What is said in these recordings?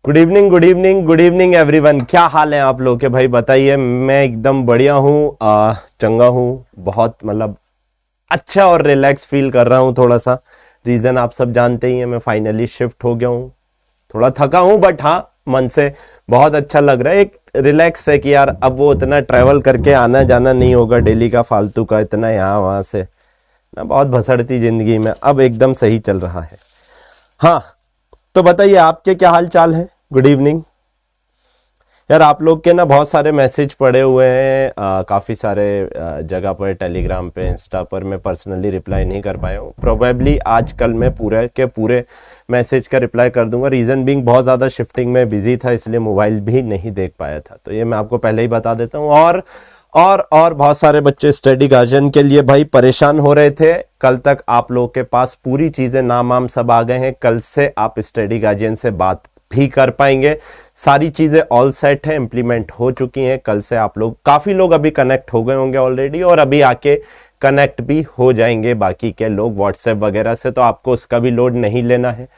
Good evening good evening good evening everyone. क्या हाल है आप लोग के भाई बताइए। मैं एकदम बढ़िया हूँ, चंगा हूँ, बहुत मतलब अच्छा और रिलैक्स फील कर रहा हूँ। थोड़ा सा रीजन आप सब जानते ही हैं, मैं फाइनली शिफ्ट हो गया हूँ। थोड़ा थका हूँ बट हाँ मन से बहुत अच्छा लग रहा है। एक रिलैक्स है कि यार अब वो उतना ट्रैवल करके आना जाना नहीं होगा डेली का फालतू का, इतना यहाँ वहाँ से ना बहुत भसड़ती जिंदगी में अब एकदम सही चल रहा है। हाँ तो बताइए आपके क्या हाल चाल है। गुड इवनिंग यार। आप लोग के ना बहुत सारे मैसेज पड़े हुए हैं, काफ़ी सारे जगह पर, टेलीग्राम पे, इंस्टा पर। मैं पर्सनली रिप्लाई नहीं कर पाया हूँ। प्रोबेबली आज कल मैं पूरे के पूरे मैसेज का रिप्लाई कर दूंगा। रीज़न बीइंग बहुत ज़्यादा शिफ्टिंग में बिजी था, इसलिए मोबाइल भी नहीं देख पाया था। तो ये मैं आपको पहले ही बता देता हूँ। और बहुत सारे बच्चे स्टडी गार्जियन के लिए भाई परेशान हो रहे थे। कल तक आप लोग के पास पूरी चीज़ें नाम वाम सब आ गए हैं। कल से आप स्टडी गार्जियन से बात भी कर पाएंगे। सारी चीजें ऑल सेट है, इम्प्लीमेंट हो चुकी हैं। कल से आप लोग, काफी लोग अभी कनेक्ट हो गए होंगे ऑलरेडी, और अभी आके कनेक्ट भी हो जाएंगे बाकी के लोग व्हाट्सएप वगैरह से, तो आपको उसका भी लोड नहीं लेना है।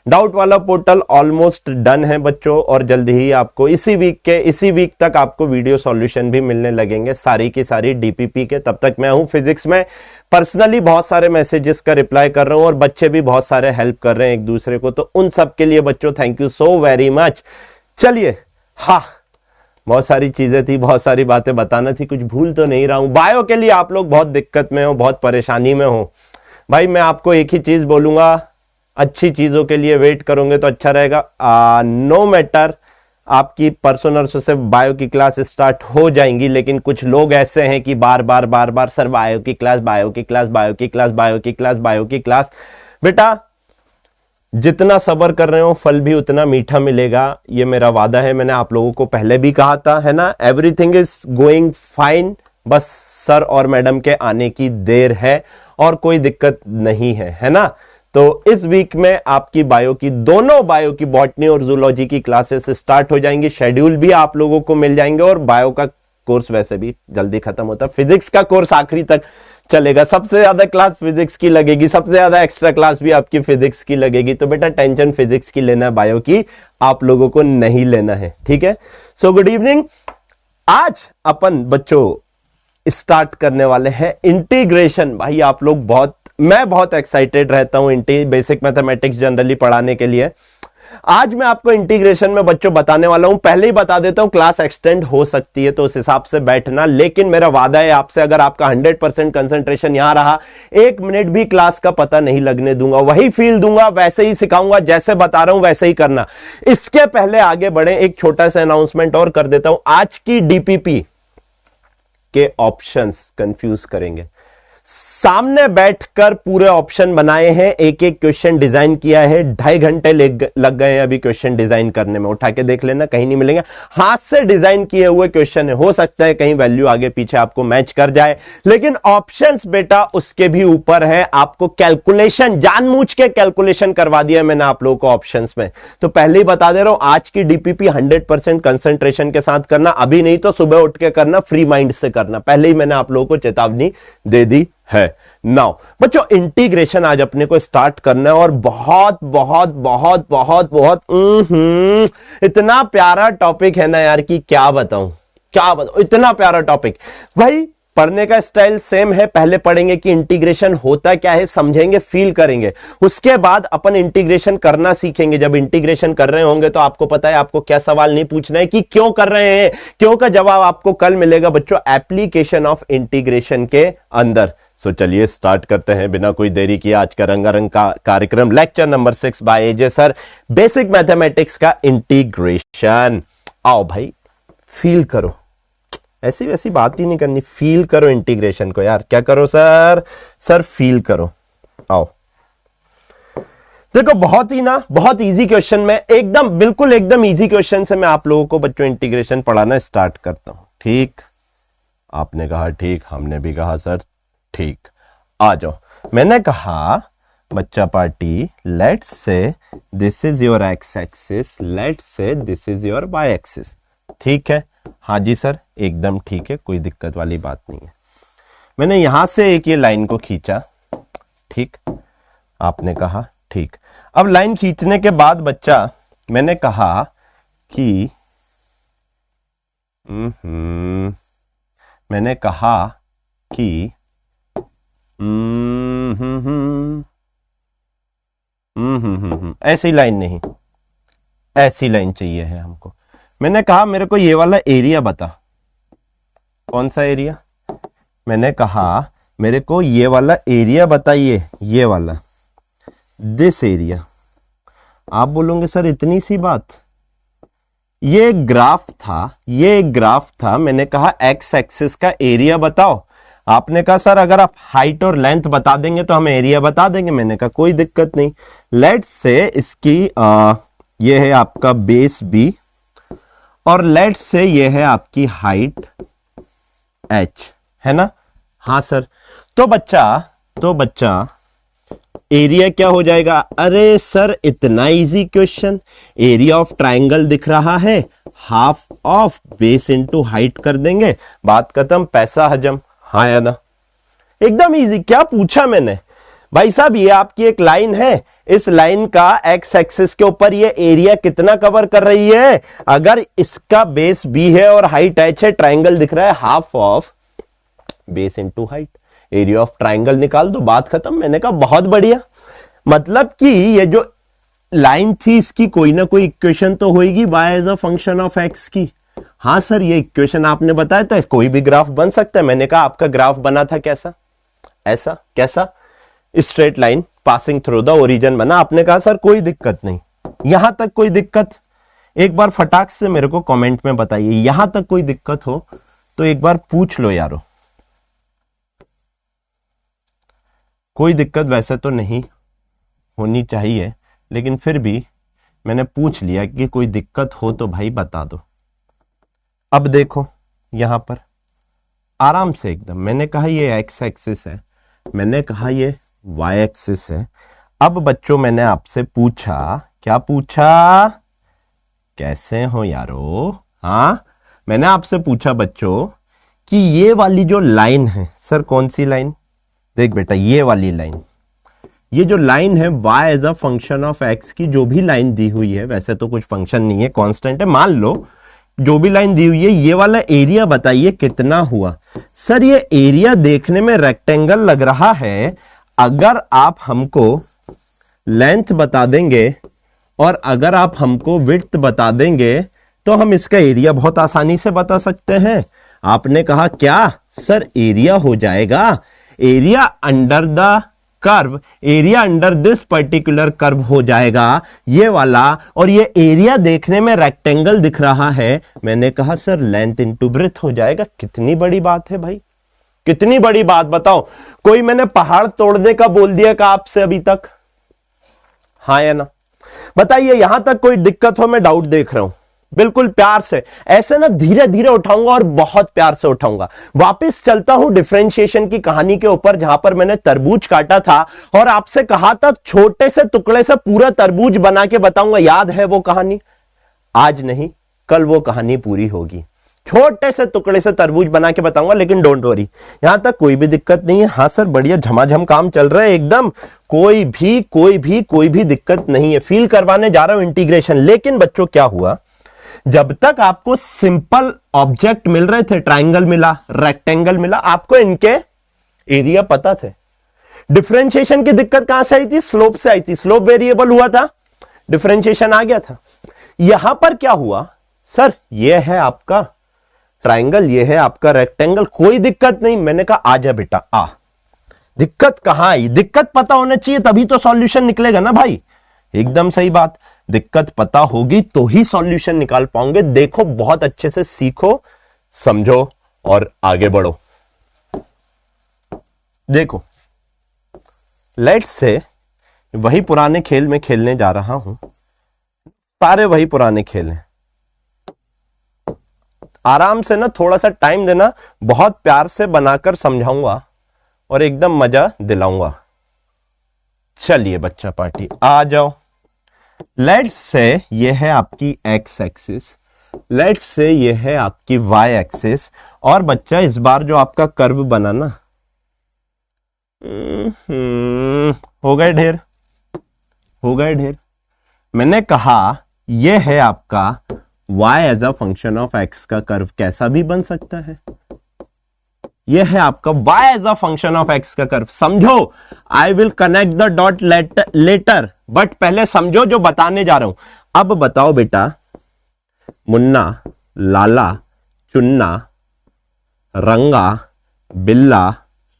डाउट वाला पोर्टल ऑलमोस्ट डन है बच्चों, और जल्दी ही आपको इसी वीक तक आपको वीडियो सॉल्यूशन भी मिलने लगेंगे, सारी की सारी डीपीपी के। तब तक मैं हूं फिजिक्स में पर्सनली बहुत सारे मैसेजेस का रिप्लाई कर रहा हूं, और बच्चे भी बहुत सारे हेल्प कर रहे हैं एक दूसरे को। तो उन सब के लिए बच्चों thank you so very much. चलिए, हाँ बहुत सारी चीजें थी, बहुत सारी बातें बताना थी, कुछ भूल तो नहीं रहा हूं। बायो के लिए आप लोग बहुत दिक्कत में हो, बहुत परेशानी में हो। भाई मैं आपको एक ही चीज बोलूंगा, अच्छी चीजों के लिए वेट करोगे तो अच्छा रहेगा। नो मैटर, आपकी परसों नरसों से बायो की क्लास स्टार्ट हो जाएंगी, लेकिन कुछ लोग ऐसे हैं कि बार बार सर बायो की क्लास, बायो की क्लास, बायो की क्लास, बायो की क्लास, बायो की क्लास। बेटा जितना सब्र कर रहे हो फल भी उतना मीठा मिलेगा, ये मेरा वादा है। मैंने आप लोगों को पहले भी कहा था, है ना। एवरीथिंग इज गोइंग फाइन, बस सर और मैडम के आने की देर है और कोई दिक्कत नहीं है ना। तो इस वीक में आपकी बायो की, दोनों बायो की, बॉटनी और जूलॉजी की क्लासेस स्टार्ट हो जाएंगी। शेड्यूल भी आप लोगों को मिल जाएंगे, और बायो का कोर्स वैसे भी जल्दी खत्म होता है। फिजिक्स का कोर्स आखिरी तक चलेगा। सबसे ज्यादा क्लास फिजिक्स की लगेगी, सबसे ज्यादा एक्स्ट्रा क्लास भी आपकी फिजिक्स की लगेगी। तो बेटा टेंशन फिजिक्स की लेना, बायो की आप लोगों को नहीं लेना है, ठीक है। So good evening. आज अपन बच्चों स्टार्ट करने वाले हैं इंटीग्रेशन। भाई आप लोग मैं बहुत एक्साइटेड रहता हूं बेसिक मैथमेटिक्स जनरली पढ़ाने के लिए। आज मैं आपको इंटीग्रेशन में बच्चों बताने वाला हूं। पहले ही बता देता हूं क्लास एक्सटेंड हो सकती है, तो उस हिसाब से बैठना। लेकिन मेरा वादा है आपसे, अगर आपका 100% कंसंट्रेशन यहां रहा, 1 मिनट भी क्लास का पता नहीं लगने दूंगा। वही फील दूंगा, वैसे ही सिखाऊंगा, जैसे बता रहा हूं वैसे ही करना। इसके पहले आगे बढ़े, एक छोटा सा अनाउंसमेंट और कर देता हूं। आज की डीपीपी के ऑप्शंस कंफ्यूज करेंगे। सामने बैठकर पूरे ऑप्शन बनाए हैं, एक एक क्वेश्चन डिजाइन किया है। 2.5 घंटे लग गए हैं अभी क्वेश्चन डिजाइन करने में। उठा के देख लेना, कहीं नहीं मिलेंगे। हाथ से डिजाइन किए हुए क्वेश्चन है, हो सकता है कहीं वैल्यू आगे पीछे आपको मैच कर जाए, लेकिन ऑप्शंस बेटा उसके भी ऊपर है। आपको कैलकुलेशन, जानबूझ के कैलकुलेशन करवा दिया मैंने आप लोगों को ऑप्शंस में। तो पहले ही बता दे रहा हूं, आज की डीपीपी 100% कंसंट्रेशन के साथ करना। अभी नहीं तो सुबह उठ के करना, फ्री माइंड से करना। पहले ही मैंने आप लोगों को चेतावनी दे दी है। नाउ बच्चों इंटीग्रेशन आज अपने को स्टार्ट करना है, और बहुत बहुत बहुत बहुत बहुत इतना प्यारा टॉपिक है ना यार कि क्या बताऊं, इतना प्यारा टॉपिक। भाई पढ़ने का स्टाइल सेम है। पहले पढ़ेंगे कि इंटीग्रेशन होता क्या है, समझेंगे, फील करेंगे। उसके बाद अपन इंटीग्रेशन करना सीखेंगे। जब इंटीग्रेशन कर रहे होंगे तो आपको पता है आपको क्या सवाल नहीं पूछना है कि क्यों कर रहे हैं। क्यों का जवाब आपको कल मिलेगा बच्चों एप्लीकेशन ऑफ इंटीग्रेशन के अंदर। सो चलिए स्टार्ट करते हैं बिना कोई देरी किए आज का रंगारंग का कार्यक्रम। Lecture number 6 by AJ sir, basic mathematics का इंटीग्रेशन। आओ भाई फील करो, ऐसी वैसी बात ही नहीं करनी, फील करो इंटीग्रेशन को यार। क्या करो सर फील करो। आओ देखो, बहुत इजी क्वेश्चन में, बिल्कुल एकदम इजी क्वेश्चन से मैं आप लोगों को बच्चों इंटीग्रेशन पढ़ाना स्टार्ट करता हूं। ठीक, आपने कहा ठीक, हमने भी कहा सर ठीक। आ जाओ। मैंने कहा बच्चा party, let's say this is your x axis, let's say this is your y axis. ठीक है, हाँ जी सर एकदम ठीक है, कोई दिक्कत वाली बात नहीं है। मैंने यहां से एक ये लाइन को खींचा, ठीक, आपने कहा ठीक। अब लाइन खींचने के बाद बच्चा मैंने कहा कि मैंने कहा कि ऐसी लाइन नहीं, ऐसी लाइन चाहिए है हमको। मैंने कहा मेरे को ये वाला एरिया बता। कौन सा एरिया? मैंने कहा मेरे को ये वाला एरिया बताइए, ये वाला, दिस एरिया। आप बोलोगे सर इतनी सी बात? ये ग्राफ था, ये ग्राफ था। मैंने कहा एक्स एक्सिस का एरिया बताओ। आपने कहा सर अगर आप हाइट और लेंथ बता देंगे तो हम एरिया बता देंगे। मैंने कहा कोई दिक्कत नहीं। लेट्स से इसकी ये है आपका बेस बी और लेट्स से ये है आपकी हाइट एच, है ना? हाँ सर। तो बच्चा एरिया क्या हो जाएगा? अरे सर इतना easy question. Area of triangle दिख रहा है, half of base into height कर देंगे, बात खत्म, पैसा हजम। हाँ या ना? एकदम इजी। क्या पूछा मैंने? भाई साहब ये आपकी एक लाइन है, इस लाइन का एक्स एक्सिस के ऊपर ये एरिया कितना कवर कर रही है? अगर इसका बेस बी है और हाइट एच है, ट्राइंगल दिख रहा है, half of base into height, area of triangle निकाल दो, बात खत्म। मैंने कहा बहुत बढ़िया। मतलब कि ये जो लाइन थी इसकी कोई ना कोई इक्वेशन तो होगी y as a function of x की। हाँ सर ये इक्वेशन आपने बताया था, कोई भी ग्राफ बन सकता है। मैंने कहा आपका ग्राफ बना था कैसा? ऐसा। कैसा? Straight line passing through the origin बना। आपने कहा सर कोई दिक्कत नहीं। यहां तक कोई दिक्कत? एक बार फटाक से मेरे को कमेंट में बताइए, यहां तक कोई दिक्कत हो तो एक बार पूछ लो यारो। कोई दिक्कत वैसे तो नहीं होनी चाहिए, लेकिन फिर भी मैंने पूछ लिया कि कोई दिक्कत हो तो भाई बता दो। अब देखो यहां पर आराम से एकदम, मैंने कहा ये एक्स एक्सिस है, मैंने कहा ये वाई एक्सिस है। अब बच्चों मैंने आपसे पूछा, क्या पूछा? कैसे हो यारो? हाँ मैंने आपसे पूछा बच्चों कि ये वाली जो लाइन है, सर कौन सी लाइन? देख बेटा ये वाली लाइन, ये जो लाइन है y as a function of x की जो भी लाइन दी हुई है, वैसे तो कुछ फंक्शन नहीं है, कांस्टेंट है, मान लो जो भी लाइन दी हुई है, ये वाला एरिया बताइए कितना हुआ? सर ये एरिया देखने में रेक्टेंगल लग रहा है, अगर आप हमको लेंथ बता देंगे और अगर आप हमको विड्थ बता देंगे तो हम इसका एरिया बहुत आसानी से बता सकते हैं। आपने कहा क्या? सर एरिया हो जाएगा, area under the curve, area under this particular curve हो जाएगा ये वाला, और ये एरिया देखने में रेक्टेंगल दिख रहा है। मैंने कहा सर लेंथ इनटू ब्रेथ हो जाएगा। कितनी बड़ी बात है भाई, कितनी बड़ी बात बताओ। कोई मैंने पहाड़ तोड़ने का बोल दिया का आपसे अभी तक? हाँ या ना? बताइए यहां तक कोई दिक्कत हो? मैं डाउट देख रहा हूं। बिल्कुल प्यार से, ऐसे ना धीरे धीरे उठाऊंगा और बहुत प्यार से उठाऊंगा। वापस चलता हूं डिफरेंशिएशन की कहानी के ऊपर, जहां पर मैंने तरबूज काटा था और आपसे कहा था छोटे से टुकड़े से पूरा तरबूज बना के बताऊंगा। याद है वो कहानी? आज नहीं कल वो कहानी पूरी होगी। छोटे से टुकड़े से तरबूज बना के बताऊंगा, लेकिन डोंट वरी, यहां तक कोई भी दिक्कत नहीं है। हाँ सर बढ़िया झमाझम काम चल रहा है एकदम, कोई भी दिक्कत नहीं है। फील करवाने जा रहा हूं इंटीग्रेशन। लेकिन बच्चों क्या हुआ, जब तक आपको सिंपल ऑब्जेक्ट मिल रहे थे, ट्राइंगल मिला, रेक्टेंगल मिला, आपको इनके एरिया पता थे। डिफरेंशिएशन की दिक्कत कहां से आई थी? स्लोप से आई थी। स्लोप वेरिएबल हुआ था, डिफरेंशिएशन आ गया था। यहां पर क्या हुआ? सर ये है आपका ट्राइंगल, ये है आपका रेक्टेंगल, कोई दिक्कत नहीं। मैंने कहा आजा बेटा आ। दिक्कत कहां आई? दिक्कत पता होना चाहिए तभी तो सॉल्यूशन निकलेगा ना भाई। एकदम सही बात, दिक्कत पता होगी तो ही सॉल्यूशन निकाल पाओगे। देखो बहुत अच्छे से सीखो, समझो और आगे बढ़ो। देखो लेट्स से वही पुराने खेल में खेलने जा रहा हूं, सारे वही पुराने खेल हैं। आराम से ना थोड़ा सा टाइम देना, बहुत प्यार से बनाकर समझाऊंगा और एकदम मजा दिलाऊंगा। चलिए बच्चा पार्टी आ जाओ। लेट्स से ये है आपकी x एक्सिस, लेट्स से ये है आपकी y एक्सिस, और बच्चा इस बार जो आपका कर्व बना ना, हो गए ढेर, हो गए ढेर। मैंने कहा ये है आपका y as a function of x का कर्व कैसा भी बन सकता है। यह है आपका y as a function of x का कर्व। समझो, I will connect the dot later, but पहले समझो जो बताने जा रहा हूं। अब बताओ बेटा, मुन्ना, लाला, चुन्ना, रंगा, बिल्ला,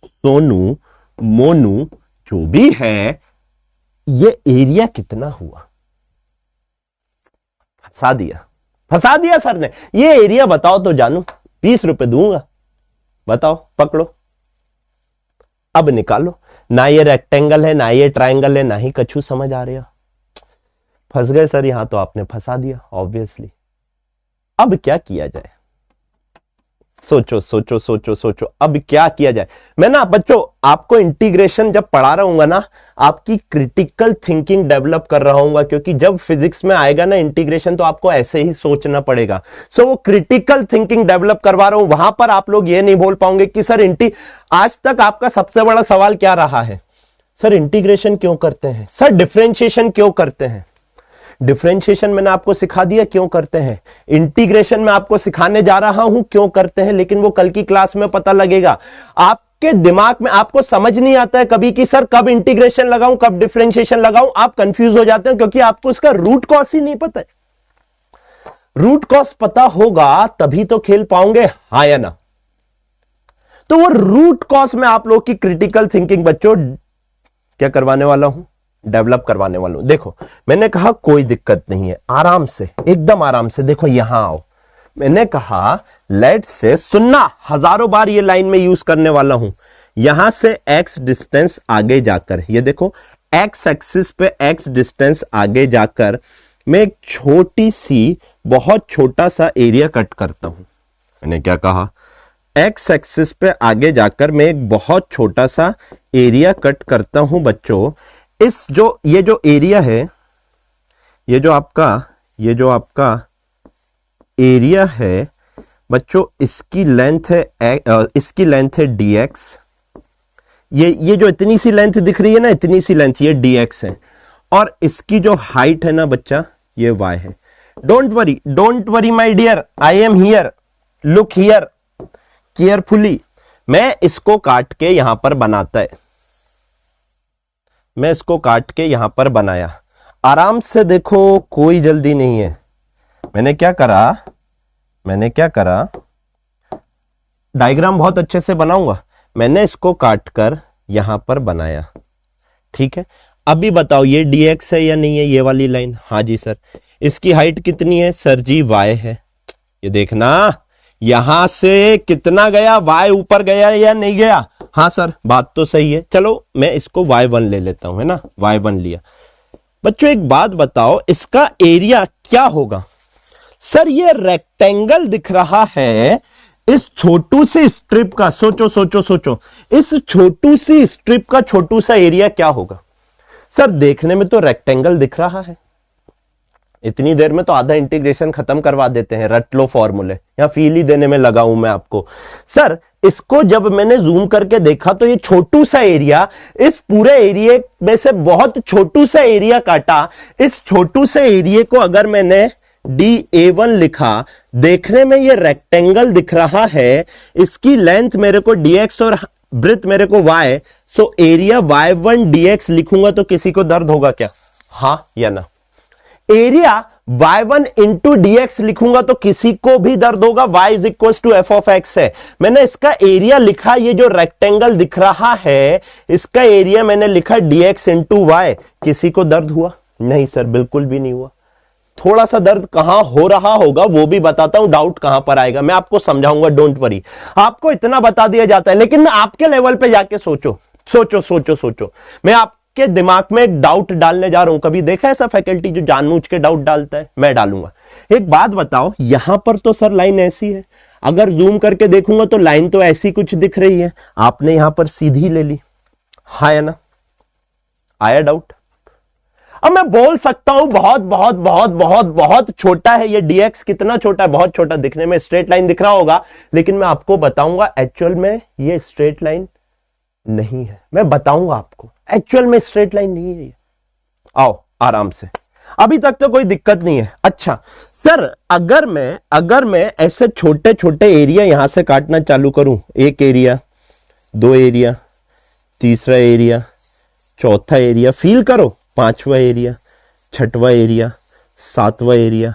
सोनू, मोनू, जो भी है, ये एरिया कितना हुआ? फंसा दिया सर ने। ये एरिया बताओ तो जानू, 20 रुपए दूंगा। बताओ, पकड़ो, अब निकालो। ना ये रेक्टेंगल है, ना ये ट्रायंगल है, ना ही कछु समझ आ रहा। फंस गए सर, यहां तो आपने फंसा दिया ऑब्वियसली। अब क्या किया जाए? सोचो सोचो सोचो सोचो, अब क्या किया जाए? मैं ना बच्चों आपको इंटीग्रेशन जब पढ़ा रहा हूंगा ना, आपकी क्रिटिकल थिंकिंग डेवलप कर रहा हूंगा, क्योंकि जब फिजिक्स में आएगा ना इंटीग्रेशन, तो आपको ऐसे ही सोचना पड़ेगा। सो वो क्रिटिकल थिंकिंग डेवलप करवा रहा हूं। वहां पर आप लोग ये नहीं बोल पाओगे कि सर आज तक आपका सबसे बड़ा सवाल क्या रहा है? सर इंटीग्रेशन क्यों करते हैं? सर डिफरेंशिएशन क्यों करते हैं? डिफरेंशिएशन मैंने आपको सिखा दिया क्यों करते हैं। इंटीग्रेशन में आपको सिखाने जा रहा हूं क्यों करते हैं, लेकिन वो कल की क्लास में पता लगेगा। आपके दिमाग में आपको समझ नहीं आता है कभी कि सर कब इंटीग्रेशन लगाऊं, कब डिफरेंशिएशन लगाऊं। आप कंफ्यूज हो जाते हैं क्योंकि आपको इसका रूट कॉज ही नहीं पता है। रूट कॉज पता होगा तभी तो खेल पाओगे, हाँ या ना? तो वो रूट कॉज में आप लोग की क्रिटिकल थिंकिंग बच्चों क्या करवाने वाला हूं, डेवलप करवाने वाला हूं। देखो, मैंने कहा कोई दिक्कत नहीं है, आराम से, एकदम आराम से। देखो यहां आओ, मैंने कहा लेट से, सुनना, हजारों बार ये लाइन में यूज करने वाला हूं। यहां से x डिस्टेंस आगे जाकर, ये देखो x एक्सिस पे x डिस्टेंस आगे जाकर मैं एक छोटी सी, बहुत छोटा सा एरिया कट करता हूं। मैंने क्या कहा? x एक्सिस पे आगे जाकर मैं एक बहुत छोटा सा एरिया कट करता हूं बच्चों। ये जो एरिया है, ये जो आपका एरिया है बच्चों, इसकी लेंथ है dx। ये जो इतनी सी लेंथ दिख रही है ना, इतनी सी लेंथ, ये dx है। और इसकी जो हाइट है ना बच्चा, ये y है। Don't worry my dear, I am here, look here carefully. मैं इसको काट के यहां पर बनाता है, मैं इसको काट के यहां पर बनाया। आराम से देखो, कोई जल्दी नहीं है। मैंने क्या करा, डायग्राम बहुत अच्छे से बनाऊंगा। मैंने इसको काट कर यहां पर बनाया, ठीक है। अभी बताओ ये dx है या नहीं है, ये वाली लाइन? हाँ जी सर। इसकी हाइट कितनी है? सर जी y है। ये देखना, यहां से कितना गया, y ऊपर गया या नहीं गया? हाँ सर, बात तो सही है। चलो मैं इसको y1 ले लेता हूं, है ना, y1 लिया। बच्चों एक बात बताओ, इसका एरिया क्या होगा? सर ये रेक्टेंगल दिख रहा है, इस छोटू सी स्ट्रिप का, सोचो सोचो सोचो, इस छोटू सी स्ट्रिप का छोटू सा एरिया क्या होगा? सर देखने में तो रेक्टेंगल दिख रहा है। इतनी देर में तो आधा इंटीग्रेशन खत्म करवा देते हैं, रट लो फॉर्मूले, या फील ही देने में लगा हूं मैं आपको। सर इसको जब मैंने जूम करके देखा तो ये छोटू सा एरिया, इस पूरे एरिया में से बहुत छोटू सा एरिया काटा। इस छोटू से एरिया को अगर मैंने dA1 लिखा, देखने में ये रेक्टेंगल दिख रहा है, इसकी लेंथ मेरे को dx और ब्रेथ मेरे को y, so area y1 dx लिखूंगा तो किसी को दर्द होगा क्या? हाँ या ना? एरिया y1 इंटू dx लिखूंगा तो किसी को भी दर्द होगा, y is equal to f of x है। मैंने इसका एरिया लिखा, ये जो रेक्टेंगल दिख रहा है, इसका एरिया मैंने लिखा dx इंटू y। किसी को दर्द हुआ? नहीं सर, बिल्कुल भी नहीं हुआ। थोड़ा सा दर्द कहां हो रहा होगा वो भी बताता हूं, डाउट कहां पर आएगा मैं आपको समझाऊंगा, डोंट वरी। आपको इतना बता दिया जाता है, लेकिन मैं आपके लेवल पे जाके सोचो सोचो सोचो सोचो। मैं आपके दिमाग में एक डाउट डालने जा रहा हूं। कभी देखा ऐसा फैकल्टी जो जानबूझ के डाउट डालता है? मैं डालूंगा। एक बात बताओ, यहां पर तो सर लाइन ऐसी है, अगर जूम करके देखूंगा तो लाइन तो ऐसी कुछ दिख रही है, आपने यहां पर सीधी ले ली, हाँ या ना? आया डाउट? अब मैं बोल सकता हूं बहुत बहुत बहुत बहुत बहुत छोटा है ये dx, कितना छोटा है? बहुत छोटा, दिखने में स्ट्रेट लाइन दिख रहा होगा, लेकिन मैं आपको बताऊंगा एक्चुअल में ये स्ट्रेट लाइन नहीं है। मैं बताऊंगा आपको, एक्चुअल में स्ट्रेट लाइन नहीं है ये। आओ आराम से, अभी तक तो कोई दिक्कत नहीं है। अच्छा सर अगर मैं ऐसे छोटे छोटे एरिया यहां से काटना चालू करूं, एक एरिया, दो एरिया, तीसरा एरिया, चौथा एरिया, फील करो, पांचवा एरिया, छठवां एरिया, सातवां एरिया,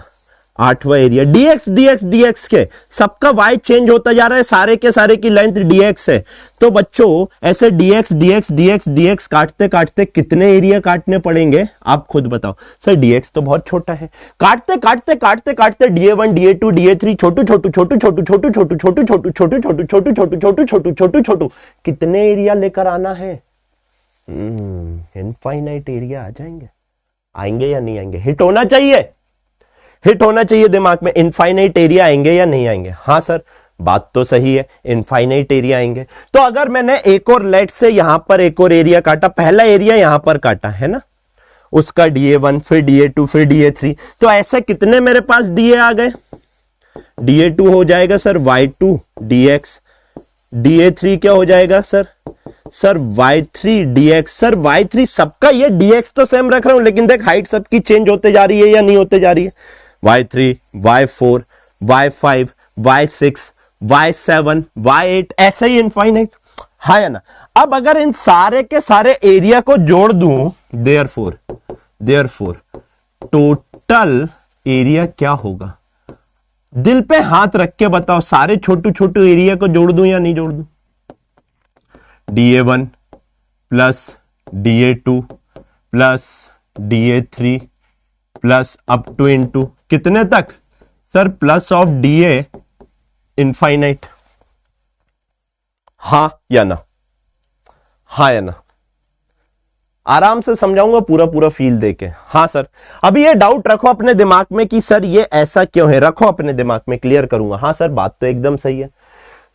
आठवां एरिया, डीएक्स डीएक्स डीएक्स के सबका वाई चेंज होता जा रहा है, सारे के सारे की लेंथ डीएक्स है। तो बच्चों ऐसे डीएक्स डीएक्स डीएक्स डीएक्स काटते काटते कितने एरिया काटने पड़ेंगे आप खुद बताओ। सर डीएक्स तो बहुत छोटा है, काटते काटते काटते काटते डीए1 डीए2 डीए3 छोटू छोटू छोटू छोटू छोटू छोटू छोटू छोटू छोटू छोटू छोटू छोटू छोटू छोटू छोटू छोटू कितने एरिया लेकर आना है? इनफाइनाइट एरिया आ जाएंगे, आएंगे या नहीं आएंगे? हिट होना चाहिए, हिट होना चाहिए दिमाग में, इनफाइनाइट एरिया आएंगे या नहीं आएंगे? हाँ सर बात तो सही है, इनफाइनाइट एरिया आएंगे। तो अगर मैंने एक और लेट से यहां पर एक और एरिया काटा, पहला एरिया यहां पर काटा है ना, उसका डीए1 फिर डीए2 फिर डीए3, तो ऐसे कितने मेरे पास डीए आ गए? डीए2 हो जाएगा सर y2 dx, डीए3 क्या हो जाएगा sir y3 dx। Sir y3 सबका ये dx तो सेम रख रहा हूं, लेकिन देख हाइट सबकी चेंज होते जा रही है या नहीं होते जा रही है? y3 y4 y5 y6 y7 y8 ऐसे ही इनफाइनाइट, हाँ या ना? अब अगर इन सारे के सारे एरिया को जोड़ दूं, देयरफॉर टोटल एरिया क्या होगा? दिल पे हाथ रख के बताओ, सारे छोटू छोटू एरिया को जोड़ दूं या नहीं जोड़ दूं? डीए1 प्लस डीए2 प्लस डीए3 प्लस अप टू इनटू कितने तक sir? Plus of DA infinite, हाँ या ना? हाँ या ना? आराम से समझाऊंगा, पूरा पूरा फील देके। हाँ सर, अभी ये डाउट रखो अपने दिमाग में कि सर ये ऐसा क्यों है, रखो अपने दिमाग में, क्लियर करूंगा। हाँ सर बात तो एकदम सही है।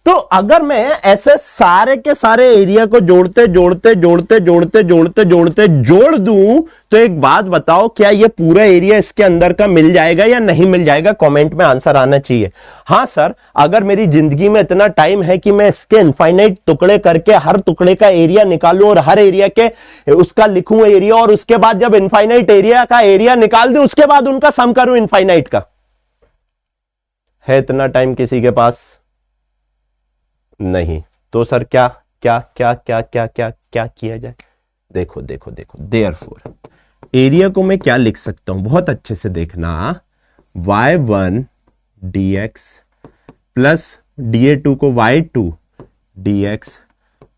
तो अगर मैं ऐसे सारे के सारे एरिया को जोड़ते जोड़ते जोड़ते जोड़ते जोड़ते जोड़ते जोड़ दूं, तो एक बात बताओ, क्या ये पूरा एरिया इसके अंदर का मिल जाएगा या नहीं मिल जाएगा? कमेंट में आंसर आना चाहिए। हाँ सर, अगर मेरी जिंदगी में इतना टाइम है कि मैं इसके इनफाइनाइट टुकड़े करके हर टुकड़े का एरिया निकालूं और हर एरिया के उसका लिखूं एरिया, और उसके बाद जब इनफाइनाइट एरिया का एरिया निकाल दूं उसके बाद उनका सम करूं इनफाइनाइट का, है इतना टाइम किसी के पास? नहीं। तो सर क्या क्या क्या क्या क्या क्या क्या किया जाए? देखो देखो देखो, देयरफॉर एरिया को मैं क्या लिख सकता हूं, बहुत अच्छे से देखना, y1 dx प्लस डीए2 को y2 dx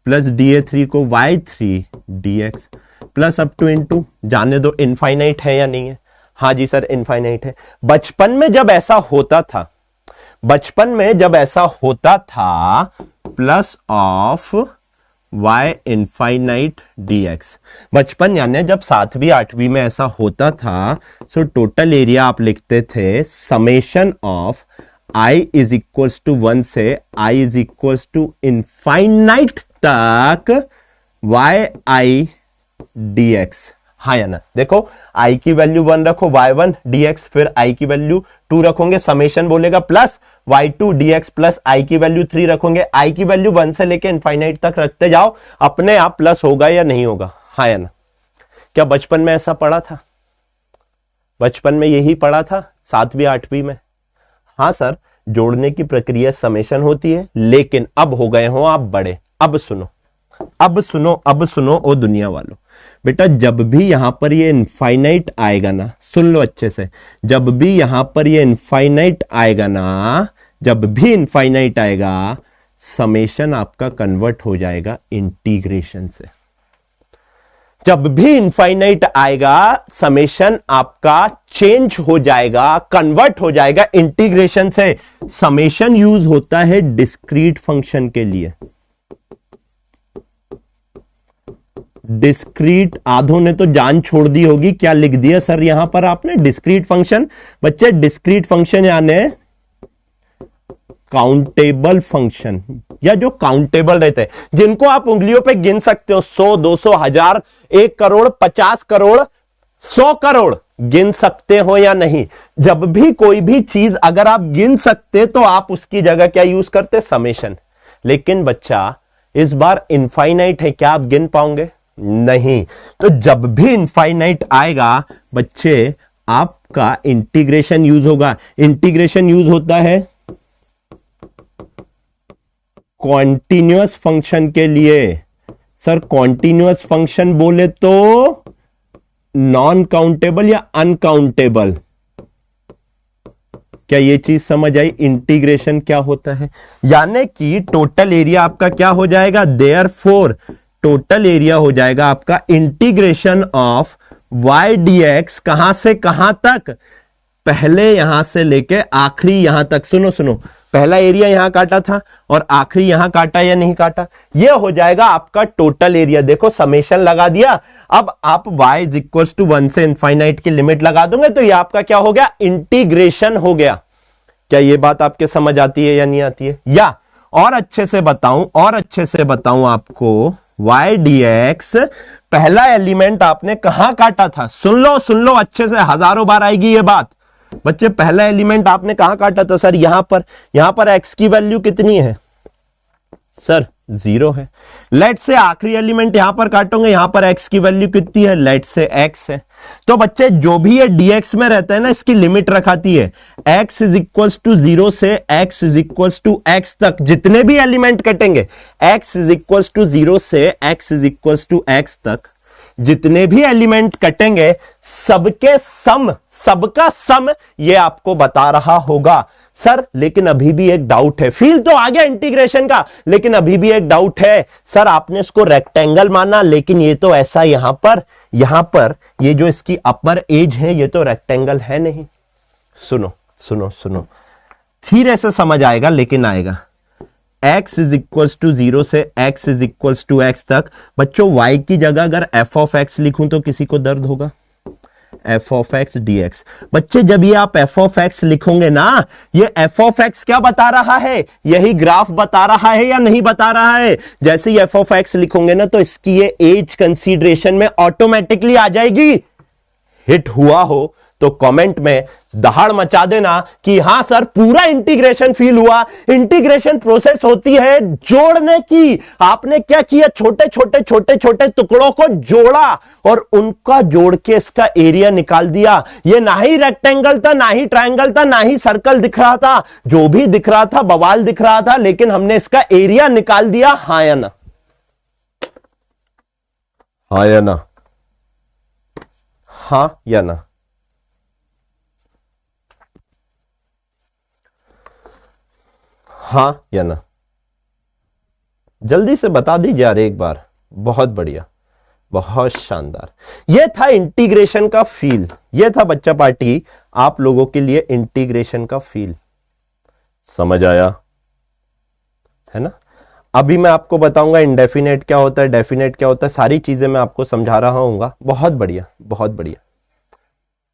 प्लस डीए3 को y3 dx plus up to into, जाने दो इनफाइनाइट है या नहीं है? हाँ जी सर इनफाइनाइट है। बचपन में जब ऐसा होता था, बचपन में जब ऐसा होता था, plus of y infinite dx, बचपन यानी जब 7वीं 8वीं में ऐसा होता था, सो टोटल एरिया आप लिखते थे summation of i is equals to 1 से i is equals to infinite तक yi dx। हाँ या ना? देखो i की वैल्यू 1 रखो, y1 dx, फिर i की वैल्यू 2 रखोगे, समेशन बोलेगा plus y2 dx plus i की वैल्यू 3 रखोगे, i की वैल्यू 1 से लेके इनफाइनाइट तक रखते जाओ, अपने आप प्लस होगा या नहीं होगा? हाँ या ना? क्या बचपन में ऐसा पढ़ा था? बचपन में यही पढ़ा था 7वीं 8वीं में? हाँ सर, जोड़ने की प्रक्रिया समेशन होती है, लेकिन अब हो गए हो आप बड़े। अब सुनो, अब सुनो, अब सुनो ओ दुनिया वालों, बेटा जब भी यहां पर ये इनफाइनाइट आएगा ना, सुन लो अच्छे से, जब भी यहां पर ये इनफाइनाइट आएगा ना, जब भी इनफाइनाइट आएगा, समेशन आपका कन्वर्ट हो जाएगा इंटीग्रेशन से। जब भी इनफाइनाइट आएगा, समेशन आपका चेंज हो जाएगा, कन्वर्ट हो जाएगा इंटीग्रेशन से। समेशन यूज होता है डिस्क्रीट फंक्शन के लिए। डिस्क्रीट, आधों ने तो जान छोड़ दी होगी, क्या लिख दिया सर यहां पर आपने? Discrete function. बच्चे डिस्क्रीट फंक्शन यानी काउंटेबल फंक्शन, या जो काउंटेबल रहते हैं, जिनको आप उंगलियों पे गिन सकते हो, 100 200 1000 1 करोड़ 50 करोड़ 100 करोड़ गिन सकते हो या नहीं? जब भी कोई भी चीज अगर आप गिन सकते तो आप उसकी जगह क्या यूज करते? समेशन। लेकिन बच्चा इस बार इनफाइनाइट है, क्या आप गिन पाओगे? नहीं। तो जब भी इनफाइनाइट आएगा बच्चे, आपका इंटीग्रेशन यूज होगा। इंटीग्रेशन यूज होता है कॉन्टिन्यूअस फंक्शन के लिए। सर कॉन्टिन्यूअस फंक्शन बोले तो नॉन काउंटेबल या अनकाउंटेबल, क्या ये चीज समझ आई? इंटीग्रेशन क्या होता है, यानी कि टोटल एरिया आपका क्या हो जाएगा, देयरफॉर टोटल एरिया हो जाएगा आपका इंटीग्रेशन ऑफ y dx, कहां से कहां तक, पहले यहां से लेके आखिरी यहां तक। सुनो सुनो, पहला एरिया यहां काटा था और आखिरी यहां काटा या नहीं काटा, यह हो जाएगा आपका टोटल एरिया। देखो समेशन लगा दिया, अब आप y इज इक्वल टू 1 से इनफाइनाइट की लिमिट लगा दोगे तो ये आपका क्या हो गया, इंटीग्रेशन हो गया। क्या ये बात आपके समझ आती है या नहीं आती है? या और अच्छे से बताऊं आपको, y dx पहला एलिमेंट आपने कहां काटा था, सुन लो अच्छे से, हजारों बार आएगी ये बात बच्चे। पहला एलिमेंट आपने कहां काटा था सर, यहां पर x की वैल्यू कितनी है सर, 0 है। लेट से आखिरी एलिमेंट यहां पर काटोगे, यहां पर x की वैल्यू कितनी है, लेट से x है। तो बच्चे जो भी ये dx में रहता है ना, इसकी लिमिट रखाती है x इज इक्वल टू 0 से x is equal to x तक। जितने भी एलिमेंट कटेंगे x इज इक्वल टू 0 से x is equal to x तक, जितने भी एलिमेंट कटेंगे सबका सम ये आपको बता रहा होगा। सर लेकिन अभी भी एक डाउट है, फील तो आ गया इंटीग्रेशन का, लेकिन अभी भी एक डाउट है सर, आपने इसको रेक्टेंगल माना लेकिन ये तो ऐसा यहां पर ये जो इसकी अपर एज है ये तो रेक्टेंगल है नहीं। सुनो धीरे से समझ आएगा लेकिन आएगा। x इज इक्वल टू 0 से x is equal to x तक, बच्चों y की जगह अगर f ऑफ x लिखूं तो किसी को दर्द होगा, f ऑफ x dx। बच्चे जब ये आप f ऑफ x लिखोगे ना, ये f ऑफ x क्या बता रहा है, यही ग्राफ बता रहा है या नहीं बता रहा है? जैसे ही f ऑफ x लिखोगे ना तो इसकी ये एज कंसीडरेशन में ऑटोमेटिकली आ जाएगी। हिट हुआ हो तो कमेंट में दहाड़ मचा देना कि हां सर पूरा इंटीग्रेशन फील हुआ। इंटीग्रेशन प्रोसेस होती है जोड़ने की। आपने क्या किया, छोटे छोटे टुकड़ों को जोड़ा और उनका जोड़ के इसका एरिया निकाल दिया। ये ना ही रेक्टेंगल था, ना ही ट्रायंगल था, ना ही सर्कल दिख रहा था, जो भी दिख रहा था बवाल दिख रहा था, लेकिन हमने इसका एरिया निकाल दिया। हाँ या ना, हाँ या ना, हाँ या ना? हाँ या ना? जल्दी से बता दीजिए यार एक बार। बहुत बढ़िया, बहुत शानदार। यह था इंटीग्रेशन का फील, यह था बच्चा पार्टी आप लोगों के लिए इंटीग्रेशन का फील। समझ आया है ना? अभी मैं आपको बताऊंगा इंडेफिनेट क्या होता है, डेफिनेट क्या होता है, सारी चीजें मैं आपको समझा रहा हूंगा। बहुत बढ़िया, बहुत बढ़िया,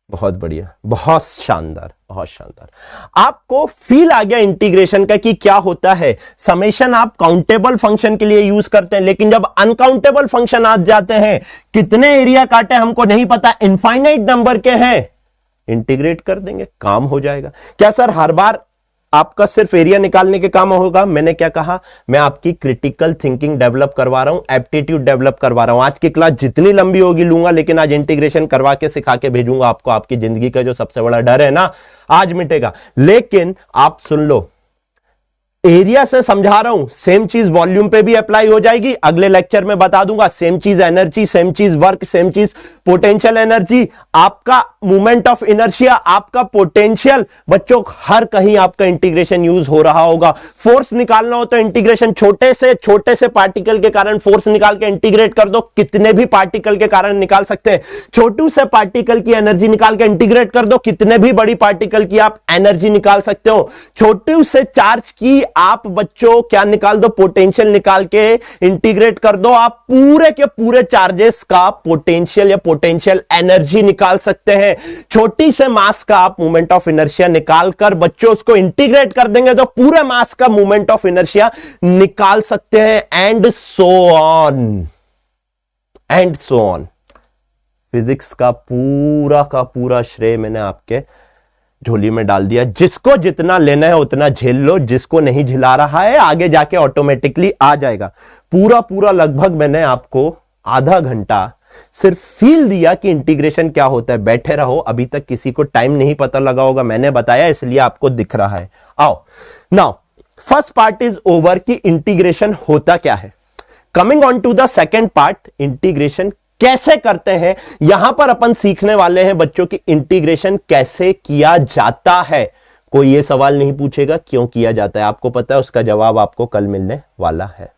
बहुत बढ़िया, बहुत शानदार, बहुत शानदार। आपको फील आ गया इंटीग्रेशन का कि क्या होता है। समेशन आप काउंटेबल फंक्शन के लिए यूज करते हैं, लेकिन जब अनकाउंटेबल फंक्शन आ जाते हैं, कितने एरिया काटे हमको नहीं पता, इनफाइनाइट नंबर के हैं, इंटीग्रेट कर देंगे, काम हो जाएगा। क्या सर हर बार आपका सिर्फ एरिया निकालने के काम होगा? मैंने क्या कहा, मैं आपकी क्रिटिकल थिंकिंग डेवलप करवा रहा हूं, एप्टीट्यूड डेवलप करवा रहा हूं। आज की क्लास जितनी लंबी होगी लूंगा, लेकिन आज इंटीग्रेशन करवा के सिखा के भेजूंगा आपको। आपकी जिंदगी का जो सबसे बड़ा डर है ना, आज मिटेगा। लेकिन आप सुन लो, एरिया से समझा रहा हूं, सेम चीज वॉल्यूम पे भी अप्लाई हो जाएगी। अगले लेक्चर में बता दूंगा, सेम चीज एनर्जी, सेम चीज वर्क, सेम चीज पोटेंशियल एनर्जी, आपका मूवमेंट ऑफ इनर्शिया, आपका पोटेंशियल। बच्चों हर कहीं आपका इंटीग्रेशन यूज हो रहा होगा। फोर्स निकालना हो तो इंटीग्रेशन, छोटे से पार्टिकल के कारण फोर्स निकाल के इंटीग्रेट कर दो, कितने भी पार्टिकल के कारण निकाल सकते हैं। छोटू से पार्टिकल की एनर्जी निकाल के इंटीग्रेट कर दो, कितने भी बड़ी पार्टिकल की आप एनर्जी निकाल सकते हो। छोटू से चार्ज की आप बच्चों क्या निकाल दो, पोटेंशियल निकाल के इंटीग्रेट कर दो, आप पूरे के पूरे चार्जेस का पोटेंशियल या पोटेंशियल एनर्जी निकाल सकते हैं। छोटी से मास का आप मूवमेंट ऑफ इनर्शिया निकाल कर बच्चों उसको इंटीग्रेट कर देंगे तो पूरे मास का मूवमेंट ऑफ इनर्शिया निकाल सकते हैं। And so on. फिजिक्स का पूरा श्रेय मैंने आपके झोली में डाल दिया। जिसको जितना लेना है उतना झेल लो, जिसको नहीं झिला रहा है आगे जाके ऑटोमेटिकली आ जाएगा। पूरा लगभग मैंने आपको आधा घंटा सिर्फ फील दिया कि इंटीग्रेशन क्या होता है। बैठे रहो, अभी तक किसी को टाइम नहीं पता लगा होगा, मैंने बताया इसलिए आपको दिख रहा है। आओ now first part is over कि इंटीग्रेशन होता क्या है। Coming on to the second part, integration कैसे करते हैं। यहां पर अपन सीखने वाले हैं बच्चों की इंटीग्रेशन कैसे किया जाता है। कोई ये सवाल नहीं पूछेगा क्यों किया जाता है, आपको पता है, उसका जवाब आपको कल मिलने वाला है।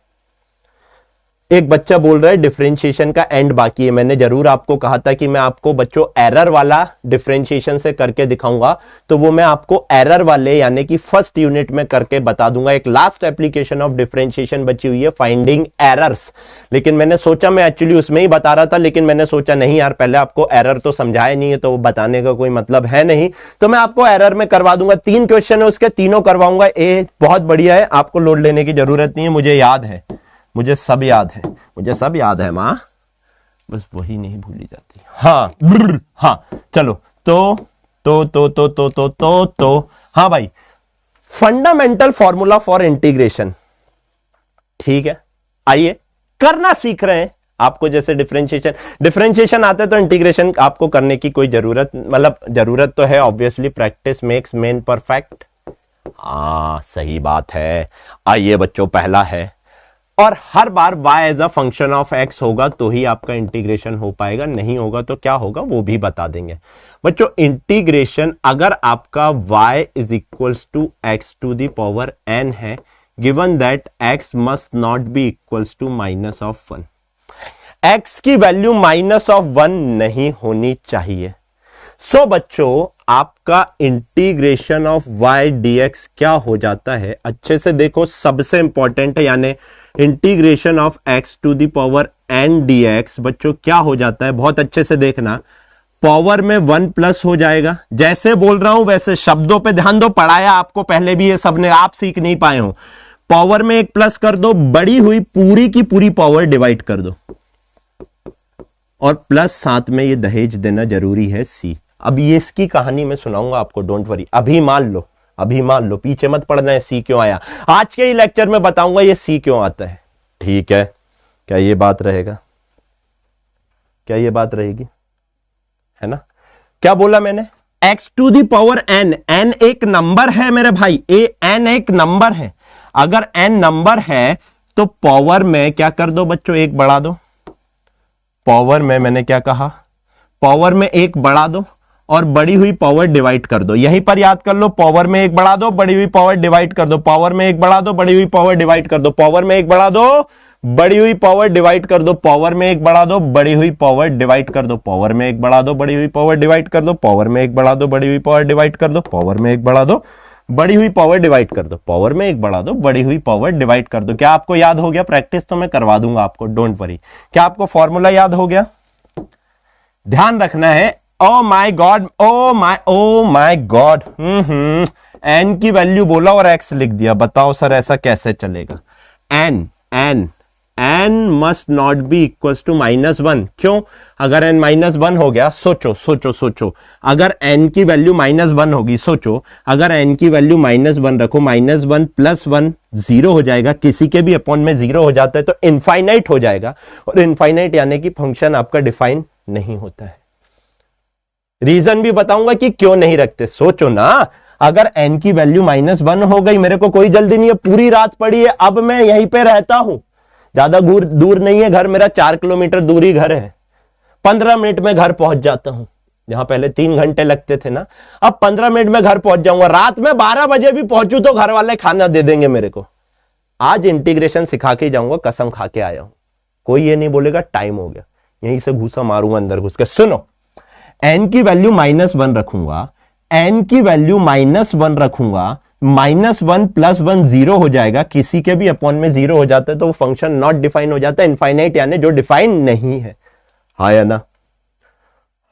एक बच्चा बोल रहा है डिफरेंशिएशन का एंड बाकी है। मैंने जरूर आपको कहा था कि मैं आपको बच्चों एरर वाला डिफरेंशिएशन से करके दिखाऊंगा, तो वो मैं आपको एरर वाले यानी कि फर्स्ट यूनिट में करके बता दूंगा। एक लास्ट एप्लीकेशन ऑफ डिफरेंशिएशन बची हुई है, फाइंडिंग एरर्स। लेकिन मैंने सोचा, मैं एक्चुअली उसमें ही बता रहा था, लेकिन मैंने सोचा नहीं यार, पहले आपको एरर तो समझाया नहीं है तो बताने का कोई मतलब है नहीं, तो मैं आपको एरर में करवा दूंगा। 3 क्वेश्चन है उसके, तीनों करवाऊंगा। ए बहुत बढ़िया है, आपको लोड लेने की जरूरत नहीं है, मुझे याद है, मुझे सब याद है, मुझे सब याद है मां, बस वही नहीं भूली जाती। हाँ चलो तो हाँ भाई, फंडामेंटल फॉर्मूला फॉर इंटीग्रेशन, ठीक है। आइए करना सीख रहे हैं। आपको जैसे डिफरेंशिएशन आता है तो इंटीग्रेशन आपको करने की कोई जरूरत, मतलब जरूरत तो है obviously, practice makes man perfect. सही बात है। आइए बच्चों, पहला है, और हर बार y as a function of x होगा तो ही आपका इंटीग्रेशन हो पाएगा, नहीं होगा तो क्या होगा वो भी बता देंगे बच्चों। इंटीग्रेशन अगर आपका y is equals to x to the power n है, given that x must not be equals to minus of 1, x की वैल्यू माइनस ऑफ 1 नहीं होनी चाहिए। सो बच्चों आपका इंटीग्रेशन ऑफ y dx क्या हो जाता है, अच्छे से देखो, सबसे इंपॉर्टेंट है, यानी integration of x to the power n dx बच्चों क्या हो जाता है, बहुत अच्छे से देखना। पावर में 1 प्लस हो जाएगा, जैसे बोल रहा हूं वैसे शब्दों पे ध्यान दो, पढ़ाया आपको पहले भी ये सबने, आप सीख नहीं पाए हो। पावर में 1 प्लस कर दो, बड़ी हुई पूरी की पूरी पावर डिवाइड कर दो, और प्लस साथ में ये दहेज देना जरूरी है c। अब ये इसकी कहानी मैं सुनाऊंगा आपको, डोंट वरी। अभी मान लो, पीछे मत पड़ना है सी क्यों आया, आज के ही लेक्चर में बताऊंगा ये सी क्यों आता है, ठीक है। क्या ये बात रहेगा, क्या ये बात रहेगी, है ना। क्या बोला मैंने, x to the power n, n एक नंबर है मेरे भाई, n एक नंबर है। अगर n नंबर है तो पावर में क्या कर दो बच्चों, 1 बढ़ा दो। पावर में मैंने क्या कहा, पावर में 1 बढ़ा दो और बड़ी हुई पावर डिवाइड कर दो। यहीं पर याद कर लो, पावर में 1 बढ़ा दो, बड़ी हुई पावर डिवाइड कर दो, पावर में 1 बढ़ा दो, बड़ी हुई पावर डिवाइड कर दो, पावर में 1 बढ़ा दो, बड़ी हुई पावर डिवाइड कर दो, पावर में 1 बढ़ा दो, बड़ी हुई पावर डिवाइड कर दो, पावर में 1 बढ़ा दो, बड़ी हुई पावर डिवाइड कर दो, पावर में 1 बढ़ा दो, बड़ी हुई पावर डिवाइड कर दो, पावर में 1 बढ़ा दो, बड़ी हुई पावर डिवाइड कर दो, पावर में 1 बढ़ा दो, बड़ी हुई पावर डिवाइड कर दो। क्या आपको याद हो गया? प्रैक्टिस तो मैं करवा दूंगा आपको, डोंट वरी। क्या आपको फॉर्मूला याद हो गया? ध्यान रखना है। Oh my god, oh my god, n की वैल्यू बोला और एक्स लिख दिया। बताओ सर ऐसा कैसे चलेगा? N must not be equal to -1। क्यों? अगर एन -1 हो गया, सोचो, अगर एन की वैल्यू -1 होगी, सोचो अगर एन की वैल्यू -1 रखो, -1 + 1 0 हो जाएगा, किसी के भी अपॉन में 0 हो जाता है तो इनफाइनाइट हो जाएगा, और इनफाइनाइट यानी कि फंक्शन आपका डिफाइन नहीं होता है। रीजन भी बताऊंगा कि क्यों नहीं रखते। सोचो ना, अगर n की वैल्यू -1 हो गई, मेरे को कोई जल्दी नहीं है, पूरी रात पड़ी है, अब मैं यहीं पे रहता हूं, ज्यादा दूर नहीं है घर मेरा, 4 किलोमीटर दूरी घर है, 15 मिनट में घर पहुंच जाता हूं। जहां पहले 3 घंटे लगते थे ना, अब 15 मिनट में घर पहुंच जाऊंगा। रात में 12 बजे भी पहुंचू तो घर वाले खाना दे देंगे मेरे को। आज इंटीग्रेशन सिखा के जाऊंगा, कसम खा के आया हूं। कोई ये नहीं बोलेगा टाइम हो गया, यहीं से घूसा मारूंगा अंदर घुस के। सुनो, n की वैल्यू -1 रखूंगा, n की वैल्यू -1 रखूंगा, -1 + 1 0 हो जाएगा, किसी के भी अपॉन में 0 हो जाता है तो वो फंक्शन नॉट डिफाइन हो जाता है, इनफाइनाइट यानी जो डिफाइन नहीं है। हाँ या ना?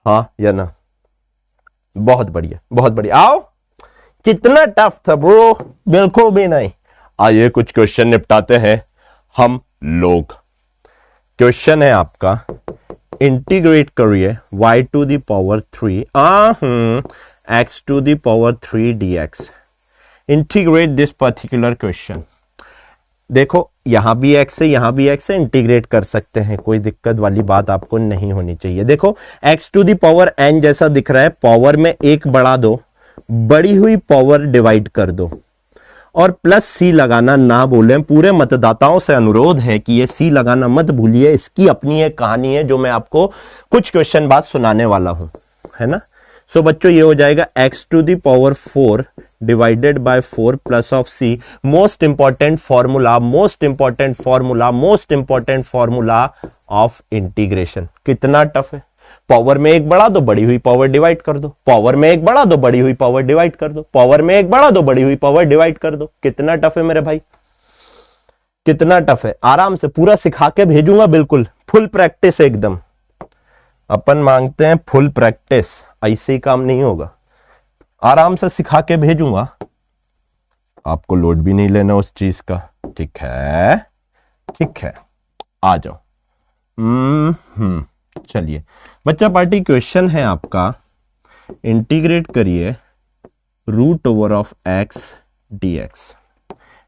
हाँ या ना? बहुत बढ़िया, बहुत बढ़िया। आओ, कितना टफ था ब्रो? बिल्कुल भी नहीं। आइए कुछ क्वेश्चन निपटाते हैं हम लोग। क्वेश्चन है आपका, इंटीग्रेट करिए y to the power 3 x to the power 3 dx। Integrate this particular question. देखो यहां भी x है, यहां भी x है, इंटीग्रेट कर सकते हैं, कोई दिक्कत वाली बात आपको नहीं होनी चाहिए। देखो x to the power n जैसा दिख रहा है, पावर में एक बढ़ा दो, बड़ी हुई पावर डिवाइड कर दो, और प्लस सी लगाना ना भूलें। पूरे मतदाताओं से अनुरोध है कि ये सी लगाना मत भूलिए, इसकी अपनी एक कहानी है जो मैं आपको कुछ क्वेश्चन बाद सुनाने वाला हूं, है ना। सो बच्चों ये हो जाएगा x to the power 4 divided by 4 plus of c। Most important formula, most important formula, most important formula of integration. कितना टफ है, पावर में एक बढ़ा दो, बड़ी हुई पावर डिवाइड कर दो, पावर में एक बढ़ा दो, बड़ी हुई पावर डिवाइड कर दो, पावर में एक बढ़ा दो, बड़ी हुई पावर डिवाइड कर दो। कितना टफ है मेरे भाई, कितना टफ है। आराम से पूरा सिखा के भेजूंगा, बिल्कुल फुल प्रैक्टिस एकदम। अपन मांगते हैं फुल प्रैक्टिस, ऐसे ही काम नहीं होगा। आराम से सिखा के भेजूंगा, आपको लोड भी नहीं लेना उस चीज का। ठीक है, ठीक है, आ जाओ। चलिए बच्चा पार्टी, क्वेश्चन है आपका, इंटीग्रेट करिए root over of x dx.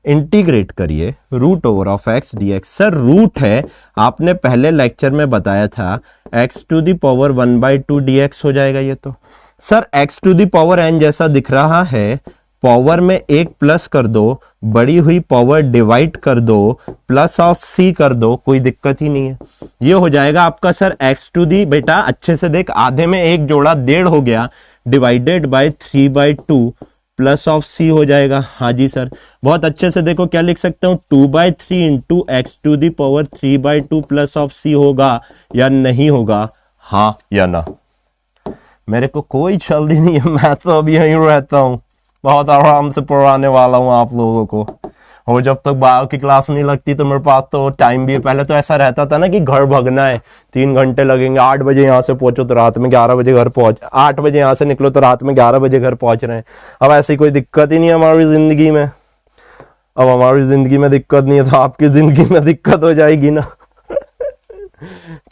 Integrate करिए root over of x dx. Sir root है, आपने पहले लेक्चर में बताया था x to the power 1/2 dx हो जाएगा ये तो। Sir x to the power n जैसा दिख रहा है, पावर में एक प्लस कर दो, बड़ी हुई पावर डिवाइड कर दो, प्लस ऑफ सी कर दो, कोई दिक्कत ही नहीं है। ये हो जाएगा आपका सर एक्स टू दी, बेटा अच्छे से देख, आधे में एक जोड़ा 1.5 हो गया, divided by 3/2 plus of C हो जाएगा। हाँ जी सर, बहुत अच्छे से देखो, क्या लिख सकता हूं, 2/3 into x to the power 3/2 plus of C होगा या नहीं होगा, हाँ या ना। मेरे को कोई जल्दी नहीं है, मैं तो अभी यहीं रहता हूं, बहुत आराम से पढ़ाने वाला हूं आप लोगों को। और जब तक बायो की क्लास नहीं लगती तो मेरे पास तो टाइम भी है। पहले तो ऐसा रहता था ना कि घर भगना है, 3 घंटे लगेंगे, 8 बजे यहाँ से पहुंचो तो रात में 11 बजे घर पहुंच, 8 बजे यहाँ से निकलो तो रात में 11 बजे घर पहुंच रहे हैं। अब ऐसी कोई दिक्कत ही नहीं है हमारी जिंदगी में। अब हमारी जिंदगी में दिक्कत नहीं है तो आपकी जिंदगी में दिक्कत हो जाएगी ना।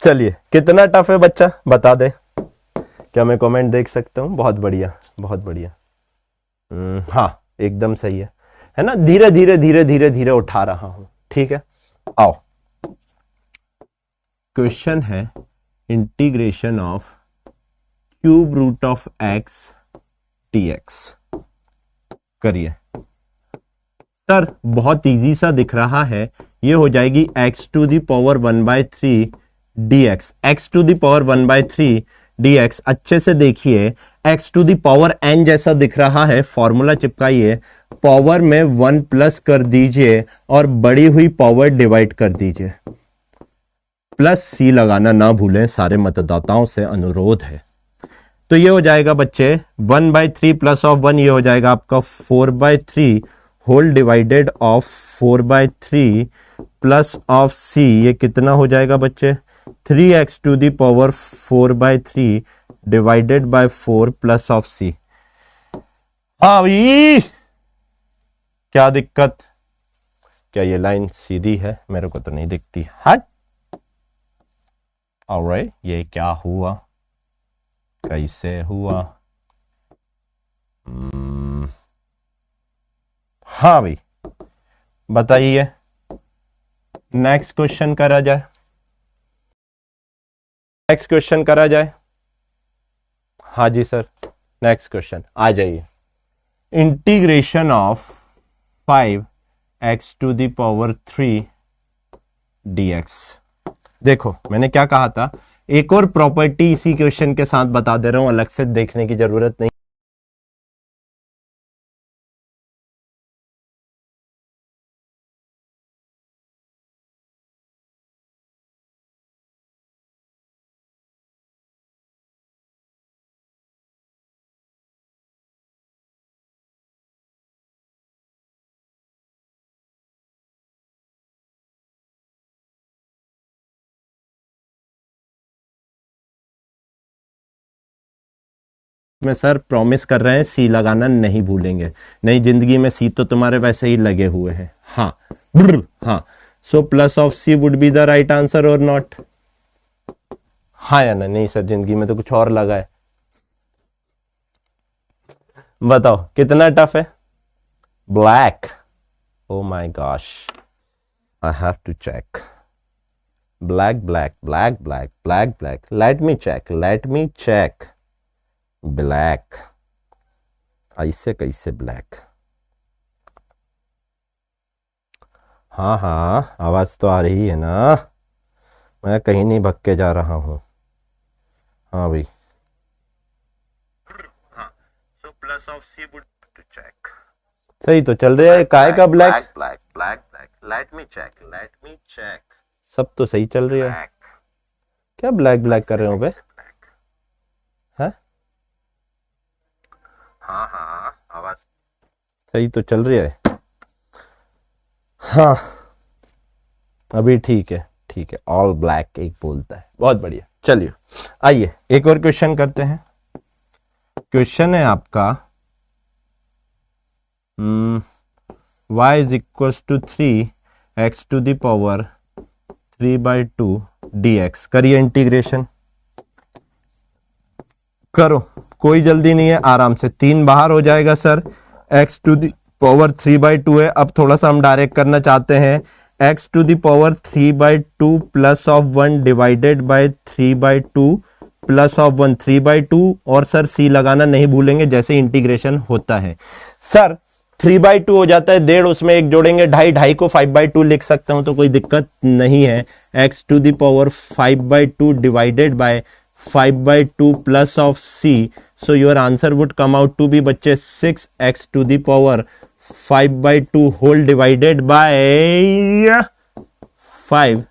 चलिए कितना टफ है बच्चा बता दे, क्या मैं कमेंट देख सकता हूँ? बहुत बढ़िया, बहुत बढ़िया। हाँ एकदम सही है ना। धीरे धीरे धीरे धीरे धीरे उठा रहा हूं, ठीक है। आओ, क्वेश्चन है integration of cube root of x dx. करिए सर, बहुत इजी सा दिख रहा है। ये हो जाएगी x to the power 1/3 dx, x to the power 1/3 dx. अच्छे से देखिए, x to the power n जैसा दिख रहा है, फॉर्मूला चिपकाइए, पावर में 1 प्लस कर दीजिए और बड़ी हुई पावर डिवाइड कर दीजिए। प्लस सी लगाना ना भूलें, सारे मतदाताओं से अनुरोध है। तो ये हो जाएगा बच्चे 1/3 प्लस ऑफ 1, ये हो जाएगा आपका 4/3 whole divided of 4/3 plus of C. ये कितना हो जाएगा बच्चे, 3x to the power 4/3 divided by 4 plus of C. हाँ भाई, क्या दिक्कत, क्या ये लाइन सीधी है? मेरे को तो नहीं दिखती। हट, ऑलराइट, ये क्या हुआ, कैसे हुआ? हाँ भाई बताइए, नेक्स्ट क्वेश्चन करा जाए, नेक्स्ट क्वेश्चन करा जाए। हाँ जी सर, नेक्स्ट क्वेश्चन आ जाइए। Integration of 5x to the power 3 dx। देखो मैंने क्या कहा था, एक और प्रॉपर्टी इसी क्वेश्चन के साथ बता दे रहा हूं, अलग से देखने की जरूरत नहीं। में सर प्रॉमिस कर रहे हैं सी लगाना नहीं भूलेंगे, नहीं जिंदगी में सी तो तुम्हारे वैसे ही लगे हुए हैं। हाँ हाँ, so plus of c would be the right answer और नॉट? हाँ या ना? नहीं सर, जिंदगी में तो कुछ और लगा है। बताओ कितना टफ है? Black, oh my gosh, I have to check. Black, black, black, black, black, black. Let me check. Let me check. Black. ऐसे कैसे black? हाँ हाँ, आवाज तो आ रही है ना, मैं कहीं नहीं भग के जा रहा हूँ। हाँ भाई, हाँ, so plus of C would to check. सही तो चल रहा है। काय का black? Black black black. Let me check, let me check. सब तो सही चल रही है। क्या ब्लैक ब्लैक कर रहे हो बे? हैं? हाँ हाँ, आवाज सही तो चल रही है। हाँ अभी ठीक है, ठीक है। ऑल ब्लैक एक बोलता है, बहुत बढ़िया। चलिए आइए एक और क्वेश्चन करते हैं। क्वेश्चन है आपका y is equals to 3x to the power 3/2 dx। करिए इंटीग्रेशन, करो, कोई जल्दी नहीं है, आराम से। 3 बाहर हो जाएगा sir, x to the power 3/2 है। अब थोड़ा सा हम डायरेक्ट करना चाहते हैं, x to the power 3/2 plus of 1 divided bye 3/2 plus of 1 3/2, और सर c लगाना नहीं भूलेंगे जैसे इंटीग्रेशन होता है। सर 3/2 हो जाता है, 1.5 उसमें 1 जोड़ेंगे, 2.5 को 5/2 लिख सकता हूं, तो कोई दिक्कत नहीं है। x to the power 5/2 divided by 5/2 plus of c, so your answer would come out to be बच्चे 6x to the power 5/2 whole divided by 5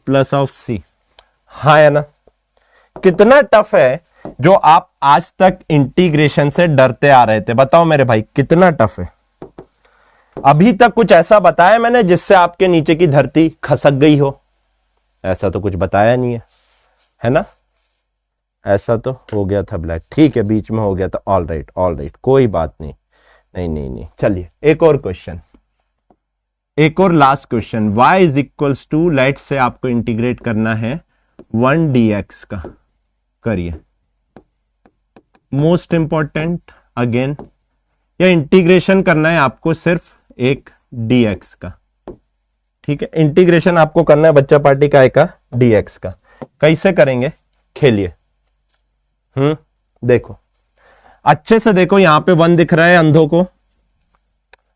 plus of c। हाँ है ना? कितना टफ है जो आप आज तक इंटीग्रेशन से डरते आ रहे थे, बताओ मेरे भाई कितना टफ है। अभी तक कुछ ऐसा बताया मैंने जिससे आपके नीचे की धरती खसक गई हो? ऐसा तो कुछ बताया नहीं है ना? ऐसा तो हो गया था ब्लैक, ठीक है, बीच में हो गया था। ऑल राइट, कोई बात नहीं। नहीं नहीं नहीं, चलिए एक और क्वेश्चन, एक और last question. y is equals to, let say आपको इंटीग्रेट करना है 1 dx का। करिए, मोस्ट इंपॉर्टेंट अगेन, या इंटीग्रेशन करना है आपको सिर्फ एक dx का, ठीक है। इंटीग्रेशन आपको करना है बच्चा पार्टी का एक dx का। कैसे करेंगे? खेलिए। देखो अच्छे से देखो, यहां पे 1 दिख रहा है अंधों को,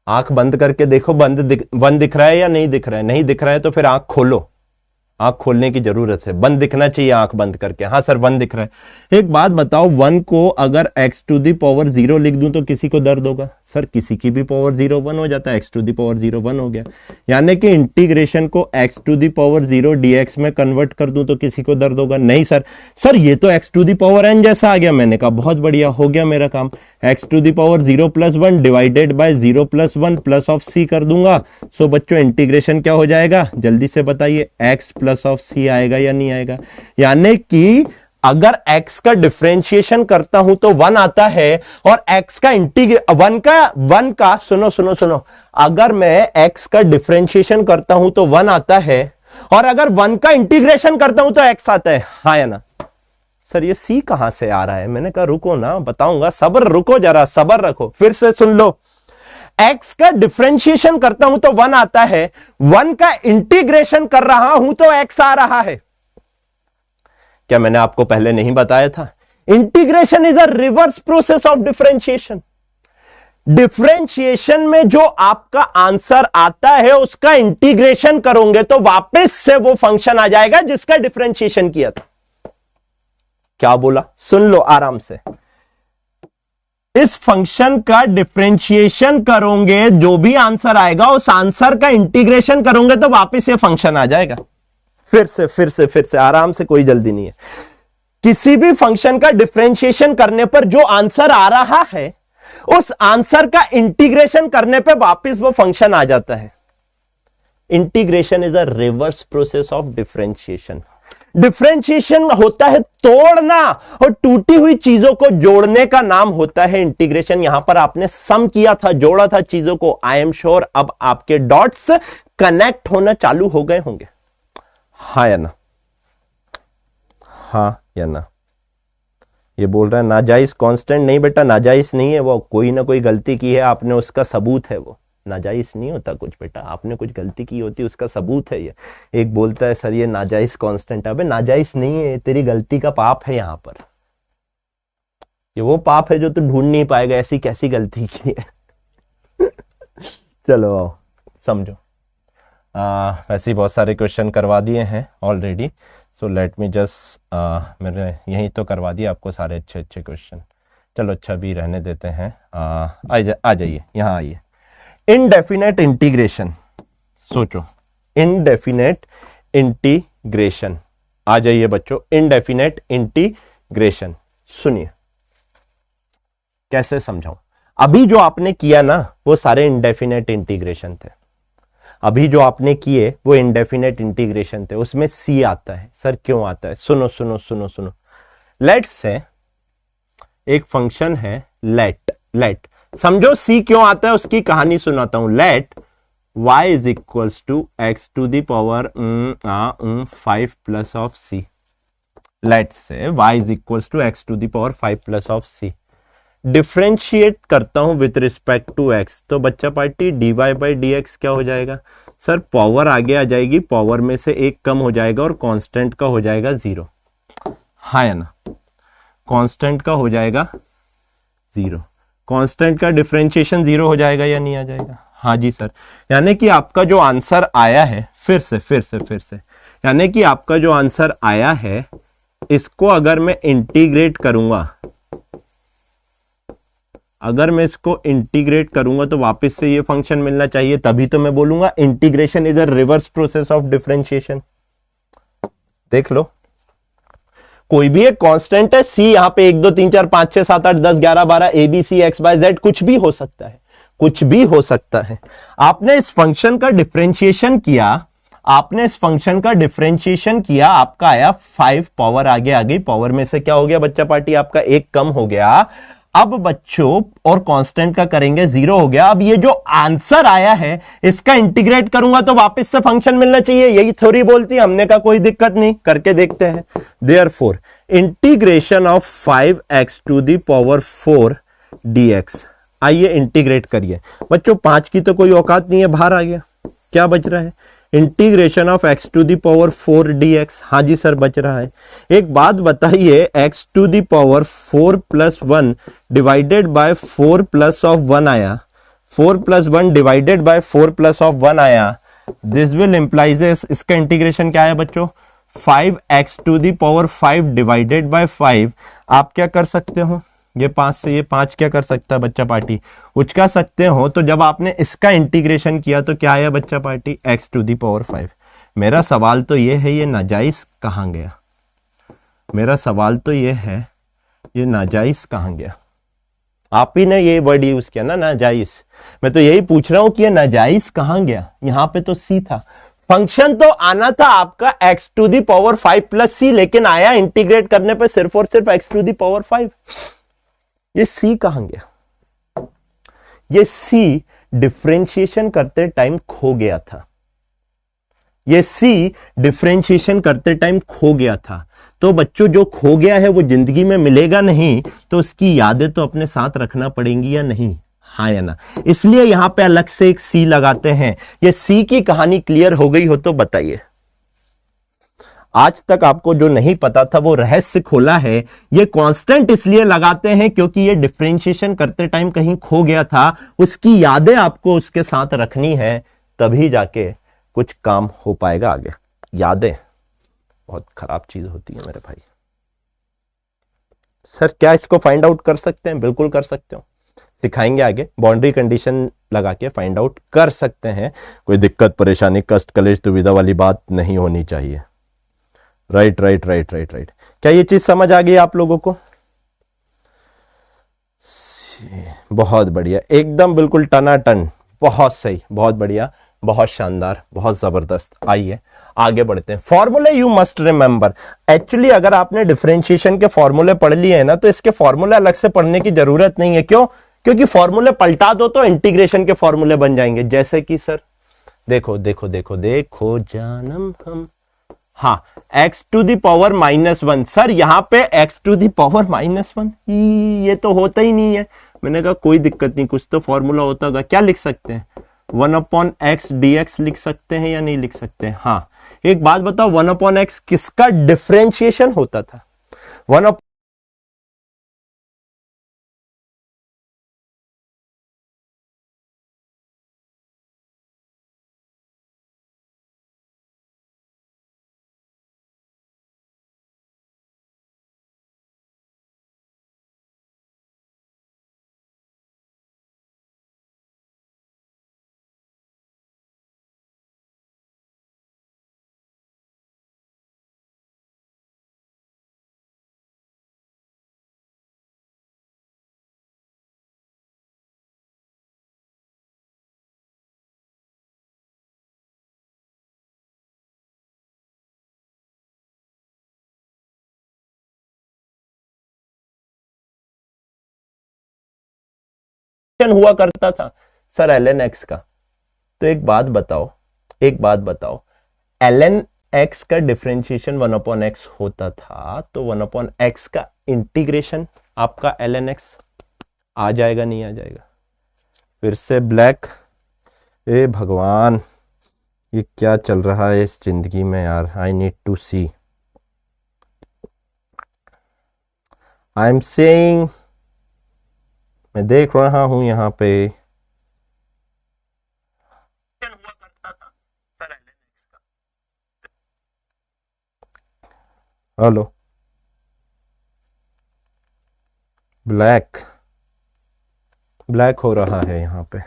आंख बंद करके देखो, 1 दिख रहा है या नहीं दिख रहा है? नहीं दिख रहा है तो फिर आंख खोलो, आंख खोलने की जरूरत है, बंद दिखना चाहिए आंख बंद करके। हाँ सर 1 दिख रहा है। एक बात बताओ, 1 को अगर x to the power 0 लिख दूं तो किसी को दर्द होगा? सर किसी की भी पावर 0 1 हो जाता है, x to the power 0 1 हो गया। यानी कि इंटीग्रेशन को x to the power 0 dx में कन्वर्ट कर दूं तो किसी को दर्द होगा? नहीं सर। सर ये तो x to the power n जैसा आ गया। मैंने कहा बहुत बढ़िया, हो गया मेरा काम। x to the power 0 + 1 divided bye 0 + 1 plus of c कर दूंगा। सो बच्चों इंटीग्रेशन क्या हो जाएगा? जल्दी से बताइए, x प्लस ऑफ c आएगा या नहीं आएगा? यानी कि अगर x का डिफरेंशिएशन करता हूं तो 1 आता है, और x का वन का सुनो, अगर मैं x का डिफरेंशिएशन करता हूं तो 1 आता है, और अगर 1 का इंटीग्रेशन करता हूं तो x आता है। हाँ या ना? सर ये c कहां से आ रहा है? मैंने कहा रुको ना, बताऊंगा, सब्र रखो, जरा सब्र रखो। फिर से सुन लो, x का डिफरेंशिएशन करता हूं तो 1 आता है, 1 का इंटीग्रेशन कर रहा हूं तो x आ रहा है। क्या मैंने आपको पहले नहीं बताया था? Integration is a reverse process of differentiation. Differentiation में जो आपका आंसर आता है उसका इंटीग्रेशन करोगे तो वापस से वो फंक्शन आ जाएगा जिसका डिफरेंशिएशन किया था। क्या बोला? सुन लो आराम से। इस फंक्शन का डिफरेंशिएशन करोगे, जो भी आंसर आएगा उस आंसर का इंटीग्रेशन करोगे तो वापस ये फंक्शन आ जाएगा। फिर से आराम से, कोई जल्दी नहीं है। किसी भी फंक्शन का डिफरेंशिएशन करने पर जो आंसर आ रहा है उस आंसर का इंटीग्रेशन करने पे वापस वो फंक्शन आ जाता है। Integration is a reverse process of differentiation. Differentiation होता है तोड़ना, और टूटी हुई चीजों को जोड़ने का नाम होता है इंटीग्रेशन। यहां पर आपने सम किया था, जोड़ा था चीजों को। आई एम श्योर अब आपके डॉट्स कनेक्ट होना चालू हो गए होंगे। हाँ या ना? हाँ या ना? ये बोल रहा है नाजायज कांस्टेंट। नहीं बेटा, नाजायज नहीं है वो, कोई ना कोई गलती की है आपने, उसका सबूत है वो। नाजायज नहीं होता कुछ बेटा, आपने कुछ गलती की होती उसका सबूत है ये। एक बोलता है सर ये नाजायज कांस्टेंट है, अबे नाजायज नहीं है, तेरी गलती का पाप है यहाँ पर। ये वो पाप है जो तू ढूंढ नहीं पाएगा, ऐसी कैसी गलती की है। चलो आओ समझो। वैसे ही बहुत सारे क्वेश्चन करवा दिए हैं already, so let me just मैंने यहीं तो करवा दिया आपको सारे अच्छे अच्छे क्वेश्चन। चलो अच्छा भी रहने देते हैं। आ जाइए यहाँ आइए। इनडेफिनेट इंटीग्रेशन, सोचो इनडेफिनेट इंटीग्रेशन, आ जाइए बच्चों। इनडेफिनेट इंटीग्रेशन सुनिए कैसे समझाऊं। अभी जो आपने किया ना वो सारे इनडेफिनेट इंटीग्रेशन थे, अभी जो आपने किए वो इनडेफिनेट इंटीग्रेशन थे। उसमें सी आता है। सर क्यों आता है? सुनो सुनो सुनो सुनो। लेट्स से एक फंक्शन है लेट समझो सी क्यों आता है उसकी कहानी सुनाता हूं। Let y is equals to x to the power 5 plus of c. Let say y is equals to x to the power 5 plus of c. Differentiate करता हूं विथ रिस्पेक्ट टू x, तो बच्चा party dy by d x क्या हो जाएगा? Sir power आगे आ जाएगी, power में से एक कम हो जाएगा और कांस्टेंट का हो जाएगा 0। हाँ या ना? कांस्टेंट का हो जाएगा 0। कांस्टेंट का डिफरेंशिएशन 0 हो जाएगा या नहीं आ जाएगा? हाँ जी सर। यानी कि आपका जो आंसर आया है, फिर से यानी कि आपका जो आंसर आया है इसको अगर मैं इंटीग्रेट करूंगा, अगर मैं इसको इंटीग्रेट करूंगा तो वापस से ये फंक्शन मिलना चाहिए, तभी तो मैं बोलूंगा integration is a reverse process of differentiation. देख लो कोई भी एक कांस्टेंट है सी, यहां पे 1 2 3 4 5 6 7 8 10 11 12 a b c x y z कुछ भी हो सकता है, कुछ भी हो सकता है। आपने इस फंक्शन का डिफरेंशिएशन किया, आपने इस फंक्शन का डिफरेंशिएशन किया, आपका आया 5, पावर आगे आ गई, पावर में से क्या हो गया बच्चा पार्टी? आपका 1 कम हो गया। अब बच्चों और कांस्टेंट का करेंगे 0 हो गया। अब ये जो आंसर आया है इसका इंटीग्रेट करूंगा तो वापस से फंक्शन मिलना चाहिए, यही थ्योरी बोलती है। हमने कहा कोई दिक्कत नहीं, करके देखते हैं। Therefore integration of 5x to the power 4 dx। आइए इंटीग्रेट करिए बच्चों। 5 की तो कोई औकात नहीं है, बाहर आ गया। क्या बच रहा है? Integration of x to the power 4 dx। हाँ जी सर बच रहा है। एक बात बताइए, x to the power 4 plus 1 divided by 4 plus of 1 आया, 4 plus 1 divided by 4 plus of 1 आया। दिस विल इंप्लाइज, इसका इंटीग्रेशन क्या है बच्चों? 5x to the power 5 divided by 5। आप क्या कर सकते हो? ये 5 से ये 5 क्या कर सकता है बच्चा पार्टी? उचका सकते हो। तो जब आपने इसका इंटीग्रेशन किया तो क्या आया बच्चा party? x to the power 5। मेरा सवाल तो ये है ये नाजायज कहां गया? मेरा सवाल तो ये है ये नाजायज कहां गया? आप ही ने ये वर्ड यूज किया ना, नाजायज। मैं तो यही पूछ रहा हूं कि ये नाजायज कहां गया? यहां पे तो सी था, फंक्शन तो आना था आपका x to the power 5 plus सी, लेकिन आया इंटीग्रेट करने पे सिर्फ और सिर्फ x टू दी पावर 5। ये सी कहां गया? ये सी डिफरेंशिएशन करते टाइम खो गया था, ये सी डिफरेंशिएशन करते टाइम खो गया था। तो बच्चों जो खो गया है वो जिंदगी में मिलेगा नहीं, तो उसकी यादें तो अपने साथ रखना पड़ेंगी या नहीं? हाँ या ना? इसलिए यहां पे अलग से एक सी लगाते हैं। ये सी की कहानी क्लियर हो गई हो तो बताइए। आज तक आपको जो नहीं पता था वो रहस्य खोला है। ये कांस्टेंट इसलिए लगाते हैं क्योंकि ये डिफरेंशिएशन करते टाइम कहीं खो गया था, उसकी यादें आपको उसके साथ रखनी है, तभी जाके कुछ काम हो पाएगा आगे। यादें बहुत खराब चीज होती है मेरे भाई। सर क्या इसको फाइंड आउट कर सकते हैं? बिल्कुल कर सकते हो, सिखाएंगे आगे। बाउंड्री कंडीशन लगा के फाइंड आउट कर सकते हैं। कोई दिक्कत परेशानी कष्ट कलेश दुविधा वाली बात नहीं होनी चाहिए। Right right right right right. क्या ये चीज समझ आ गई आप लोगों को? बहुत बढ़िया, एकदम बिल्कुल टनाटन, बहुत सही, बहुत बढ़िया, बहुत शानदार, बहुत जबरदस्त। आइए आगे बढ़ते हैं। फॉर्मूले यू मस्ट रिमेंबर। एक्चुअली अगर आपने डिफरेंशिएशन के फॉर्मूले पढ़ लिए हैं ना, तो इसके फॉर्मूले अलग से पढ़ने की जरूरत नहीं है। क्यों? क्योंकि फॉर्मूले पलटा दो तो इंटीग्रेशन के फॉर्मूले बन जाएंगे। जैसे कि सर देखो देखो देखो देखो जानम हम, हाँ, x टू दी पावर -1। सर यहां पे x टू दी पावर -1 ये तो होता ही नहीं है। मैंने कहा कोई दिक्कत नहीं, कुछ तो फॉर्मूला होता होगा। क्या लिख सकते हैं? 1/x लिख सकते हैं या नहीं लिख सकते हैं? हाँ। एक बात बताओ, 1/x किसका डिफरेंशिएशन होता था? 1 हुआ करता था सर ln x का। तो एक बात बताओ, ln x का डिफरेंशिएशन 1/x होता था, तो 1/x का इंटीग्रेशन आपका ln x आ जाएगा नहीं आ जाएगा? फिर से ब्लैक। ए भगवान, ये क्या चल रहा है इस जिंदगी में यार? I need to see. I am saying, मैं देख रहा हूं यहां पे। हुआ करता था सर ln x का। हेलो ब्लैक, ब्लैक हो रहा है यहां पे।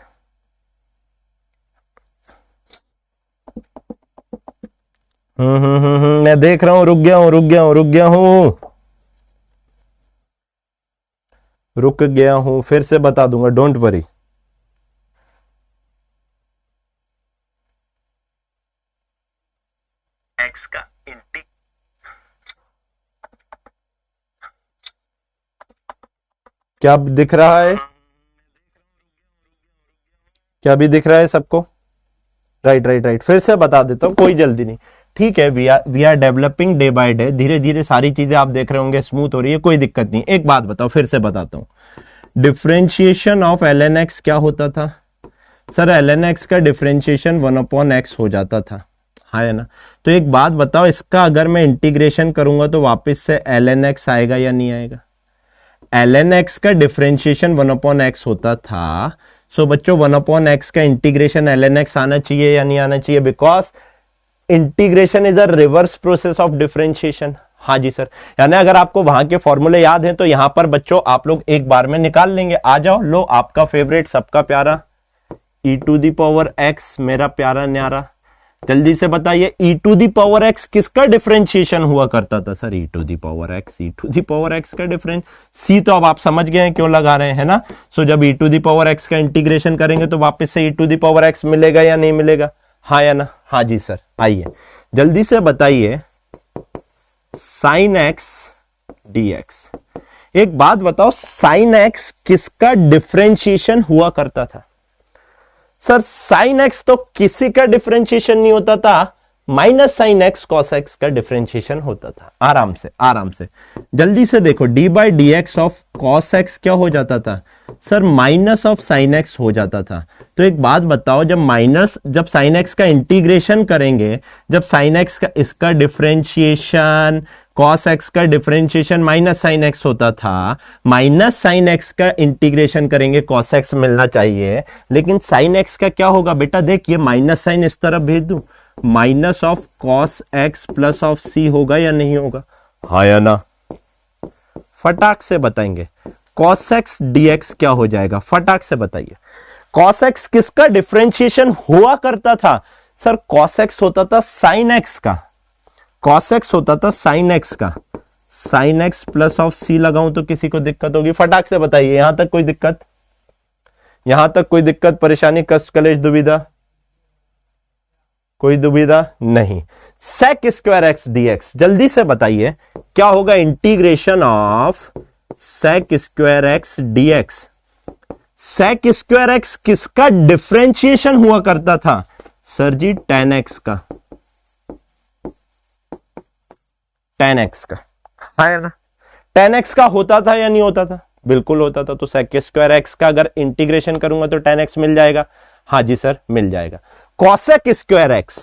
मैं देख रहा हूं, रुक गया हूं फिर से बता दूंगा, डोंट वरी। एक्स का क्या दिख रहा है? क्या भी दिख रहा है सबको? राइट, फिर से बता देता हूं, कोई जल्दी नहीं। ठीक है, we are developing day by day, धीरे धीरे सारी चीजें आप देख रहे होंगे स्मूथ हो रही है, कोई दिक्कत नहीं। एक बात बताओ, फिर से बताता हूं, डिफरेंशिएशन ऑफ ln x क्या होता था? सर ln x का डिफरेंशिएशन 1/x हो जाता था, हाँ है ना? तो एक बात बताओ, इसका अगर मैं इंटीग्रेशन करूंगा तो वापस से ln x आएगा या नहीं आएगा? ln x का डिफरेंशिएशन 1/x होता था, सो बच्चों 1/x का इंटीग्रेशन ln x आना चाहिए या नहीं आना चाहिए? Because integration is a reverse process of differentiation. हाँ जी सर, यानी अगर आपको वहां के फॉर्मूले याद हैं तो यहां पर बच्चों आप लोग एक बार में निकाल लेंगे। आ जाओ, लो आपका फेवरेट, सबका प्यारा e⁻x, मेरा प्यारा न्यारा, जल्दी से बताइए e⁻x किसका डिफरेंशिएशन हुआ करता था? सर e⁻x का डिफरेंस, सी तो अब आप समझ गए हैं क्यों लगा रहे हैं ना? सो जब e⁻x का इंटीग्रेशन करेंगे तो वापस से e⁻x मिलेगा या नहीं मिलेगा? हाँ या ना? हाँ जी सर। आइए जल्दी से बताइए, sin x dx। एक बात बताओ, sin x किसका डिफरेंशिएशन हुआ करता था? सर sin x तो किसी का डिफरेंशिएशन नहीं होता था, minus sine x cos x का डिफरेंशिएशन होता था। आराम से जल्दी से देखो, D by d x of cos x क्या हो जाता था? Sir minus of sine x हो जाता था। तो एक बात बताओ, जब साइन एक्स का इंटीग्रेशन करेंगे, जब साइन एक्स का इसका डिफरेंशिएशन, कॉस एक्स का डिफरेंशिएशन माइनस साइन एक्स होता था, माइनस साइन एक्स का इंटीग्रेशन करेंगे कॉस एक्स मिलना चाहिए, लेकिन साइन एक्स का क्या होगा बेटा? देखिए माइनस साइन इस तरफ भेज दूं, minus of cos x plus of C होगा या नहीं होगा? हाँ या ना? फटाक से बताएंगे, कॉस एक्स डीएक्स क्या हो जाएगा? फटाक से बताइए। कॉस एक्स किसका डिफरेंशिएशन हुआ करता था? सर कॉस एक्स होता था साइन एक्स का, कॉस एक्स होता था साइन एक्स का। साइन एक्स प्लस ऑफ सी लगाऊं तो किसी को दिक्कत होगी? फटाक से बताइए, यहां तक कोई दिक्कत? यहां तक कोई दिक्कत, परेशानी, कष्ट, कलेश, दुविधा? कोई दुविधा नहीं। सेक स्क्वायर एक्स डीएक्स, जल्दी से बताइए क्या होगा? Integration of sec square x dx. Sec square x किसका डिफरेंशिएशन हुआ करता था? सर जी टेन एक्स का, टेन एक्स का, है ना? टेन एक्स का होता था या नहीं होता था? बिल्कुल होता था। तो सेक स्क्वायर एक्स का अगर इंटीग्रेशन करूंगा तो टेन एक्स मिल जाएगा, हाँ जी सर मिल जाएगा। Cosec square x,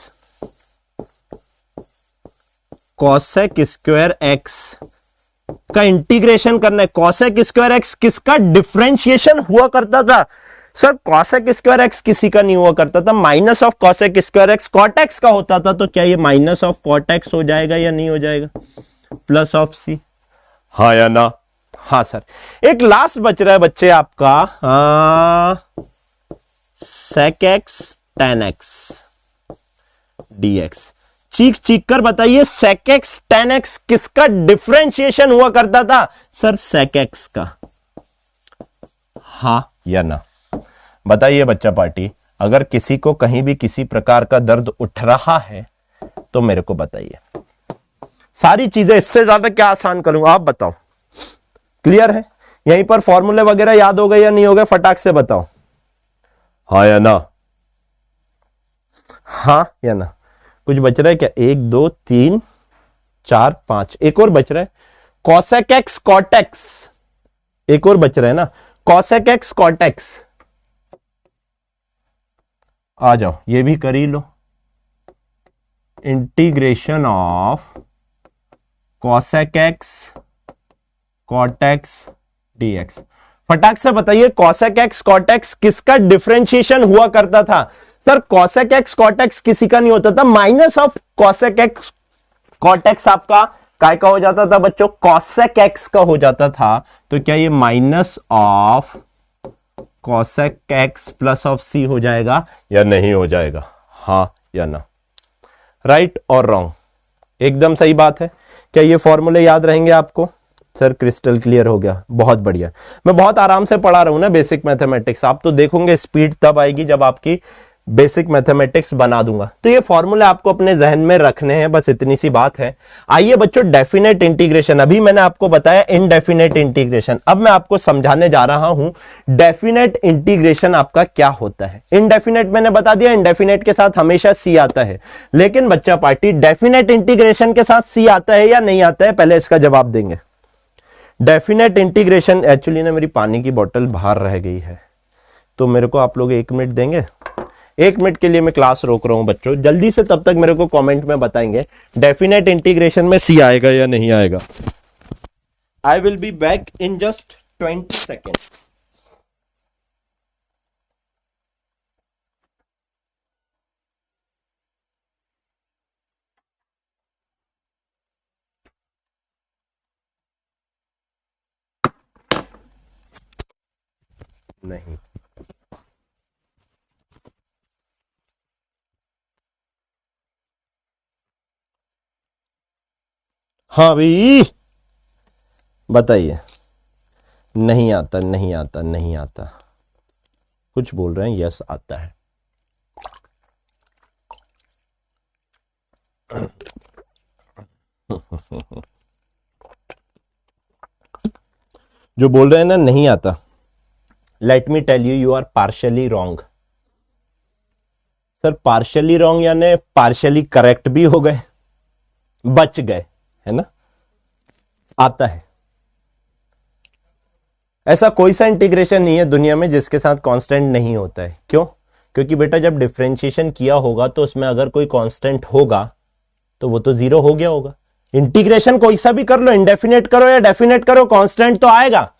cosec square x का इंटीग्रेशन करना है। कॉसेक स्क्वायर एक्स किसका डिफरेंशिएशन हुआ करता था? सर कॉसेक स्क्वायर एक्स किसी का नहीं हुआ करता था, minus of cosec square x cot x का होता था। तो क्या ये माइनस ऑफ कॉट एक्स हो जाएगा या नहीं हो जाएगा? प्लस ऑफ सी, हाँ या ना? हाँ सर। एक लास्ट बच रहा है बच्चे आपका sec x tan x d x. चीख चीख कर बताइए सेक एक्स टेन एक्स किसका डिफरेंशिएशन हुआ करता था? सर सेक एक्स का, हाँ या ना? बताइए बच्चा पार्टी, अगर किसी को कहीं भी किसी प्रकार का दर्द उठ रहा है तो मेरे को बताइए। सारी चीजें इससे ज्यादा क्या आसान करूं, आप बताओ। क्लियर है? यहीं पर फॉर्मूले वगैरह याद हो गए या नहीं हो गए? फटाक से बताओ, हाँ या ना? हाँ या ना? कुछ बच रहा है क्या? 1 2 3 4 5, एक और बच रहा है कॉसेक एक्स कॉट एक्स, एक और बच रहा है ना कॉसेक एक्स कॉट एक्स। आ जाओ ये भी कर ही लो। Integration of cosec x cot x dx. फटाक से बताइए कॉसेक एक्स कॉट एक्स किसका डिफरेंशिएशन हुआ करता था? Sir cosec x cot x किसी का नहीं होता था, minus of cosec x cot x आपका काय का हो जाता था बच्चों? कॉसेक एक्स का हो जाता था। तो क्या ये minus of cosec x plus of C हो जाएगा या नहीं हो जाएगा? हाँ या ना? राइट और रॉन्ग? एकदम सही बात है। क्या ये फॉर्मूले याद रहेंगे आपको? सर क्रिस्टल क्लियर हो गया, बहुत बढ़िया। मैं बहुत आराम से पढ़ा रहा हूं ना बेसिक मैथमेटिक्स, आप तो देखोगे स्पीड तब आएगी जब आपकी बेसिक मैथमेटिक्स बना दूंगा। तो ये फॉर्मूले आपको अपने जहन में रखने हैं, बस इतनी सी बात है। आइए बच्चों डेफिनेट इंटीग्रेशन, अभी मैंने आपको बताया इनडेफिनेट इंटीग्रेशन, अब मैं आपको समझाने जा रहा हूं डेफिनेट इंटीग्रेशन आपका क्या होता है। इनडेफिनेट मैंने बता दिया, इनडेफिनेट के साथ हमेशा सी आता है, लेकिन बच्चा पार्टी डेफिनेट इंटीग्रेशन के साथ सी आता है या नहीं आता है, पहले इसका जवाब देंगे। डेफिनेट इंटीग्रेशन, एक्चुअली ना मेरी पानी की बोतल बाहर रह गई है, तो मेरे को आप लोग 1 मिनट देंगे? 1 मिनट के लिए मैं क्लास रोक रहा हूं बच्चों, जल्दी से, तब तक मेरे को कमेंट में बताएंगे डेफिनेट इंटीग्रेशन में सी आएगा या नहीं आएगा। I will be back in just 20 second. नहीं, हाँ भाई बताइए। नहीं आता, नहीं आता, नहीं आता। कुछ बोल रहे हैं यस आता है। जो बोल रहे हैं ना नहीं आता, let me tell you, you are partially wrong. Sir partially wrong यानी पार्शियली करेक्ट भी हो गए, बच गए, है ना? आता है। ऐसा कोई सा इंटीग्रेशन नहीं है दुनिया में जिसके साथ कांस्टेंट नहीं होता है। क्यों? क्योंकि बेटा जब डिफरेंशिएशन किया होगा तो उसमें अगर कोई कांस्टेंट होगा तो वो तो 0 हो गया होगा। इंटीग्रेशन कोई सा भी कर लो, इंडेफिनेट करो या डेफिनेट करो, कांस्टेंट तो आएगा।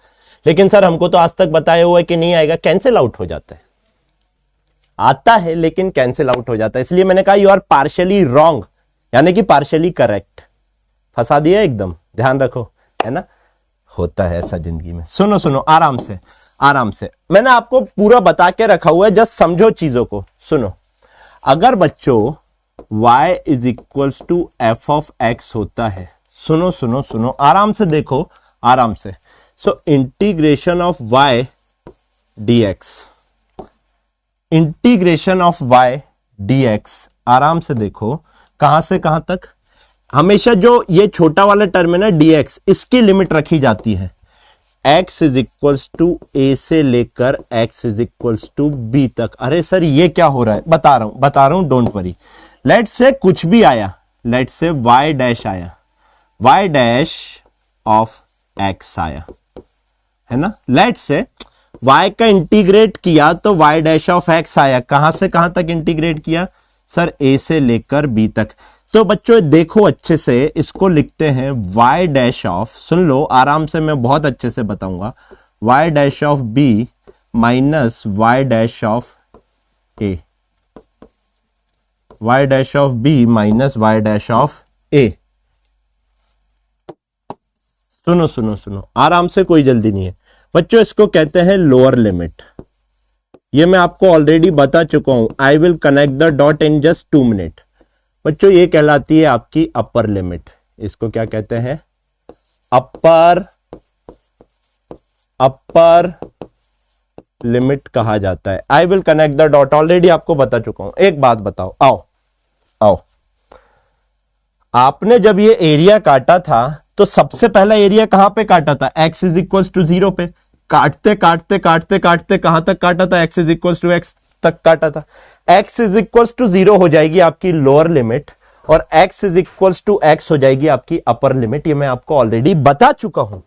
लेकिन सर हमको तो आज तक बताया हुआ है कि नहीं आएगा, कैंसिल आउट हो जाता है। आता है लेकिन कैंसिल आउट हो जाता है, इसलिए मैंने कहा यू आर पार्शियली रॉन्ग, यानी कि पार्शियली करेक्ट। फंसा दिया एकदम, ध्यान रखो, है ना? होता है ऐसा जिंदगी में। सुनो सुनो आराम से, आराम से, मैंने आपको पूरा बता के रखा हुआ है, जस्ट समझो चीजों को। सुनो, अगर बच्चों y is equals to f of x होता है, सुनो सुनो सुनो आराम से देखो, आराम से। So integration of y dx, integration of y dx, आराम से देखो कहां से कहां तक। हमेशा जो ये छोटा वाला टर्म है ना dx, इसकी लिमिट रखी जाती है x is equals to a से लेकर x is equals to b तक। अरे सर ये क्या हो रहा है, बता रहा हूं, डोंट वरी। लेट से कुछ भी आया, लेट से y डैश आया, y डैश ऑफ x आया, है ना? लेट से y का इंटीग्रेट किया तो y डैश ऑफ x आया। कहां से कहां तक इंटीग्रेट किया सर, a से लेकर b तक। तो बच्चों देखो अच्छे से, इसको लिखते हैं y डैश ऑफ, सुन लो आराम से, मैं बहुत अच्छे से बताऊंगा, y dash of b minus y dash of a, y dash of b minus y dash of a। सुनो सुनो सुनो आराम से, कोई जल्दी नहीं है बच्चों। इसको कहते हैं लोअर लिमिट। ये मैं आपको ऑलरेडी बता चुका हूं। आई will connect the dot in just 2 minute. बच्चों ये कहलाती है आपकी अपर लिमिट। इसको क्या कहते हैं, अपर लिमिट कहा जाता है। आई will connect the dot, already आपको बता चुका हूं। एक बात बताओ, आओ, आपने जब ये एरिया काटा था तो सबसे पहला एरिया कहां पे काटा था, x इज इक्वल टू 0 पे। काटते काटते काटते काटते कहां तक काटा था, x is equal to x तक काटा था। x इज इक्वल टू 0 हो जाएगी आपकी लोअर लिमिट और x is equal to x हो जाएगी आपकी अपर लिमिट। ये मैं आपको ऑलरेडी बता चुका हूं।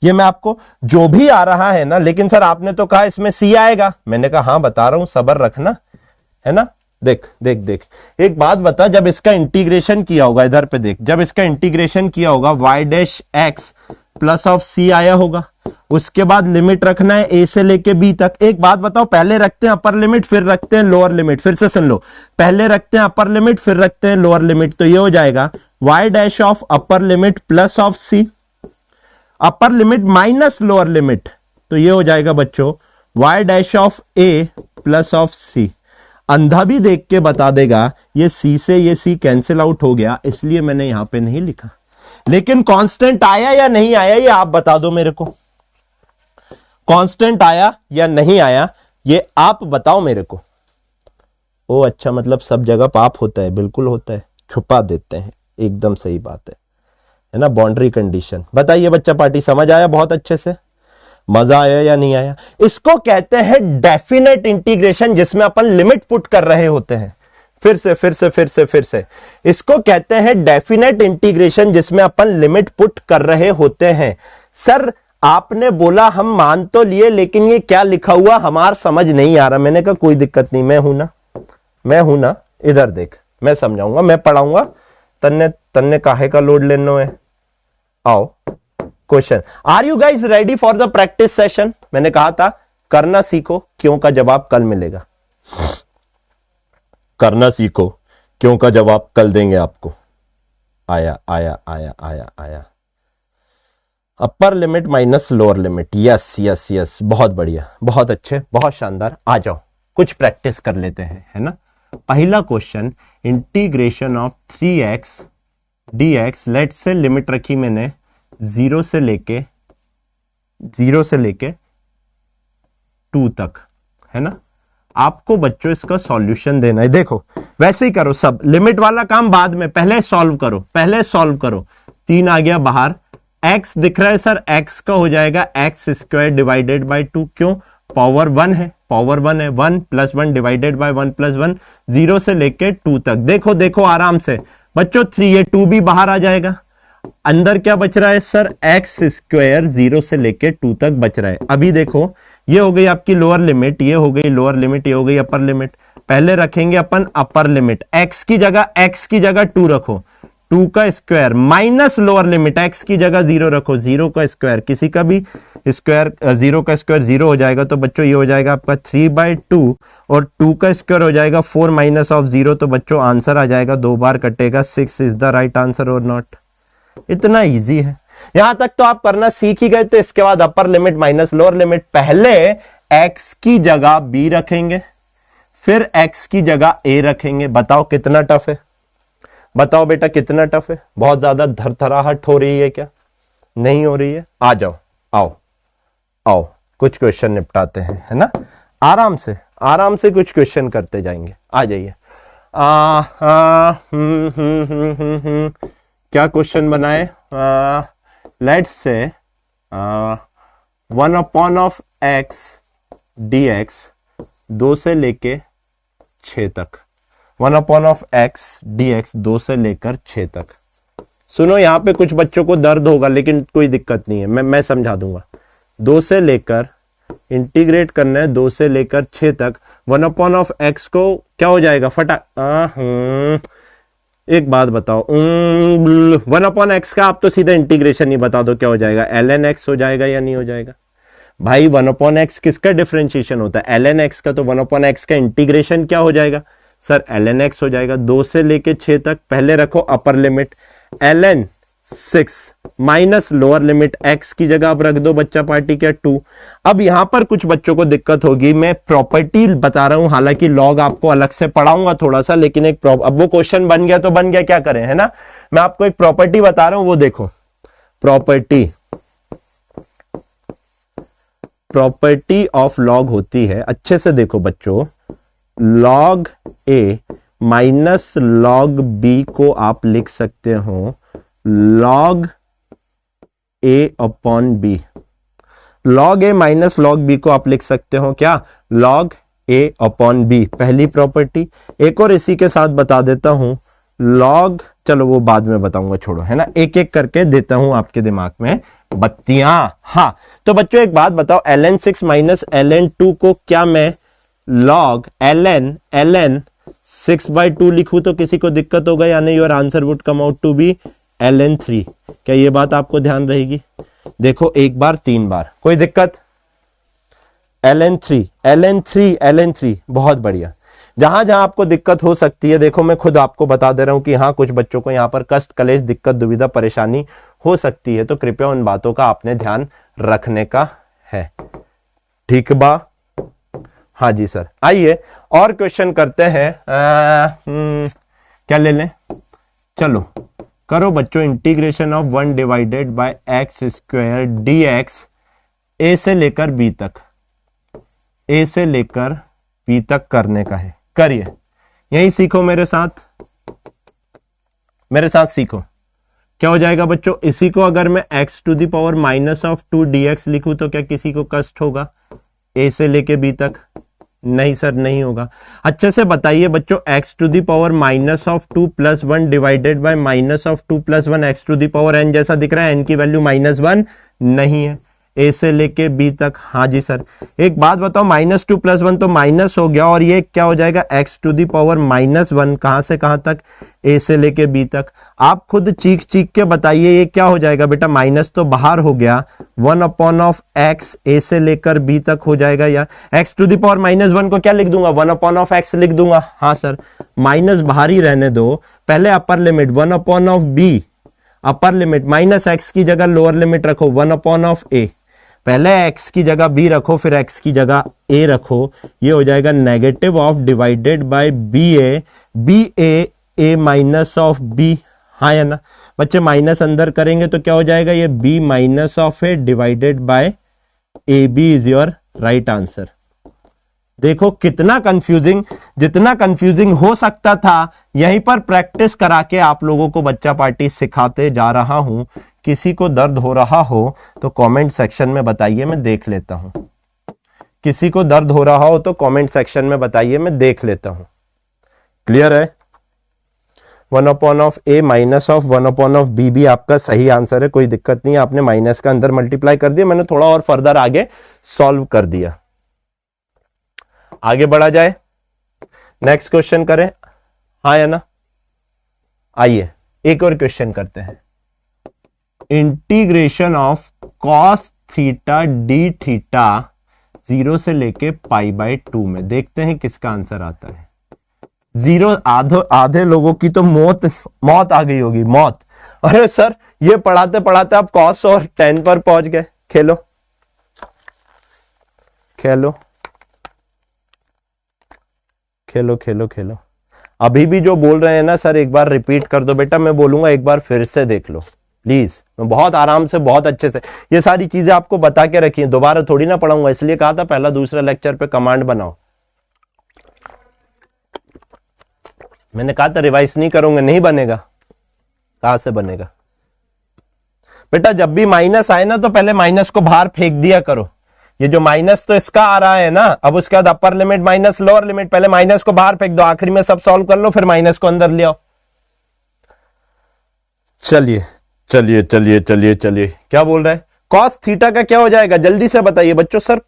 ये मैं आपको जो भी आ रहा है ना, लेकिन सर आपने तो कहा इसमें c आएगा। मैंने कहा हाँ बता रहा हूं, सब्र रखना, है ना। देख देख देख, एक बात बता, जब इसका इंटीग्रेशन किया होगा, इधर पे देख, जब इसका इंटीग्रेशन किया होगा y dash x plus of c आया होगा। उसके बाद लिमिट रखना है a से लेके b तक। एक बात बताओ, पहले रखते हैं अपर लिमिट फिर रखते हैं लोअर लिमिट। फिर से सुन लो, पहले रखते हैं अपर लिमिट फिर रखते हैं लोअर लिमिट। तो ये हो जाएगा y dash of upper limit plus of c, upper limit minus lower limit. तो ये हो जाएगा बच्चों y dash of a plus of c। अंधा भी देख के बता देगा ये c से ये c कैंसिल आउट हो गया, इसलिए मैंने यहां पे नहीं लिखा। लेकिन कांस्टेंट आया या नहीं आया ये आप बता दो मेरे को। कांस्टेंट आया या नहीं आया ये आप बताओ मेरे को। ओ अच्छा, मतलब सब जगह पाप होता है, बिल्कुल होता है, छुपा देते हैं, एकदम सही बात है ना। बाउंड्री कंडीशन बताइए बच्चा पार्टी, समझ आया बहुत अच्छे से, मजा आया या नहीं आया। इसको कहते हैं डेफिनेट इंटीग्रेशन, जिसमें अपन लिमिट पुट कर रहे होते हैं। फिर से इसको कहते हैं डेफिनेट इंटीग्रेशन, जिसमें अपन लिमिट पुट कर रहे होते हैं। सर आपने बोला हम मान तो लिए, लेकिन ये क्या लिखा हुआ हमार समझ नहीं आ रहा। मैंने कहा कोई दिक्कत नहीं, मैं हूं ना, इधर देख, मैं समझाऊंगा, मैं पढ़ाऊंगा, तन्ने काहे का लोड लेना है। आओ question, are you guys ready for the practice session. मैंने कहा था करना सीखो, क्यों का जवाब कल मिलेगा। करना सीखो, क्यों का जवाब कल देंगे आपको। आया आया आया आया आया, upper limit minus lower limit. Yes yes yes, बहुत बढ़िया, बहुत अच्छे, बहुत शानदार। आ जाओ कुछ प्रैक्टिस कर लेते हैं, है ना। पहला question, integration of 3x dx। Let say limit रखी मैंने 0 से लेके 2 तक, है ना। आपको बच्चों इसका सॉल्यूशन देना है। देखो वैसे ही करो, सब लिमिट वाला काम बाद में, पहले सॉल्व करो। 3 आ गया बाहर, x दिख रहा है सर, x का हो जाएगा एक्स स्क्वायर डिवाइडेड बाई 2। क्यों, पावर 1 है, 1 प्लस 1 डिवाइडेड बाई 1 प्लस 1, 0 से लेके 2 तक। देखो आराम से बच्चों, 3 ये 2 भी बाहर आ जाएगा। अंदर क्या बच रहा है सर, एक्स स्क्वायर 0 से लेके 2 तक बच रहा है। अभी देखो ये हो गई आपकी लोअर लिमिट, ये हो गई लोअर लिमिट, ये हो गई अपर लिमिट। पहले रखेंगे अपन अपर लिमिट, x की जगह 2 रखो, 2 का square minus lower limit, x की जगह 0 रखो, 0 का स्क्वायर, किसी का भी स्क्वायर, 0 का स्क्वायर 0 हो जाएगा। तो बच्चों ये हो जाएगा आपका 3/2 और 2 का स्क्वायर हो जाएगा 4 माइनस ऑफ 0। तो बच्चों आंसर आ जाएगा, 2 बार कटेगा, 6 इज द राइट आंसर और नॉट। इतना इजी है, यहां तक तो आप करना सीख ही गए। तो इसके बाद upper limit minus lower limit, पहले x की जगह b रखेंगे, फिर x की जगह a रखेंगे। बताओ कितना टफ है, बताओ बेटा कितना टफ है। बहुत ज्यादा धरधराहट हो रही है क्या, नहीं हो रही है। आ जाओ, आओ कुछ क्वेश्चन निपटाते हैं, है ना। आराम से कुछ क्वेश्चन करते जाएंगे। आ जाइए। क्या क्वेश्चन बनाए, let's say 1 of x dx 2 से लेके 6 तक। 1 ऑफ x dx 2 से लेकर 6 तक। सुनो यहां पे कुछ बच्चों को दर्द होगा, लेकिन कोई दिक्कत नहीं है, मैं समझा दूंगा। 2 से लेकर इंटीग्रेट करना है 2 से लेकर 6 तक। 1/x को क्या हो जाएगा फटा एक बात बताओ 1/x का आप तो सीधा इंटीग्रेशन ही बता दो क्या हो जाएगा, ln x हो जाएगा या नहीं हो जाएगा भाई। 1/x किसका डिफरेंशिएशन होता है, ln x का, तो 1/x का इंटीग्रेशन क्या हो जाएगा सर, ln x हो जाएगा। 2 से लेके 6 तक पहले रखो upper limit ln 6 minus lower limit x की जगह अब रख दो बच्चा पार्टी क्या 2। अब यहां पर कुछ बच्चों को दिक्कत होगी, मैं प्रॉपर्टी बता रहा हूं, हालांकि लॉग आपको अलग से पढ़ाऊंगा थोड़ा सा, लेकिन अब वो क्वेश्चन बन गया तो बन गया, क्या करें, है ना। मैं आपको एक प्रॉपर्टी बता रहा हूं, वो देखो प्रॉपर्टी ऑफ लॉग होती है, अच्छे से देखो बच्चों, लॉग ए माइनस लॉग बी को आप लिख सकते हो लॉग ए अपॉन बी। लॉग ए माइनस लॉग बी को आप लिख सकते हो क्या, लॉग ए अपॉन बी, पहली प्रॉपर्टी। एक और इसी के साथ बता देता हूं लॉग, चलो वो बाद में बताऊंगा, छोड़ो, है ना, एक एक करके देता हूं आपके दिमाग में बत्तियां। हाँ तो बच्चों एक बात बताओ, ln 6 माइनस ln 2 को क्या मैं लॉग ln 6/2 लिखूं तो किसी को दिक्कत होगा या नहीं, your answer would come out to be ln 3। क्या ये बात आपको ध्यान रहेगी, देखो एक बार 3 बार, कोई दिक्कत, ln 3 बहुत बढ़िया। जहां जहां आपको दिक्कत हो सकती है, देखो मैं खुद आपको बता दे रहा हूं कि हाँ कुछ बच्चों को यहां पर कष्ट कलेश दिक्कत दुविधा परेशानी हो सकती है, तो कृपया उन बातों का आपने ध्यान रखने का है, ठीक बा। हाँ जी सर, आइए और क्वेश्चन करते हैं। क्या ले लें, चलो करो बच्चों, integration of 1 divided bye x square dx ए से लेकर बी तक, ए से लेकर बी तक करने का है, करिए, यही सीखो मेरे साथ सीखो। क्या हो जाएगा बच्चों, इसी को अगर मैं x to the power -2 dx लिखूं तो क्या किसी को कष्ट होगा, ए से लेके बी तक, नहीं सर नहीं होगा। अच्छे से बताइए बच्चों, x to the power -2 + 1 divided by -2 + 1 x to the power n जैसा दिख रहा है, n की वैल्यू -1 नहीं है, ए से लेके बी तक। हाँ जी सर, एक बात बताओ, -2 + 1 तो माइनस हो गया, और ये क्या हो जाएगा, x टू दी पावर -1, कहां से कहां तक, ए से लेके बी तक। आप खुद चीख के बताइए ये क्या हो जाएगा बेटा, माइनस तो बाहर हो गया, 1/x ए से लेकर बी तक हो जाएगा, या x टू दी पावर -1 को क्या लिख दूंगा, 1/x लिख दूंगा। हाँ सर, माइनस बाहर ही रहने दो, पहले upper limit 1/b, upper limit -x की जगह लोअर लिमिट रखो 1/a, पहले x की जगह b रखो, फिर x की जगह a रखो, ये हो जाएगा negative of divided by a minus of b। हाँ या ना बच्चे, माइनस अंदर करेंगे तो क्या हो जाएगा, ये b minus of a divided by a b is your right answer. देखो कितना कंफ्यूजिंग, जितना कंफ्यूजिंग हो सकता था यहीं पर प्रैक्टिस करा के आप लोगों को बच्चा पार्टी सिखाते जा रहा हूं। किसी को दर्द हो रहा हो तो कमेंट सेक्शन में बताइए, मैं देख लेता हूं। किसी को दर्द हो रहा हो तो कमेंट सेक्शन में बताइए, मैं देख लेता हूं। क्लियर है, 1/a माइनस ऑफ 1/b भी आपका सही आंसर है, कोई दिक्कत नहीं है, आपने माइनस का अंदर मल्टीप्लाई कर दिया, मैंने थोड़ा और फर्दर आगे सॉल्व कर दिया। आगे बढ़ा जाए, नेक्स्ट क्वेश्चन करें, हाँ या ना। आइए एक और क्वेश्चन करते हैं, integration of cos theta d theta 0 से लेके π/2 में, देखते हैं किसका आंसर आता है। 0 आधे लोगों की तो मौत आ गई होगी, मौत। अरे सर ये पढ़ाते पढ़ाते आप cos और tan पर पहुंच गए, खेलो खेलो खेलो खेलो खेलो। अभी भी जो बोल रहे हैं ना सर, एक बार रिपीट कर दो बेटा, मैं बोलूंगा एक बार फिर से देख लो प्लीज, मैं बहुत आराम से बहुत अच्छे से ये सारी चीजें आपको बता के रखी, दोबारा थोड़ी ना पढ़ाऊंगा, इसलिए कहा था पहला दूसरा लेक्चर पे कमांड बनाओ। मैंने कहा था रिवाइज नहीं करूंगा, नहीं बनेगा, कहां से बनेगा बेटा। जब भी माइनस आए ना तो पहले माइनस को बाहर फेंक दिया करो, ये जो माइनस तो इसका आ रहा है ना, अब उसके बाद upper limit minus lower limit, पहले माइनस को बाहर फेंक दो, आखिरी में सब सॉल्व कर लो, फिर माइनस को अंदर ले आओ। चलिए चलिए चलिए चलिए चलिए, क्या बोल रहा है, कॉस थीटा का क्या हो जाएगा, जल्दी से बताइए बच्चों। सर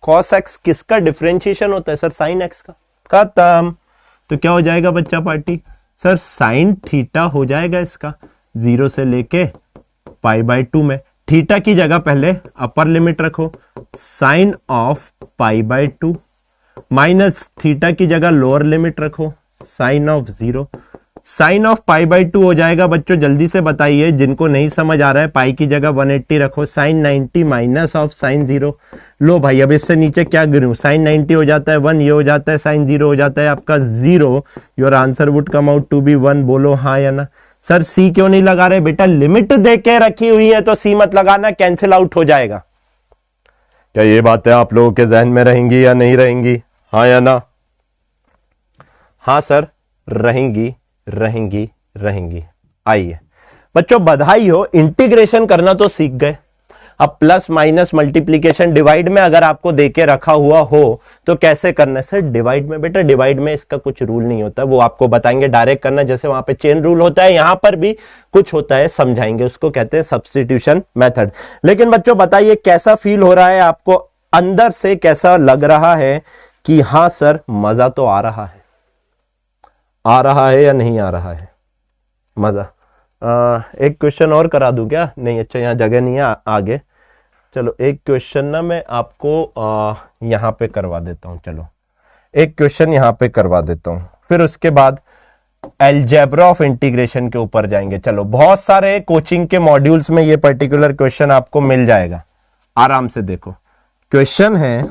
कॉस एक्स किसका डिफरेंशिएशन होता है? सर साइन एक्स का। खत्म। तो क्या हो जाएगा बच्चा पार्टी? सर साइन थीटा हो जाएगा इसका 0 से लेके π/2 में। थीटा की जगह पहले अपर लिमिट रखो, साइन ऑफ π/2 माइनस थीटा की जगह लोअर लिमिट रखो, साइन ऑफ 0। साइन ऑफ π/2 हो जाएगा बच्चों, जल्दी से बताइए जिनको नहीं समझ आ रहा है। पाई की जगह 180 रखो, साइन 90 माइनस ऑफ साइन 0। लो भाई अब इससे नीचे क्या गिरूं, साइन 90 हो जाता है 1, ये हो जाता है साइन 0 हो जाता है आपका 0। Your answer would come out to be 1। बोलो हाँ या ना। सर सी क्यों नहीं लगा रहे बेटा? लिमिट दे के रखी हुई है तो सी मत लगाना, कैंसिल आउट हो जाएगा। क्या ये बातें आप लोगों के जहन में रहेंगी या नहीं रहेंगी? हाँ या ना? हाँ सर रहेंगी रहेंगी रहेंगी। आइए बच्चों बधाई हो, इंटीग्रेशन करना तो सीख गए। अब प्लस माइनस मल्टीप्लीकेशन डिवाइड में अगर आपको देके रखा हुआ हो तो कैसे करना है? सर डिवाइड में बेटा, डिवाइड में इसका कुछ रूल नहीं होता, वो आपको बताएंगे डायरेक्ट करना। जैसे वहां पे चेन रूल होता है, यहां पर भी कुछ होता है, समझाएंगे, उसको कहते हैं सब्स्टिट्यूशन मेथड। लेकिन बच्चों बताइए कैसा फील हो रहा है आपको अंदर से, कैसा लग रहा है कि हाँ सर मजा तो आ रहा है या नहीं आ रहा है मजा? एक क्वेश्चन और करा दूं क्या? नहीं, अच्छा यहाँ जगह नहीं है आगे। चलो एक क्वेश्चन ना मैं आपको यहाँ पे करवा देता हूँ। चलो एक क्वेश्चन यहाँ पे करवा देता हूँ, फिर उसके बाद अलजेब्रा ऑफ इंटीग्रेशन के ऊपर जाएंगे। चलो बहुत सारे कोचिंग के मॉड्यूल्स में ये पर्टिकुलर क्वेश्चन आपको मिल जाएगा, आराम से देखो। क्वेश्चन है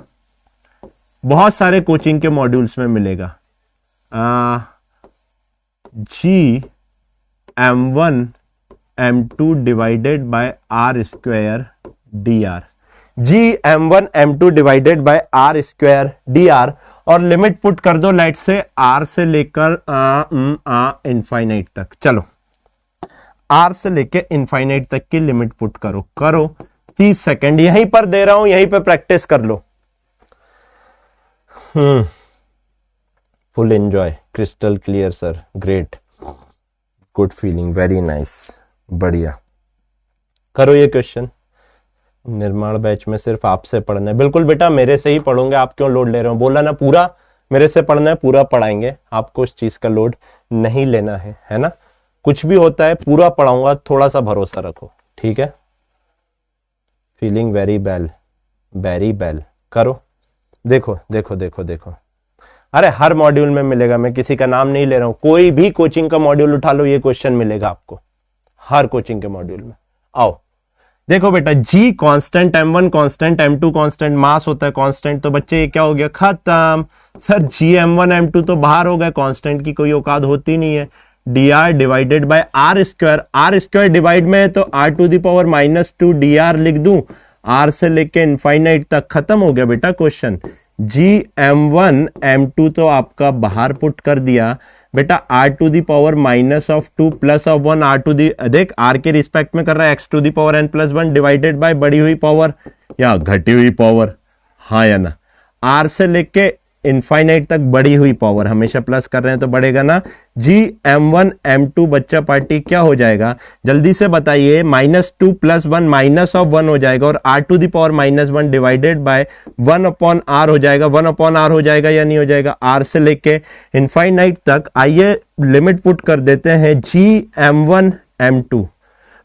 बहुत सारे कोचिंग के मॉड्यूल्स में मिलेगा। Gm1 m2 divided by r square dr। Gm1 m2 divided by r square dr और लिमिट पुट कर दो लेट से r से लेकर इनफाइनाइट तक। चलो r से लेकर इनफाइनाइट तक की लिमिट पुट करो 30 सेकेंड यहीं पर दे रहा हूं, यहीं पर प्रैक्टिस कर लो। Full enjoy, crystal clear sir, great, good feeling, very nice, बढ़िया। करो ये क्वेश्चन। निर्माण बैच में सिर्फ आपसे पढ़ना है। बिल्कुल बेटा मेरे से ही पढ़ोगे, आप क्यों लोड ले रहे हो? बोला ना पूरा मेरे से पढ़ना है, पूरा पढ़ाएंगे, आपको इस चीज का लोड नहीं लेना है ना? कुछ भी होता है पूरा पढ़ाऊंगा, थोड़ा सा भरोसा रखो, ठीक है? Feeling very well. करो, देखो देखो देखो देखो। अरे हर मॉड्यूल में मिलेगा, मैं किसी का नाम नहीं ले रहा हूं, कोई भी कोचिंग का मॉड्यूल उठा लो, ये क्वेश्चन मिलेगा आपको हर कोचिंग के मॉड्यूल में। आओ देखो बेटा, G constant, M1 constant, M2 constant, mass होता है कांस्टेंट, तो बच्चे ये क्या हो गया? खत्म। सर Gm1 M2 तो बाहर हो गए, कांस्टेंट की कोई औकात होती नहीं है। dr divided by r square divide में है तो r⁻⁻2 dr लिख दूं, r से लेके इनफाइनाइट तक। खत्म हो गया बेटा क्वेश्चन। Gm1 M2 तो आपका बाहर पुट कर दिया बेटा, r⁻⁻2 प्लस ऑफ 1 देख r के रिस्पेक्ट में कर रहा है x⁻n+1 डिवाइडेड बाय बढ़ी हुई पावर या घटी हुई पावर, हाँ या ना? r से लेके इनफाइनाइट तक बढ़ी हुई पावर, हमेशा प्लस कर रहे हैं तो बढ़ेगा ना। Gm1 M2 बच्चा पार्टी क्या हो जाएगा? जल्दी से बताइए। -2 + 1 -1 हो जाएगा और r⁻⁻1 डिवाइडेड बाय 1/r हो जाएगा। 1/r हो जाएगा या नहीं हो जाएगा? r से लेके इनफाइनाइट तक। आइए लिमिट पुट कर देते हैं Gm1 M2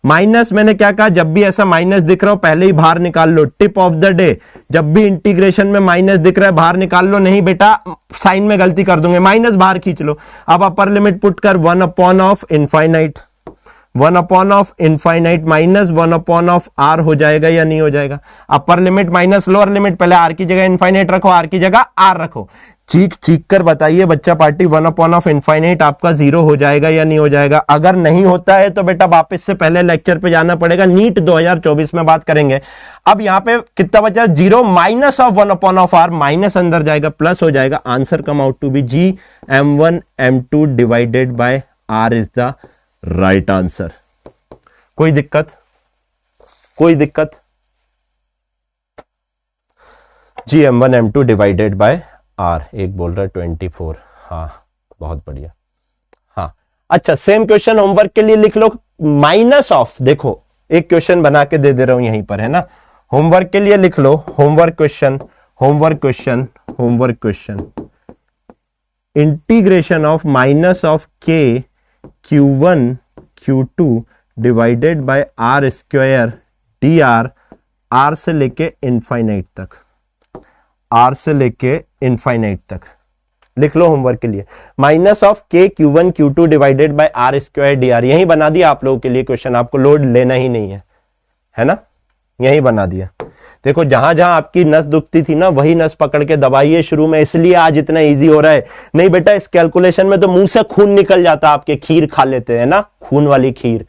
माइनस, मैंने क्या कहा? जब भी ऐसा माइनस दिख रहा हो पहले ही बाहर निकाल लो। टिप ऑफ द डे, जब भी इंटीग्रेशन में माइनस दिख रहा है बाहर निकाल लो। नहीं बेटा साइन में गलती कर दूंगे, माइनस बाहर खींच लो। अब अपर लिमिट पुट कर 1/(⁻⁻⁻) माइनस 1/(r) हो जाएगा या नहीं हो जाएगा? Upper limit minus lower limit, पहले r की जगह इनफाइनाइट रखो, r की जगह r रखो। चीख कर बताइए बच्चा पार्टी, 1/(⁻⁻) आपका 0 हो जाएगा या नहीं हो जाएगा? अगर नहीं होता है तो बेटा वापस से पहले लेक्चर पे जाना पड़ेगा, नीट 2024 में बात करेंगे। अब यहां पे कितना बचा? 0 माइनस ऑफ 1/(r), माइनस अंदर जाएगा प्लस हो जाएगा। Answer come out to be Gm1 M2 divided by r is the right answer. कोई दिक्कत? Gm1 M2 divided by r, एक बोल रहा है 24। हाँ बहुत बढ़िया। हाँ अच्छा, सेम क्वेश्चन होमवर्क के लिए लिख लो। माइनस ऑफ, देखो एक क्वेश्चन बना के दे रहा हूं यहीं पर, है ना। होमवर्क के लिए लिख लो, homework question, homework question, homework question. Integration of minus of के Q1 Q2 divided by r square d r से लेके इनफाइनाइट तक, आर से लेके इनफाइनाइट तक लिख लो होमवर्क के लिए। माइनस ऑफ के Q1 Q2 divided by r square d r, यही बना दिया आप लोगों के लिए क्वेश्चन, आपको लोड लेना ही नहीं है ना, यही बना दिया। देखो जहां जहां आपकी नस दुखती थी ना, वही नस पकड़ के दबाइए शुरू में, इसलिए आज इतना इजी हो रहा है। नहीं बेटा, इस कैलकुलेशन में तो मुंह से खून निकल जाता, आपके खीर खा लेते हैं ना, खून वाली खीर।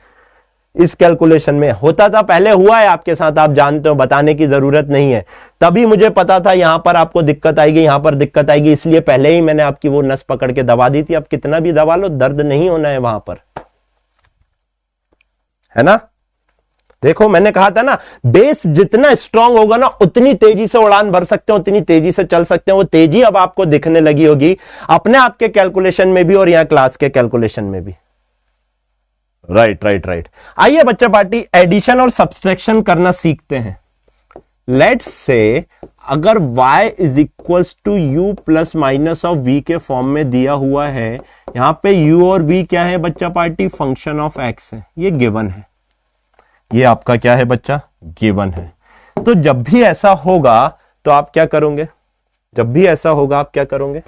इस कैलकुलेशन में होता था, पहले हुआ है आपके साथ, आप जानते हो, बताने की जरूरत नहीं है। तभी मुझे पता था यहां पर आपको दिक्कत आएगी, यहां पर दिक्कत आएगी, इसलिए पहले ही मैंने आपकी वो नस पकड़ के दबा दी थी। अब कितना भी दबा लो, दर्द नहीं होना है वहां पर, है ना। देखो मैंने कहा था ना, बेस जितना स्ट्रांग होगा ना, उतनी तेजी से उड़ान भर सकते हो, उतनी तेजी से चल सकते हो। वो तेजी अब आपको दिखने लगी होगी अपने आप के कैलकुलेशन में भी और यहां क्लास के कैलकुलेशन में भी। Right right right. आइए बच्चा पार्टी एडिशन और सब्सट्रैक्शन करना सीखते हैं। लेट्स से अगर y is equals to u plus minus of v के फॉर्म में दिया हुआ है, यहां पे u और v क्या है बच्चा पार्टी, फंक्शन ऑफ x है, ये गिवन है, ये आपका क्या है बच्चा, गिवन है। तो जब भी ऐसा होगा तो आप क्या करोगे, जब भी ऐसा होगा आप क्या करोगे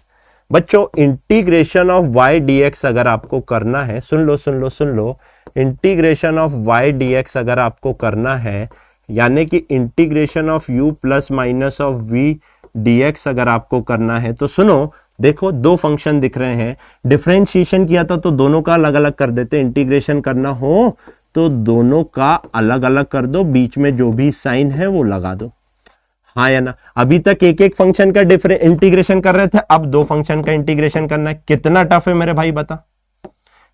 बच्चों, इंटीग्रेशन ऑफ y dx अगर आपको करना है, सुन लो सुन लो सुन लो, इंटीग्रेशन ऑफ y dx अगर आपको करना है, यानी कि integration of u plus minus of v dx अगर आपको करना है, तो सुनो, देखो दो फंक्शन दिख रहे हैं, डिफरेंशिएशन किया था तो दोनों का अलग अलग कर देते, इंटीग्रेशन करना हो तो दोनों का अलग अलग कर दो, बीच में जो भी साइन है वो लगा दो, हाँ या ना। अभी तक एक एक फंक्शन का इंटीग्रेशन कर रहे थे, अब दो फंक्शन का इंटीग्रेशन करना है। कितना टफ है मेरे भाई, बता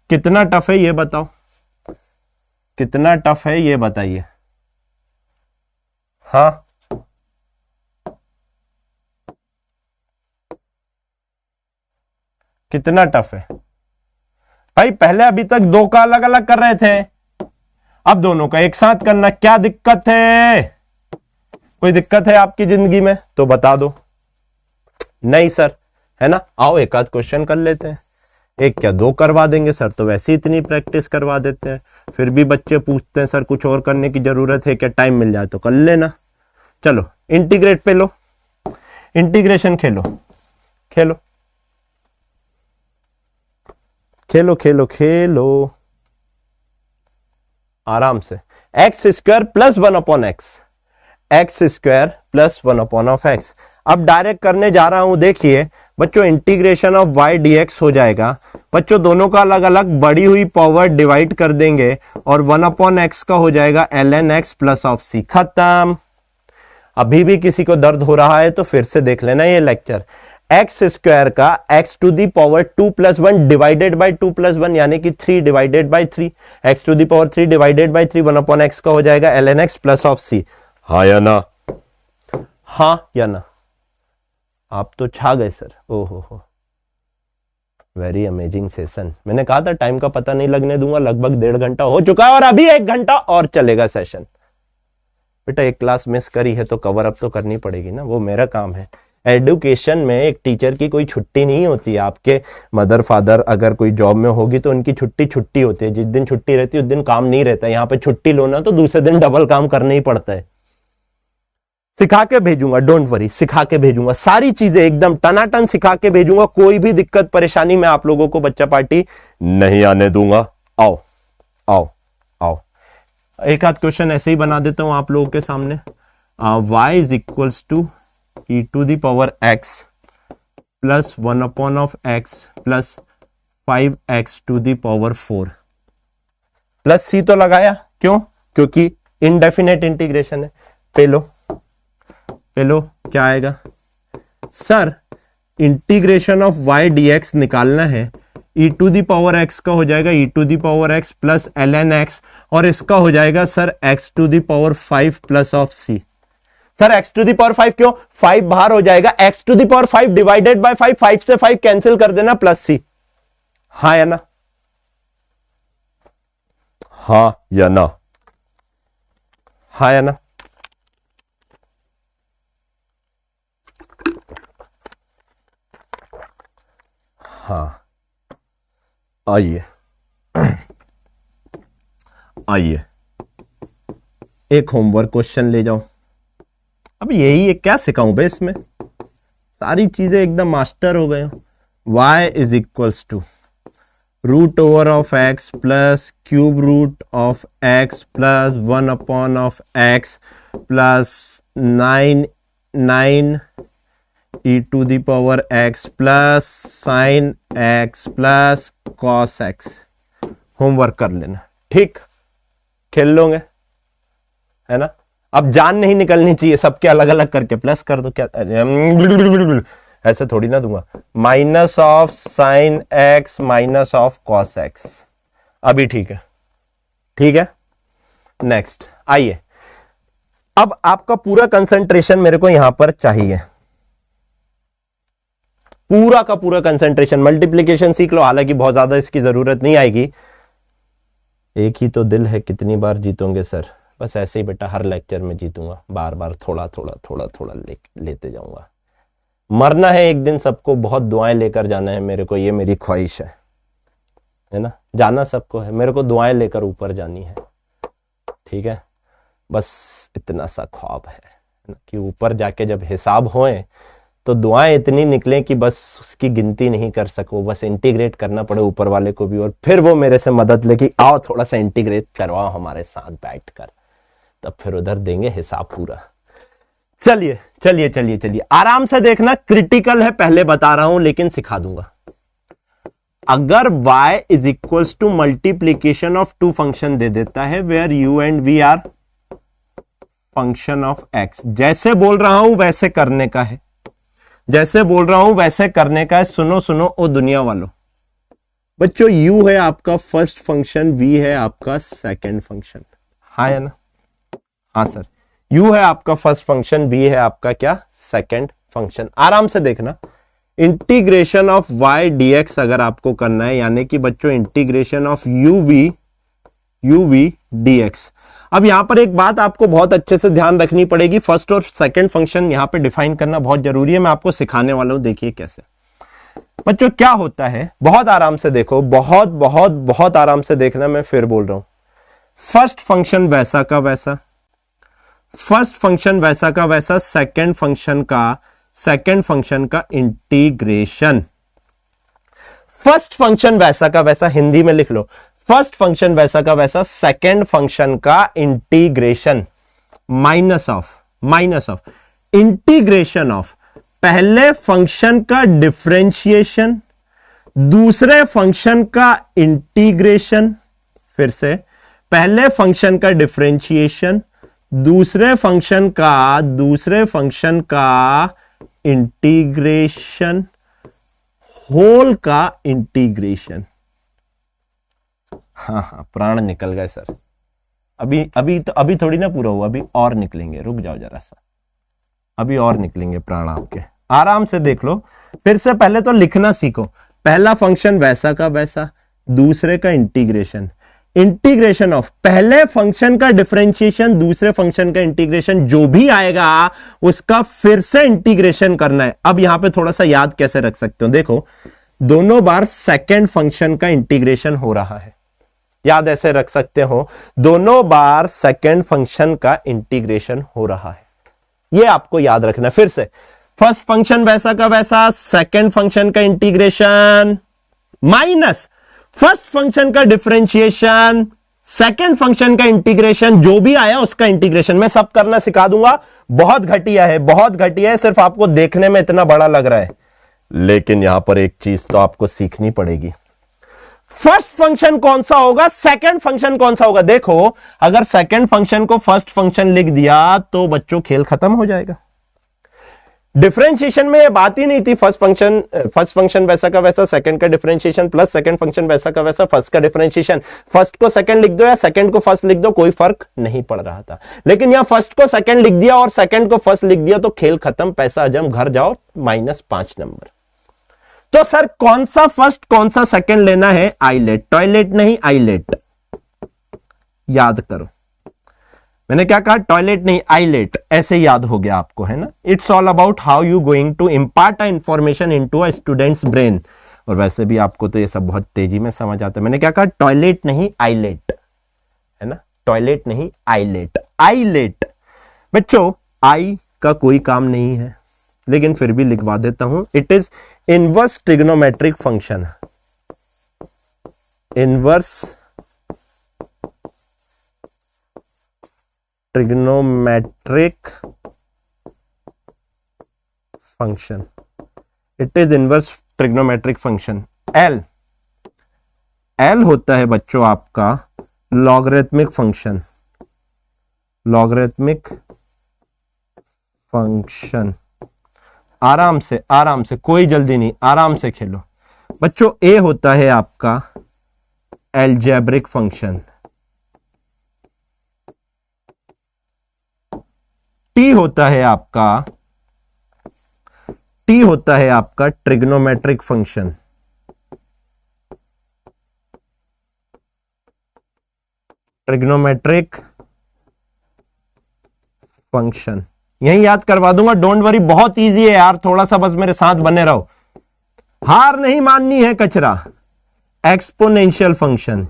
कितना टफ है ये बताओ, कितना टफ है ये बताइए। हाँ कितना टफ है भाई, पहले अभी तक दो का अलग अलग कर रहे थे, अब दोनों का एक साथ करना, क्या दिक्कत है, कोई दिक्कत है आपकी जिंदगी में तो बता दो। नहीं सर, है ना, आओ एक आध क्वेश्चन कर लेते हैं, एक क्या दो करवा देंगे सर, तो वैसे इतनी प्रैक्टिस करवा देते हैं। फिर भी बच्चे पूछते हैं सर कुछ और करने की जरूरत है क्या, टाइम मिल जाए तो कर लेना। चलो इंटीग्रेट पे लो, इंटीग्रेशन खेलो खेलो खेलो खेलो खेलो आराम से। X square plus 1/x, x square plus 1/x। अब डायरेक्ट करने जा रहा हूं, देखिए बच्चों, इंटीग्रेशन ऑफ y dx हो जाएगा बच्चों, दोनों का अलग अलग बढ़ी हुई पावर डिवाइड कर देंगे और 1/x का हो जाएगा ln x plus of c, खत्म। अभी भी किसी को दर्द हो रहा है तो फिर से देख लेना ये लेक्चर। एक्स स्क्वायर का x to the power 2 plus 1 divided by 2 plus 1 यानी कि 3 divided by 3, x to the power 3 divided by 3, 1/x का हो जाएगा ln x plus of c, हाँ या ना, हाँ या ना। आप तो छा गए सर, ओहो हो, वेरी अमेजिंग सेशन। मैंने कहा था टाइम का पता नहीं लगने दूंगा, लगभग 1.5 घंटा हो चुका है और अभी 1 घंटा और चलेगा सेशन। बेटा एक क्लास मिस करी है तो कवर अप तो करनी पड़ेगी ना, वो मेरा काम है। एडुकेशन में एक टीचर की कोई छुट्टी नहीं होती है। आपके मदर फादर अगर कोई जॉब में होगी तो उनकी छुट्टी होती है, जिस दिन छुट्टी रहती है उस दिन काम नहीं रहता है। यहाँ पे छुट्टी लो ना तो दूसरे दिन डबल काम करना ही पड़ता है। सिखा के भेजूंगा, डोंट वरी, सिखा के भेजूंगा, सारी चीजें एकदम टनाटन सिखा के भेजूंगा, कोई भी दिक्कत परेशानी मैं आप लोगों को बच्चा पार्टी नहीं आने दूंगा। आओ आओ आओ, एक आध क्वेश्चन ऐसे ही बना देता हूं आप लोगों के सामने। y is equals to e to the power x plus 1/x plus 5x to the power 4 plus c तो लगाया, क्यों, क्योंकि इनडेफिनेट इंटीग्रेशन है। पेलो क्या आएगा sir, integration of y dx निकालना है, e to the power x का हो जाएगा e to the power x plus ln x और इसका हो जाएगा sir x to the power 5 plus of c। Sir x to the power 5 क्यों, 5 बाहर हो जाएगा, x to the power 5 divided by 5, 5 से 5 कैंसिल कर देना प्लस c, हाँ या ना, हाँ या ना। हाँ या ना? हाँ, आइए आइए एक होमवर्क क्वेश्चन ले जाओ। अब यही है, क्या सिखाऊं बे इसमें, सारी चीजें एकदम मास्टर हो गए हो। y is equals to root over of x plus cube root of x plus 1 upon of x plus 9 e to the power x plus sine x plus cos x। Homework कर लेना, ठीक? खेल लोगे, है ना? अब जान नहीं निकलनी चाहिए, सबके अलग अलग करके प्लस कर दो। क्या ऐसे थोड़ी ना दूंगा। Minus of sine x minus of cos x, अभी ठीक है? ठीक है, नेक्स्ट आइए। अब आपका पूरा कंसंट्रेशन मेरे को यहां पर चाहिए, पूरा का पूरा कंसंट्रेशन। मल्टीप्लीकेशन सीख लो, हालांकि बहुत ज्यादा इसकी जरूरत नहीं आएगी। एक ही तो दिल है, कितनी बार जीतोगे सर? बस ऐसे ही बेटा, हर लेक्चर में जीतूंगा, बार बार थोड़ा थोड़ा थोड़ा थोड़ा लेते जाऊंगा। मरना है एक दिन सबको, बहुत दुआएं लेकर जाना है मेरे को, ये मेरी ख्वाहिश है ना? जाना सबको है, मेरे को दुआएं लेकर ऊपर जानी है, ठीक है? बस इतना सा ख्वाब है ना, कि ऊपर जाके जब हिसाब होए तो दुआएं इतनी निकलें कि बस उसकी गिनती नहीं कर सको, बस इंटीग्रेट करना पड़े ऊपर वाले को भी, और फिर वो मेरे से मदद ले कि आओ थोड़ा सा इंटीग्रेट करवाओ हमारे साथ बैठकर, तब फिर उधर देंगे हिसाब पूरा। चलिए चलिए चलिए चलिए, आराम से देखना, क्रिटिकल है पहले बता रहा हूं, लेकिन सिखा दूंगा। अगर y is equals to multiplication of two function दे देता है where u and v are function of x, जैसे बोल रहा हूं वैसे करने का है, जैसे बोल रहा हूं वैसे करने का है। सुनो सुनो ओ दुनिया वालों, बच्चों u है आपका फर्स्ट फंक्शन, v है आपका सेकंड फंक्शन, हाँ या ना? हाँ सर, u है आपका फर्स्ट फंक्शन, v है आपका क्या? Second function. आराम से देखना, इंटीग्रेशन ऑफ y dx अगर आपको करना है, यानी कि बच्चों इंटीग्रेशन ऑफ uv dx। अब यहां पर एक बात आपको बहुत अच्छे से ध्यान रखनी पड़ेगी, फर्स्ट और सेकंड फंक्शन यहां पे डिफाइन करना बहुत जरूरी है। मैं आपको सिखाने वाला हूं, देखिए कैसे। बच्चों क्या होता है, बहुत आराम से देखो, बहुत बहुत बहुत आराम से देखना, मैं फिर बोल रहा हूं। फर्स्ट फंक्शन वैसा का वैसा, फर्स्ट फंक्शन वैसा का वैसा, सेकंड फंक्शन का इंटीग्रेशन। फर्स्ट फंक्शन वैसा का वैसा, हिंदी में लिख लो, फर्स्ट फंक्शन वैसा का वैसा, सेकंड फंक्शन का integration. Minus of integration of पहले फंक्शन का डिफरेंशिएशन, दूसरे फंक्शन का इंटीग्रेशन, फिर से पहले फंक्शन का डिफरेंशिएशन, दूसरे फंक्शन का इंटीग्रेशन, होल का इंटीग्रेशन। हाँ, प्राण निकल गए सर, अभी थोड़ी ना पूरा हुआ, अभी और निकलेंगे, रुक जाओ जरा सा, अभी और निकलेंगे प्राण आपके। आराम से देख लो, फिर से पहले तो लिखना सीखो। पहला फंक्शन वैसा का वैसा, दूसरे का इंटीग्रेशन ऑफ पहले फंक्शन का डिफरेंशिएशन, दूसरे फंक्शन का इंटीग्रेशन, जो भी आएगा उसका फिर से इंटीग्रेशन करना है। अब यहां पे थोड़ा सा याद कैसे रख सकते हो, देखो दोनों बार सेकंड फंक्शन का इंटीग्रेशन हो रहा है, याद ऐसे रख सकते हो, दोनों बार सेकंड फंक्शन का इंटीग्रेशन हो रहा है, ये आपको याद रखना। फिर से फर्स्ट फंक्शन वैसा का वैसा, सेकंड फंक्शन का इंटीग्रेशन, माइनस फर्स्ट फंक्शन का डिफरेंशिएशन, सेकंड फंक्शन का इंटीग्रेशन, जो भी आया उसका इंटीग्रेशन। मैं सब करना सिखा दूंगा, बहुत घटिया है, सिर्फ आपको देखने में इतना बड़ा लग रहा है, लेकिन यहां पर एक चीज तो आपको सीखनी पड़ेगी। फर्स्ट फंक्शन कौन सा होगा, सेकंड फंक्शन कौन सा होगा। देखो अगर सेकंड फंक्शन को फर्स्ट फंक्शन लिख दिया तो बच्चों खेल खत्म हो जाएगा। डिफरेंशिएशन में ये बात ही नहीं थी, फर्स्ट फंक्शन वैसा का वैसा, सेकंड का डिफरेंशिएशन प्लस सेकंड फंक्शन वैसा का वैसा, फर्स्ट का डिफरेंशिएशन, फर्स्ट को सेकंड लिख दो या सेकंड को फर्स्ट लिख दो, कोई फर्क नहीं पड़ रहा था। लेकिन यहां फर्स्ट को सेकंड लिख दिया और सेकंड को फर्स्ट लिख दिया तो खेल खत्म, पैसा हजम, घर जाओ, -5 नंबर। तो सर कौन सा फर्स्ट कौन सा सेकंड लेना है, आईलेट, टॉयलेट नहीं आईलेट, याद करो। मैंने क्या कहा, टॉयलेट नहीं आईलेट, ऐसे याद हो गया आपको, है ना। It's all about how you going to impart a information into a students brain. और वैसे भी आपको तो ये सब बहुत तेजी में समझ आता है। मैंने क्या कहा, टॉयलेट नहीं आईलेट, है ना, टॉयलेट नहीं आईलेट। आईलेट बच्चों, आई का कोई काम नहीं है, लेकिन फिर भी लिखवा देता हूं। It is inverse trigonometric function. Inverse trigonometric function. It is inverse trigonometric function. L, L होता है बच्चों आपका लॉगरिथमिक फंक्शन। Logarithmic function. आराम से, आराम से, कोई जल्दी नहीं, आराम से खेलो बच्चों। ए होता है आपका एल्जेब्रिक फंक्शन। टी होता है आपका, टी होता है आपका ट्रिग्नोमेट्रिक फंक्शन। ट्रिग्नोमेट्रिक फंक्शन यही याद करवा दूंगा, डोंट वरी, बहुत इजी है यार, थोड़ा सा बस मेरे साथ बने रहो। हार नहीं माननी है कचरा। Exponential function.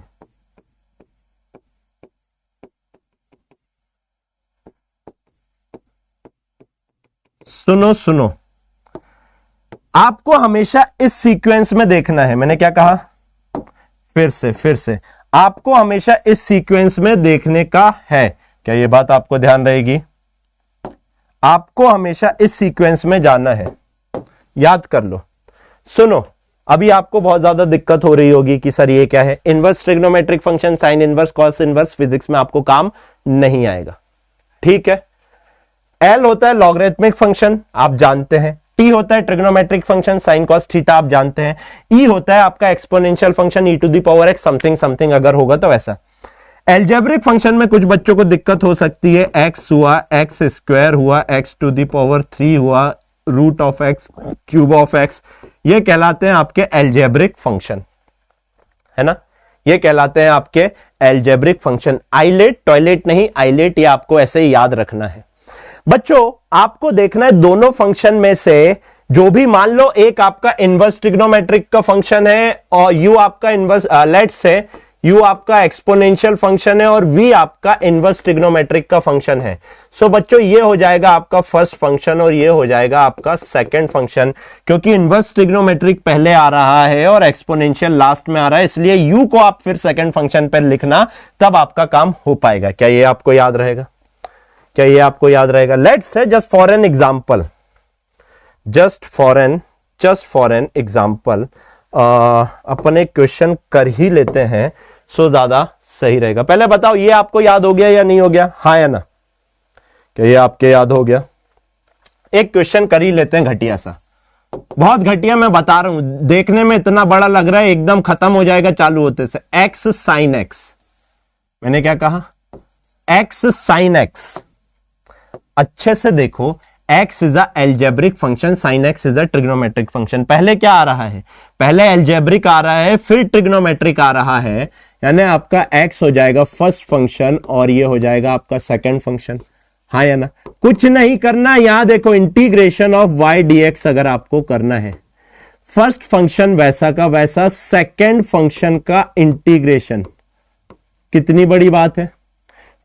सुनो सुनो, आपको हमेशा इस सीक्वेंस में देखना है। मैंने क्या कहा, फिर से आपको हमेशा इस सीक्वेंस में देखने का है। क्या ये बात आपको ध्यान रहेगी? आपको हमेशा इस सीक्वेंस में जाना है, याद कर लो। सुनो, अभी आपको बहुत ज्यादा दिक्कत हो रही होगी कि सर ये क्या है, inverse trigonometric function, sine inverse, cos inverse, physics में आपको काम नहीं आएगा, ठीक है। एल होता है लॉगरिथमिक फंक्शन, आप जानते हैं। टी होता है trigonometric function, sine cos theta, आप जानते हैं। ई होता है आपका exponential function, e to the power x something something, अगर होगा तो वैसा। एल्जेब्रिक फंक्शन में कुछ बच्चों को दिक्कत हो सकती है। एक्स हुआ, एक्स स्क्वायर हुआ, एक्स टू द पावर 3 हुआ, root of x, cube of x, ये कहलाते हैं आपके एल्जेब्रिक फंक्शन, है ना, ये कहलाते हैं आपके एल्जेब्रिक फंक्शन। आइलेट, टॉयलेट नहीं, आइलेट, ये आपको ऐसे ही याद रखना है। बच्चों आपको देखना है दोनों फंक्शन में से जो भी, मान लो एक आपका इनवर्स ट्रिग्नोमेट्रिक का फंक्शन है और यू आपका इनवर्स, लेट्स से यू आपका एक्सपोनेंशियल फंक्शन है और वी आपका इनवर्स ट्रिग्नोमेट्रिक का फंक्शन है। सो बच्चों ये हो जाएगा आपका फर्स्ट फंक्शन और ये हो जाएगा आपका सेकंड फंक्शन, क्योंकि इनवर्स ट्रिग्नोमेट्रिक पहले आ रहा है और एक्सपोनेंशियल लास्ट में आ रहा है, इसलिए यू को आप फिर सेकंड फंक्शन पर लिखना, तब आपका काम हो पाएगा। क्या ये आपको याद रहेगा? क्या ये आपको याद रहेगा? Let's say just for an example, just for an example अपन एक क्वेश्चन कर ही लेते हैं, सो ज्यादा सही रहेगा। पहले बताओ ये आपको याद हो गया या नहीं हो गया, हाँ या ना? क्या ये आपके याद हो गया? एक क्वेश्चन कर ही लेते हैं घटिया सा, बहुत घटिया, मैं बता रहा हूं, देखने में इतना बड़ा लग रहा है, एकदम खत्म हो जाएगा चालू होते से। एक्स साइन एक्स, मैंने क्या कहा, एक्स साइन एक्स। अच्छे से देखो, x is a algebraic function, sine x is a trigonometric function. पहले क्या आ रहा है? पहले एल्जेब्रिक आ रहा है, फिर ट्रिग्नोमेट्रिक आ रहा है, यानी आपका x हो जाएगा फर्स्ट फंक्शन और ये हो जाएगा आपका सेकंड फंक्शन, हाँ या ना? कुछ नहीं करना, यहां देखो इंटीग्रेशन ऑफ y dx अगर आपको करना है, फर्स्ट फंक्शन वैसा का वैसा, सेकेंड फंक्शन का इंटीग्रेशन, कितनी बड़ी बात है।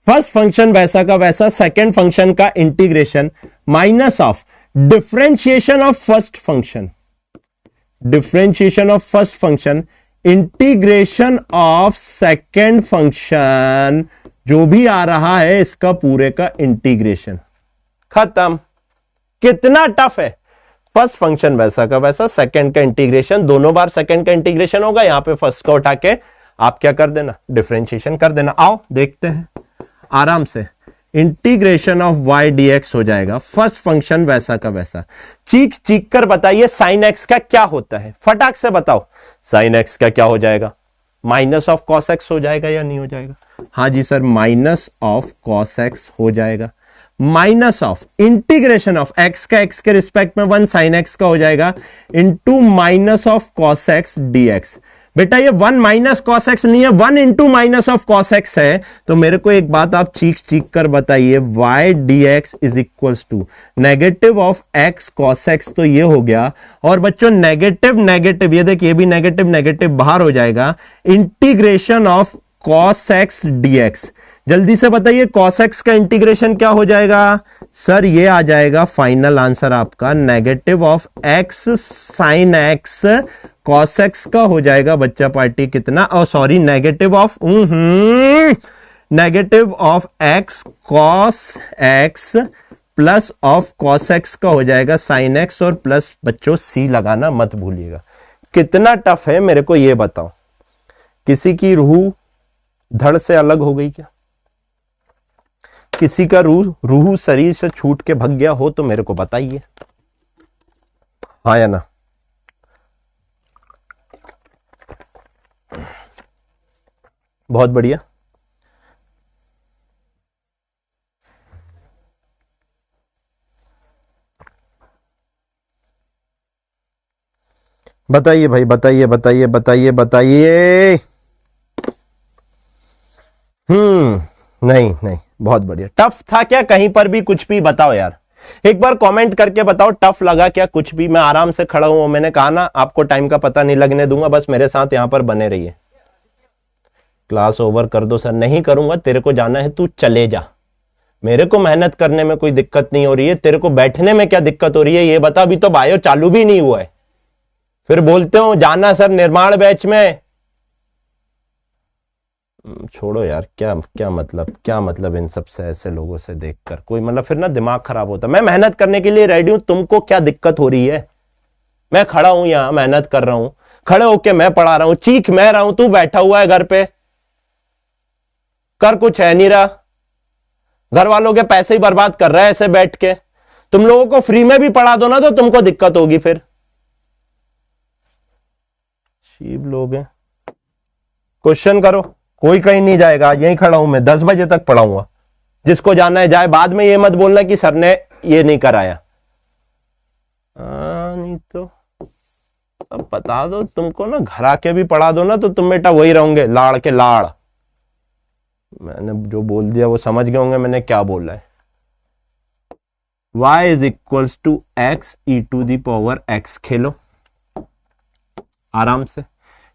फर्स्ट फंक्शन वैसा का वैसा, सेकेंड फंक्शन का integration, minus of differentiation of first function, differentiation of first function, integration of second function, जो भी आ रहा है इसका पूरे का इंटीग्रेशन, खत्म। कितना टफ है? फर्स्ट फंक्शन वैसा का वैसा, सेकेंड का इंटीग्रेशन, दोनों बार सेकेंड का इंटीग्रेशन होगा, यहां पे फर्स्ट का उठा के आप क्या कर देना, डिफरेंशिएशन कर देना। आओ देखते हैं आराम से, इंटीग्रेशन ऑफ y dx हो जाएगा, फर्स्ट फंक्शन वैसा का वैसा। चीख चीख कर बताइए साइन x का क्या होता है, फटाक से बताओ, साइन x का क्या हो जाएगा? माइनस ऑफ कॉस x हो जाएगा या नहीं हो जाएगा? हाँ जी sir, minus of cos x हो जाएगा। Minus of integration of x का x के रिस्पेक्ट में 1 साइन x का हो जाएगा, into minus of cos x dx। बेटा ये 1 माइनस कॉस एक्स नहीं है, 1 into minus of cos x है। तो मेरे को एक बात आप चीख चीख कर बताइए, y dx is equals to negative of x cos x, तो ये हो गया। और बच्चों नेगेटिव नेगेटिव, ये देखिए भी नेगेटिव नेगेटिव बाहर हो जाएगा, integration of cos x dx। जल्दी से बताइए कॉस एक्स का इंटीग्रेशन क्या हो जाएगा सर, ये आ जाएगा फाइनल आंसर आपका negative of x sine x cos x का हो जाएगा बच्चा पार्टी कितना, और sorry negative of x cos x plus of cos x का हो जाएगा साइन एक्स, और प्लस बच्चों सी लगाना मत भूलिएगा। कितना टफ है मेरे को ये बताओ। किसी की रूह धड़ से अलग हो गई क्या? किसी का रूह शरीर से छूट के भग गया हो तो मेरे को बताइए, हाँ या ना। बहुत बढ़िया। बताइए भाई, बताइए बताइए बताइए बताइए। नहीं नहीं, बहुत बढ़िया। टफ था क्या कहीं पर भी? कुछ भी बताओ यार, एक बार कमेंट करके बताओ टफ लगा क्या कुछ भी। मैं आराम से खड़ा हूं, मैंने कहा ना आपको टाइम का पता नहीं लगने दूंगा, बस मेरे साथ यहां पर बने रहिए। क्लास ओवर कर दो सर। नहीं करूंगा, तेरे को जाना है तू चले जा, मेरे को मेहनत करने में कोई दिक्कत नहीं हो रही है, तेरे को बैठने में क्या दिक्कत हो रही है ये बता। अभी तो बायो चालू भी नहीं हुआ है, फिर बोलते हो जाना सर निर्माण बैच में। छोड़ो यार, क्या मतलब इन सब से, ऐसे लोगों से देखकर कोई मतलब फिर ना दिमाग खराब होता। मैं मेहनत करने के लिए रेडी हूं, तुमको क्या दिक्कत हो रही है? मैं खड़ा हूं यहां, मेहनत कर रहा हूं, खड़े होके मैं पढ़ा रहा हूं, चीख मैं रहा हूं, तू बैठा हुआ है घर पे, कर कुछ है नहीं रहा, घर वालों के पैसे ही बर्बाद कर रहा है ऐसे बैठ के। तुम लोगों को फ्री में भी पढ़ा दो ना तो तुमको दिक्कत होगी फिर। अजीब लोग हैं। क्वेश्चन करो, कोई कहीं नहीं जाएगा, यहीं खड़ा हूं मैं, 10 बजे तक पढ़ाऊंगा। जिसको जाना है जाए, बाद में ये मत बोलना कि सर ने ये नहीं कराया। नहीं तो सब बता दो तुमको ना, घर आके भी पढ़ा दो ना तो तुम बेटा वही रहोगे, लाड़ के लाड़। मैंने जो बोल दिया वो समझ गए होंगे मैंने क्या बोला है। y is equals to x e to the power x. खेलो आराम से,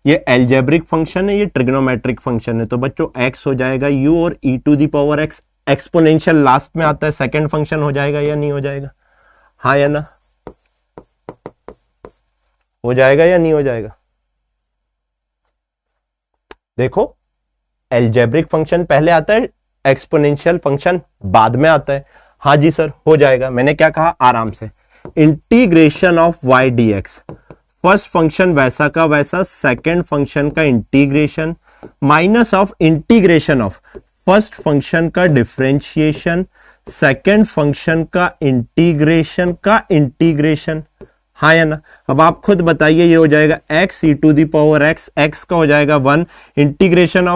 ये एल्जेब्रिक फंक्शन है, ये ट्रिग्नोमेट्रिक फंक्शन है, तो बच्चों x हो जाएगा u और e to the power x exponential last में आता है, सेकंड फंक्शन हो जाएगा या नहीं हो जाएगा? हाँ या ना? हो जाएगा या नहीं हो जाएगा? देखो एल्जेब्रिक फंक्शन पहले आता है, एक्सपोनेंशियल फंक्शन बाद में आता है। हाँ जी सर हो जाएगा। मैंने क्या कहा? आराम से, integration of y dx, first function वैसा का वैसा, सेकंड फंक्शन का integration, minus of integration of first function का डिफरेंशिएशन, सेकंड फंक्शन का इंटीग्रेशन। हाँ या ना? अब आप खुद बताइए, ये हो जाएगा x e to the power x, x का हो जाएगा 1, integration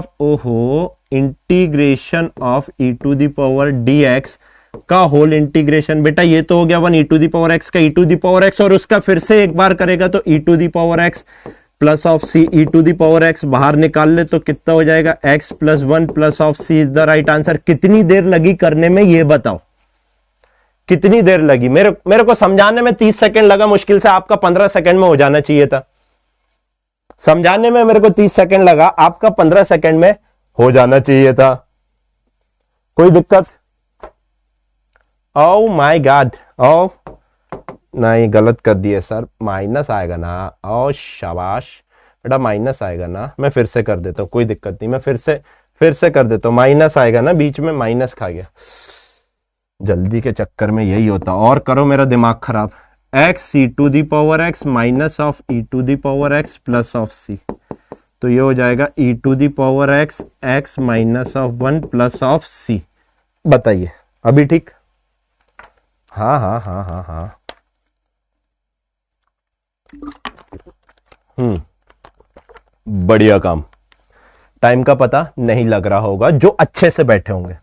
of e to the power dx का होल इंटीग्रेशन। बेटा ये तो हो गया 1 e to the power x का e to the power x, और उसका फिर से एक बार करेगा तो e to the power x plus of c e to the power x बाहर निकाल ले तो कितना हो जाएगा? x plus 1 plus of c is the right answer. कितनी देर लगी करने में ये बताओ, कितनी देर लगी? मेरे को समझाने में 30 सेकंड लगा, मुश्किल से आपका 15 सेकंड में हो जाना चाहिए था। समझाने में मेरे को 30 सेकंड लगा, आपका 15 सेकंड में हो जाना चाहिए था। कोई दिक्कत? ओ माय गॉड, ओ नहीं गलत कर दिए सर, माइनस आएगा ना? ओ शाबाश बेटा, माइनस आएगा ना? मैं फिर से कर देता हूं, कोई दिक्कत नहीं, मैं फिर से कर देता हूं। माइनस आएगा ना, बीच में माइनस खा गया, जल्दी के चक्कर में यही होता। और करो मेरा दिमाग खराब। x e to the power x minus of e to the power x plus of c, तो ये हो जाएगा e to the power x x minus of 1 plus of c। बताइए अभी ठीक? हाँ हाँ हाँ हाँ हाँ। बढ़िया काम। टाइम का पता नहीं लग रहा होगा जो अच्छे से बैठे होंगे।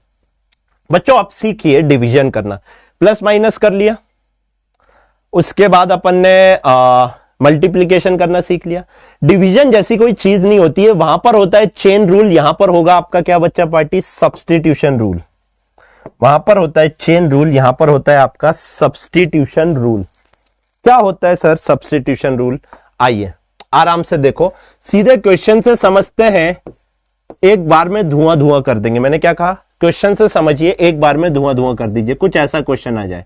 बच्चों आप सीखिए डिवीजन करना। प्लस माइनस कर लिया, उसके बाद अपन ने मल्टीप्लीकेशन करना सीख लिया। डिवीजन जैसी कोई चीज नहीं होती है, वहां पर होता है चेन रूल, यहां पर होगा आपका क्या बच्चा पार्टी, सब्स्टिट्यूशन रूल। वहां पर होता है चेन रूल, यहां पर होता है आपका सब्स्टिट्यूशन रूल। क्या होता है सर सब्स्टिट्यूशन रूल, आइए आराम से देखो, सीधे क्वेश्चन से समझते हैं, एक बार में धुआं धुआं कर देंगे। मैंने क्या कहा, क्वेश्चन से समझिए, एक बार में धुआं धुआं कर दीजिए। कुछ ऐसा क्वेश्चन आ जाए,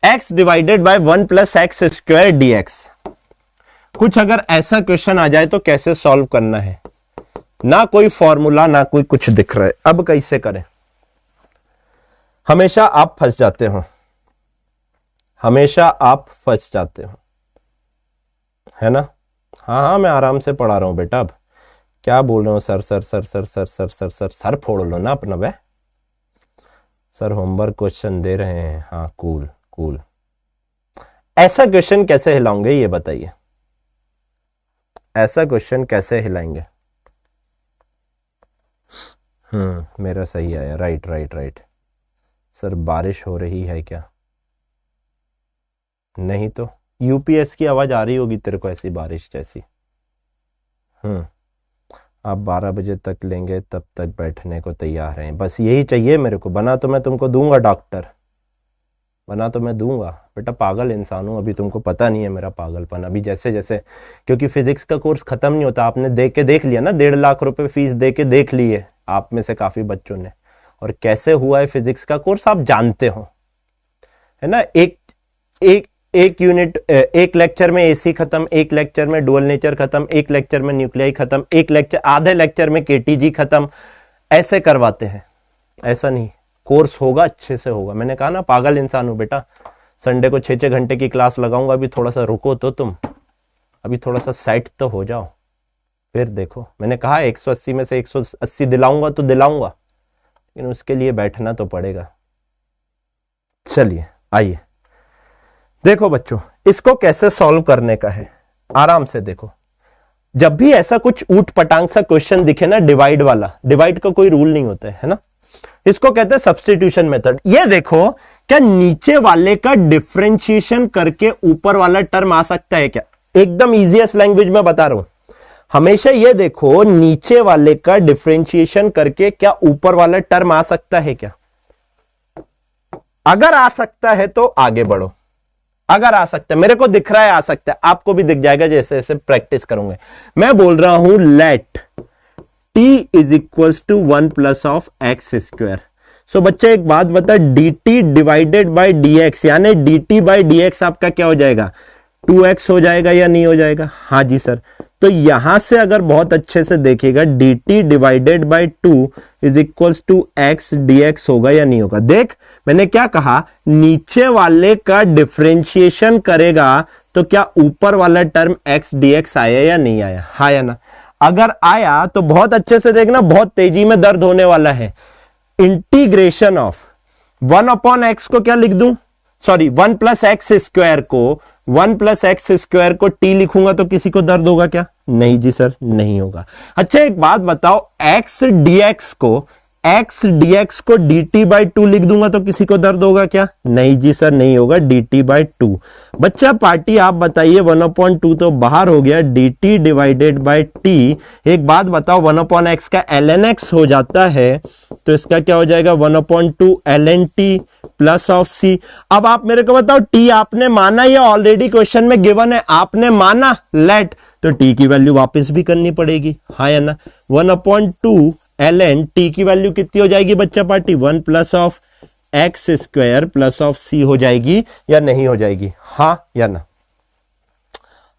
1x divided by 1 plus x square dx। कुछ अगर ऐसा क्वेश्चन आ जाए तो कैसे सॉल्व करना है, ना कोई फॉर्मूला ना कोई कुछ दिख रहा है, अब कैसे करें। हमेशा आप फंस जाते हो, हमेशा आप फंस जाते हो, है ना। हाँ मैं आराम से पढ़ा रहा हूं बेटा। अब क्या बोल रहे हो sir sir sir sir sir sir sir sir sir फोड़ लो ना अपना बे। सर होमवर्क क्वेश्चन दे रहे हैं, हाँ कूल कूल। ऐसा क्वेश्चन कैसे हिलाओगे ये बताइए, ऐसा क्वेश्चन कैसे हिलाएंगे। मेरा सही आया, राइट राइट राइट। सर बारिश हो रही है क्या, नहीं तो यूपीएस की आवाज आ रही होगी तेरे को ऐसी बारिश जैसी। आप 12 बजे तक लेंगे, तब तक बैठने को तैयार हैं, बस यही चाहिए मेरे को। बना तो मैं तुमको दूंगा डॉक्टर, बना तो मैं दूंगा बेटा। पागल इंसान हूं, अभी तुमको पता नहीं है मेरा पागलपन। अभी जैसे जैसे, क्योंकि फिजिक्स का कोर्स खत्म नहीं होता, आपने देख लिया ना, 1.5 लाख रुपए फीस दे के देख लिए आप में से काफी बच्चों ने, और कैसे हुआ है फिजिक्स का कोर्स आप जानते हो, है ना। एक यूनिट, एक लेक्चर में एसी खत्म, एक लेक्चर में डुअल नेचर खत्म, एक लेक्चर में न्यूक्लियाई खत्म, एक लेक्चर, आधे लेक्चर में केटीजी खत्म, ऐसे करवाते हैं। ऐसा नहीं, कोर्स होगा अच्छे से होगा। मैंने कहा ना पागल इंसान हूं बेटा, संडे को 6-6 घंटे की क्लास लगाऊंगा। अभी थोड़ा सा रुको तो तुम, अभी थोड़ा सा सेट तो हो जाओ, फिर देखो। मैंने कहा 180 में से 180 दिलाऊंगा तो दिलाऊंगा, लेकिन उसके लिए बैठना तो पड़ेगा। चलिए आइए देखो बच्चों, इसको कैसे सॉल्व करने का है, आराम से देखो। जब भी ऐसा कुछ ऊट पटांग सा क्वेश्चन दिखे ना, डिवाइड वाला, डिवाइड का कोई रूल नहीं होता है ना, इसको कहते हैं सब्स्टिट्यूशन मेथड। ये देखो, क्या नीचे वाले का डिफरेंशिएशन करके ऊपर वाला टर्म आ सकता है क्या। एकदम इजीएस्ट लैंग्वेज में बता रहा हूं, हमेशा ये देखो, नीचे वाले का डिफरेंशिएशन करके क्या ऊपर वाला टर्म आ सकता है क्या। अगर आ सकता है तो आगे बढ़ो, अगर आ सकता है, मेरे को दिख रहा है आ सकता है, आपको भी दिख जाएगा जैसे जैसे प्रैक्टिस करूंगे। मैं बोल रहा हूं let t is equals to 1 plus of x square. So बच्चे एक बात बता, dt डिवाइडेड बाय dx, यानी dt बाय dx आपका क्या हो जाएगा, 2x हो जाएगा या नहीं हो जाएगा। हाँ जी सर, तो यहां से अगर बहुत अच्छे से देखिएगा, dt divided by 2 is equals to x dx होगा या नहीं होगा। देख मैंने क्या कहा, नीचे वाले का डिफरेंशिएशन करेगा तो क्या ऊपर वाला टर्म x dx आया या नहीं आया, हाँ या ना। अगर आया तो बहुत अच्छे से देखना, बहुत तेजी में दर्द होने वाला है। इंटीग्रेशन ऑफ 1 अपॉन एक्स को क्या लिख दूं, सॉरी 1 प्लस एक्स स्क्वायर को, 1 प्लस एक्स स्क्वायर को t लिखूंगा तो किसी को दर्द होगा क्या, नहीं जी सर नहीं होगा। अच्छा एक बात बताओ, x dx को dt बाई 2 लिख दूंगा तो किसी को दर्द होगा क्या, नहीं जी सर नहीं होगा, dt बाई 2। बच्चा पार्टी आप बताइए, 1/2 तो बाहर हो गया, dt डिवाइडेड बाई t। एक बात बताओ, 1/x का ln x हो जाता है तो इसका क्या हो जाएगा, 1/2 ln t plus of c। अब आप मेरे को बताओ, t आपने माना या ऑलरेडी क्वेश्चन में गिवन है, आपने माना लेट, तो t की वैल्यू वापस भी करनी पड़ेगी, हाँ या ना। 1/2 ln t की वैल्यू कितनी हो जाएगी बच्चा party, 1 plus of x square plus of c हो जाएगी या नहीं हो जाएगी, हाँ या ना,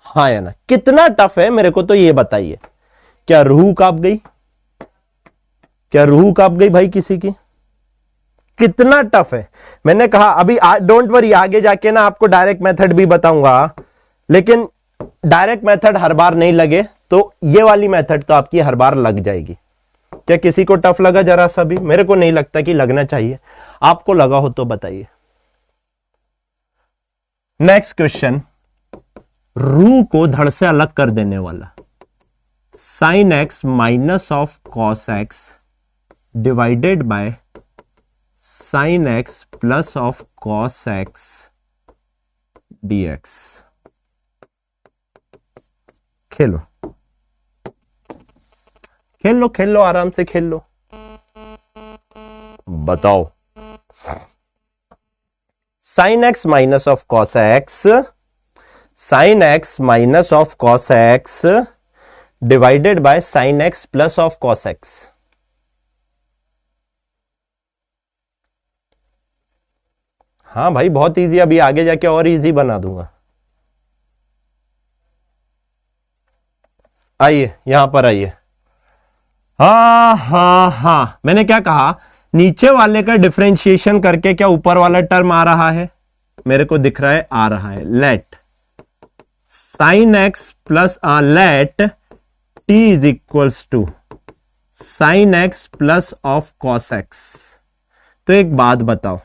हाँ या ना। कितना टफ है मेरे को तो ये बताइए। क्या रूह कांप गई, क्या रूह कांप गई भाई किसी की, कितना टफ है। मैंने कहा अभी डोंट वरी, आगे जाके ना आपको डायरेक्ट मेथड भी बताऊंगा, लेकिन डायरेक्ट मेथड हर बार नहीं लगे तो ये वाली मेथड तो आपकी हर बार लग जाएगी। क्या किसी को टफ लगा जरा सा भी, मेरे को नहीं लगता कि लगना चाहिए, आपको लगा हो तो बताइए। नेक्स्ट क्वेश्चन, रूह को धड़ से अलग कर देने वाला, sign x minus of cos x divided by sine x plus of cos x dx। खेलो खेल लो खेल लो, आराम से खेल लो। बताओ, sign x minus of cos x, sign x minus of cos x divided by sine x plus of cos x. हाँ भाई बहुत easy, अभी आगे जाके और इजी बना दूंगा। आइए यहां पर आइए। हा, मैंने क्या कहा, नीचे वाले का डिफरेंशिएशन करके क्या ऊपर वाला टर्म आ रहा है, मेरे को दिख रहा है आ रहा है। Let sine x plus let t is equals to sine x plus of cos x. तो एक बात बताओ,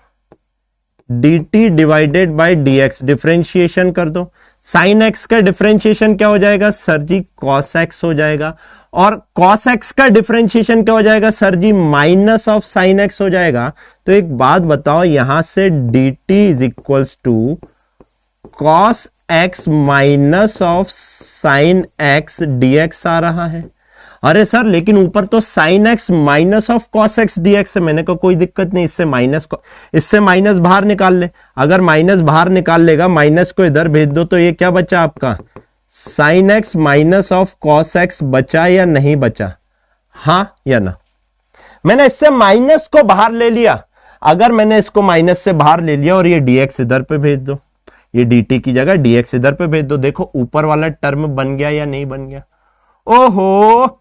dt divided by dx differentiation कर दो। साइन एक्स का डिफरेंशिएशन क्या हो जाएगा सर जी, कॉस एक्स हो जाएगा। और कॉस एक्स का डिफरेंशिएशन क्या हो जाएगा sir ji, minus of sine x हो जाएगा। तो एक बात बताओ, यहां से dt is equals to cos x minus of sine x dx आ रहा है। अरे सर लेकिन ऊपर तो sine x minus of cos x dx है। मैंने कहा कोई दिक्कत नहीं, इससे माइनस बाहर निकाल ले। अगर माइनस बाहर निकाल लेगा, माइनस को इधर भेज दो, तो ये क्या बचा आपका, sign x minus of cos x बचा या नहीं बचा, हाँ या ना। मैंने इससे माइनस को बाहर ले लिया। अगर मैंने इसको माइनस से बाहर ले लिया और ये dx इधर पे भेज दो, ये dt की जगह dx इधर पे भेज दो, देखो ऊपर वाला टर्म बन गया या नहीं बन गया। ओहो,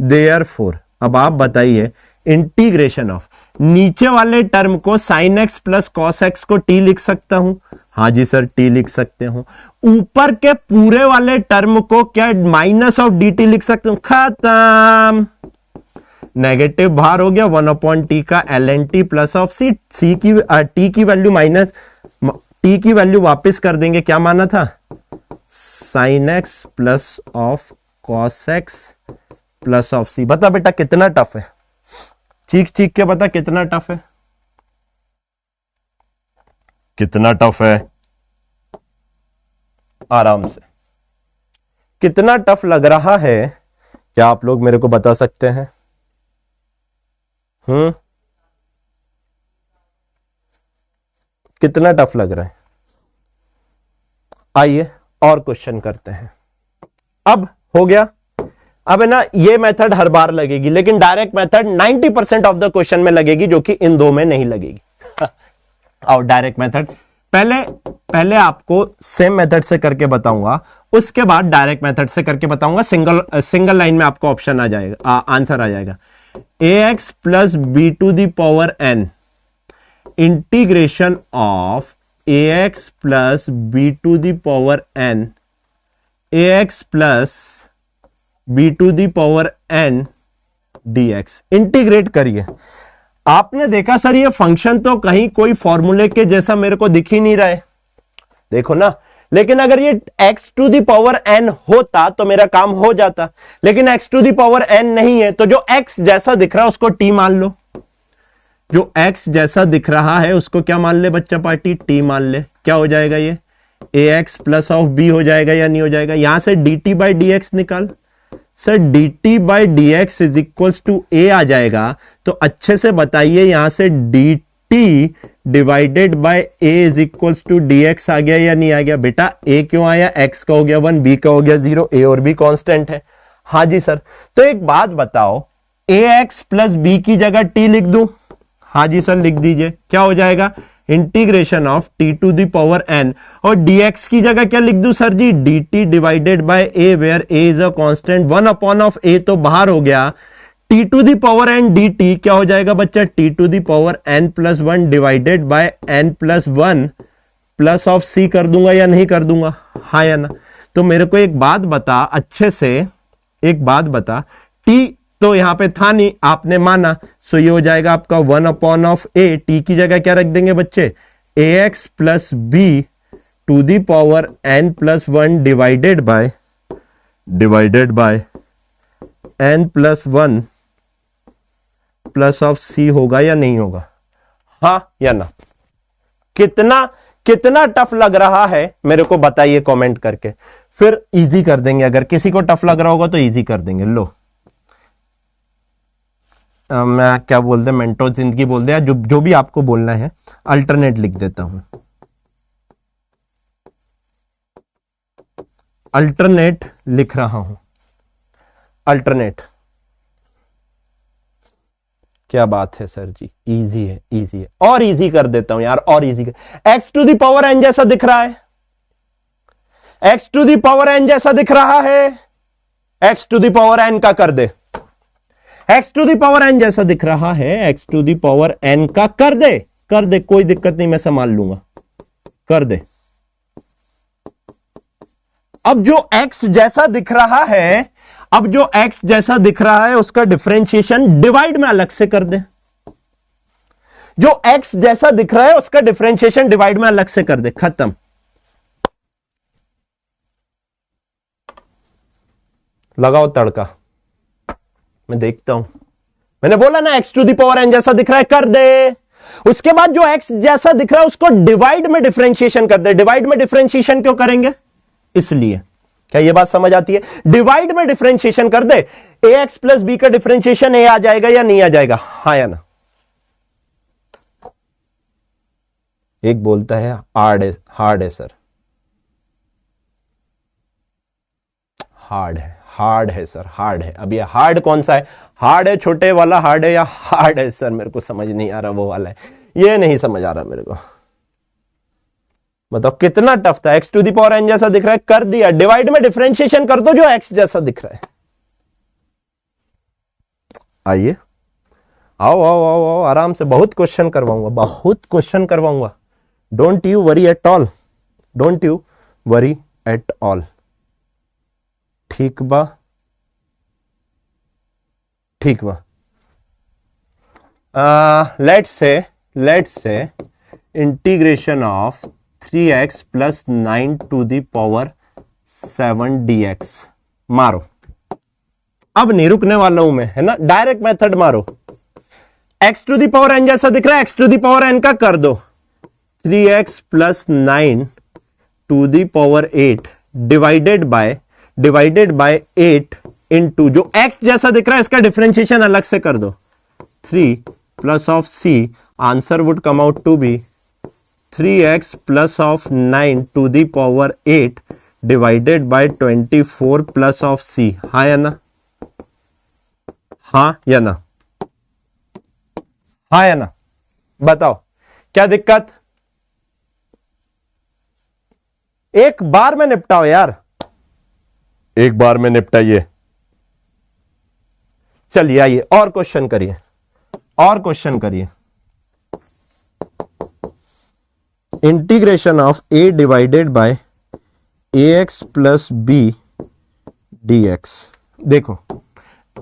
देयरफॉर अब आप बताइए, इंटीग्रेशन ऑफ नीचे वाले टर्म को sign x plus cos x को t लिख सकता हूं, हाँ जी सर t लिख सकते हो। ऊपर के पूरे वाले टर्म को क्या माइनस ऑफ dt लिख सकते हूं, खत्म। नेगेटिव बाहर हो गया, 1/t का ln t plus of C, t की वैल्यू माइनस, t की वैल्यू वापस कर देंगे, क्या माना था, sine x plus of cos x plus of C. बता बेटा कितना टफ है, चीख चीख के बता कितना टफ है, कितना टफ है, आराम से। कितना टफ लग रहा है, क्या आप लोग मेरे को बता सकते हैं? कितना टफ लग रहा है? आइए और क्वेश्चन करते हैं। अब हो गया, अब है ना ये मेथड हर बार लगेगी, लेकिन direct method 90% of the question में लगेगी, जो कि इन दो में नहीं लगेगी। और डायरेक्ट मेथड पहले आपको सेम मेथड से करके बताऊंगा, उसके बाद डायरेक्ट मेथड से करके बताऊंगा। सिंगल लाइन में आपको ऑप्शन आ जाएगा, आंसर आ जाएगा। ax plus b to the power n integration of ax plus b to the power n, ax plus b to the power n dx। Integrate करिए। आपने देखा सर ये फंक्शन तो कहीं कोई फॉर्मूले के जैसा मेरे को दिख ही नहीं रहा है, देखो ना। लेकिन अगर ये x to the power n होता तो मेरा काम हो जाता, लेकिन x to the power n नहीं है, तो जो x जैसा दिख रहा है उसको t मान लो। जो x जैसा दिख रहा है उसको क्या मान ले बच्चा पार्टी, t मान ले। क्या हो जाएगा, ये ax प्लस ऑफ b हो जाएगा या नहीं हो जाएगा। यहां से dt बाई dx निकाल। Sir dt by dx is equals to a आ जाएगा, तो अच्छे से बताइए यहां से dt divided by a is equals to dx आ गया या नहीं आ गया। बेटा a क्यों आया, x का हो गया 1, b का हो गया 0, a और b कांस्टेंट है। हाँ जी सर, तो एक बात बताओ, ax प्लस b की जगह t लिख दूं, हाँ जी सर लिख दीजिए। क्या हो जाएगा, integration of t to the power n, और dx की जगह क्या लिख दूं sir ji, dt divided by a, where a is a constant, 1 upon of a तो बाहर हो गया, t to the power n dt क्या हो जाएगा बच्चा, t to the power n plus 1 divided by n plus 1 plus of c कर दूंगा या नहीं कर दूंगा, हाँ या ना। तो मेरे को एक बात बता, अच्छे से एक बात बता, t तो यहां पे था नहीं, आपने माना, सो ये हो जाएगा आपका 1 अपॉन ऑफ a, t की जगह क्या रख देंगे बच्चे, ax plus b to the power n plus 1 divided by n plus 1 plus of c होगा या नहीं होगा, हाँ या ना। कितना टफ लग रहा है मेरे को बताइए कमेंट करके, फिर इजी कर देंगे। अगर किसी को टफ लग रहा होगा तो इजी कर देंगे। लो मैं क्या बोलते हैं, मेंटो जिंदगी बोल दिया, जो भी आपको बोलना है। अल्टरनेट लिख देता हूं, अल्टरनेट लिख रहा हूं, अल्टरनेट। क्या बात है सर जी, इजी है, इजी है। और इजी कर देता हूं यार, और इजी कर। X to the power n जैसा दिख रहा है, x to the power n जैसा दिख रहा है, x to the power n का कर दे, x to the power n जैसा दिख रहा है, x to the power n का कर दे, कर दे, कोई दिक्कत नहीं, मैं संभाल लूंगा, कर दे। अब जो x जैसा दिख रहा है, अब जो x जैसा दिख रहा है उसका डिफरेंशिएशन डिवाइड में अलग से कर दे। जो x जैसा दिख रहा है उसका डिफरेंशिएशन डिवाइड में अलग से कर दे, खत्म। लगाओ तड़का, मैं देखता हूं। मैंने बोला ना x to the power n जैसा दिख रहा है, कर दे। उसके बाद जो x जैसा दिख रहा है उसको डिवाइड में डिफरेंशिएशन कर दे। डिवाइड में डिफरेंशिएशन क्यों करेंगे, इसलिए। क्या ये बात समझ आती है? डिवाइड में डिफरेंशिएशन कर दे, ax प्लस बी का डिफरेंशिएशन a आ जाएगा या नहीं आ जाएगा, हाँ या ना? एक बोलता है हार्ड है सर, हार्ड है सर, हार्ड है। अब ये हार्ड कौन सा है? हार्ड है छोटे वाला हार्ड है या हार्ड है सर? मेरे को समझ नहीं आ रहा, वो वाला है, ये नहीं समझ आ रहा मेरे को। बताओ कितना टफ था। x to the power n जैसा दिख रहा है, कर दिया। डिवाइड में डिफरेंशिएशन कर दो जो x जैसा दिख रहा है। आइए, आओ आओ आओ आओ, आराम से। बहुत क्वेश्चन करवाऊंगा, बहुत क्वेश्चन करवाऊंगा। Don't you worry at all, don't you worry at all. ठीक बा, ठीक बा। Let's say integration of 3x plus 9 to the power 7 dx मारो। अब नहीं रुकने वाला हूं मैं, है ना, डायरेक्ट मेथड मारो। x to the power n जैसा दिख रहा है, x to the power n का कर दो। 3x plus 9 to the power 8 divided by 8 into जो x जैसा दिख रहा है इसका डिफरेंशिएशन अलग से कर दो। 3 plus of c, answer would come out to be 3x plus of 9 to the power 8 divided by 24 plus of c। हाँ या ना, हाँ या ना, हाँ या ना? बताओ क्या दिक्कत? एक बार में निपटाओ यार, एक बार में निपटाइए। चलिए आइए और क्वेश्चन करिए, और क्वेश्चन करिए। Integration of a divided by ax plus b dx। देखो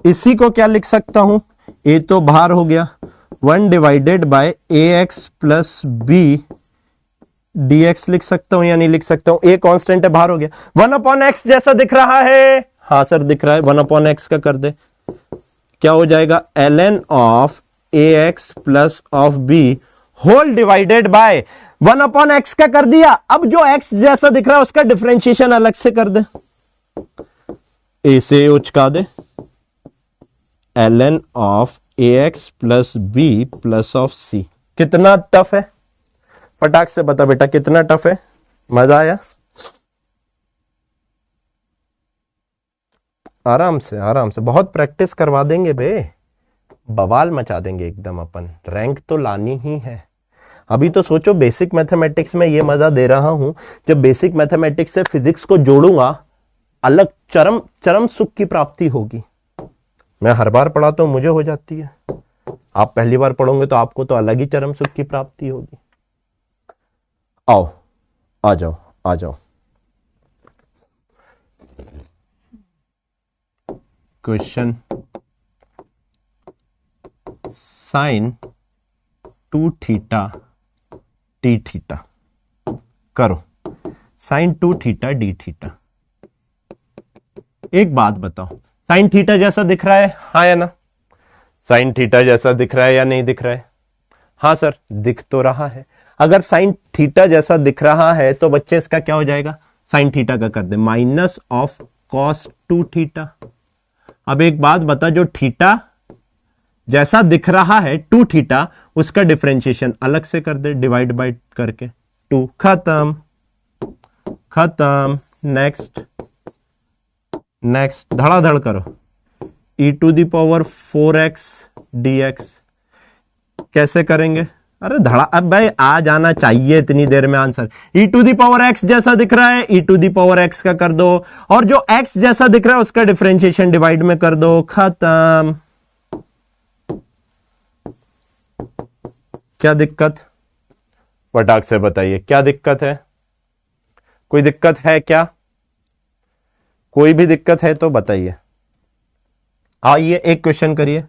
इसी को क्या लिख सकता हूं, a तो बाहर हो गया, 1 divided by ax plus b dx लिख सकता हूं या नहीं लिख सकता हूं? a कांस्टेंट है, बाहर हो गया। 1 अपॉन x जैसा दिख रहा है, हाँ सर दिख रहा है। 1 अपॉन x का कर दे, क्या हो जाएगा? ln of ax plus of b whole divided by 1 upon x का कर दिया। अब जो x जैसा दिख रहा है उसका डिफरेंशिएशन अलग से कर दे, a से उचका दे, ln of ax plus b plus of c। कितना टफ है? फटाक से बता बेटा कितना टफ है। मजा आया? आराम से आराम से, बहुत प्रैक्टिस करवा देंगे बे, बवाल मचा देंगे एकदम। अपन रैंक तो लानी ही है। अभी तो सोचो बेसिक मैथमेटिक्स में ये मजा दे रहा हूं, जब बेसिक मैथमेटिक्स से फिजिक्स को जोड़ूंगा अलग चरम सुख की प्राप्ति होगी। मैं हर बार पढ़ाता हूं, मुझे हो जाती है, आप पहली बार पढ़ोगे तो आपको तो अलग ही चरम सुख की प्राप्ति होगी। आओ, आ जाओ आ जाओ। Question sine 2 theta d theta करो। Sine 2 theta d theta. एक बात बताओ, साइन थीटा जैसा दिख रहा है, हाँ या ना? साइन थीटा जैसा दिख रहा है या नहीं दिख रहा है? हाँ सर दिख तो रहा है। अगर साइन थीटा जैसा दिख रहा है तो बच्चे इसका क्या हो जाएगा, साइन थीटा का कर दे माइनस ऑफ कॉस 2 थीटा। अब एक बात बता, जो थीटा जैसा दिख रहा है 2 थीटा, उसका डिफरेंशिएशन अलग से कर दे, डिवाइड बाय करके 2, खत्म खत्म। नेक्स्ट नेक्स्ट धड़ाधड़ करो। e to the power 4x dx कैसे करेंगे? अरे धड़ा, अब भाई आ जाना चाहिए इतनी देर में answer. e to the power x जैसा दिख रहा है, e to the power x का कर दो, और जो x जैसा दिख रहा है उसका डिफरेंशिएशन डिवाइड में कर दो, खत्म। क्या दिक्कत? फटाक से बताइए क्या दिक्कत है? कोई दिक्कत है क्या? कोई भी दिक्कत है तो बताइए। आइए एक क्वेश्चन करिए।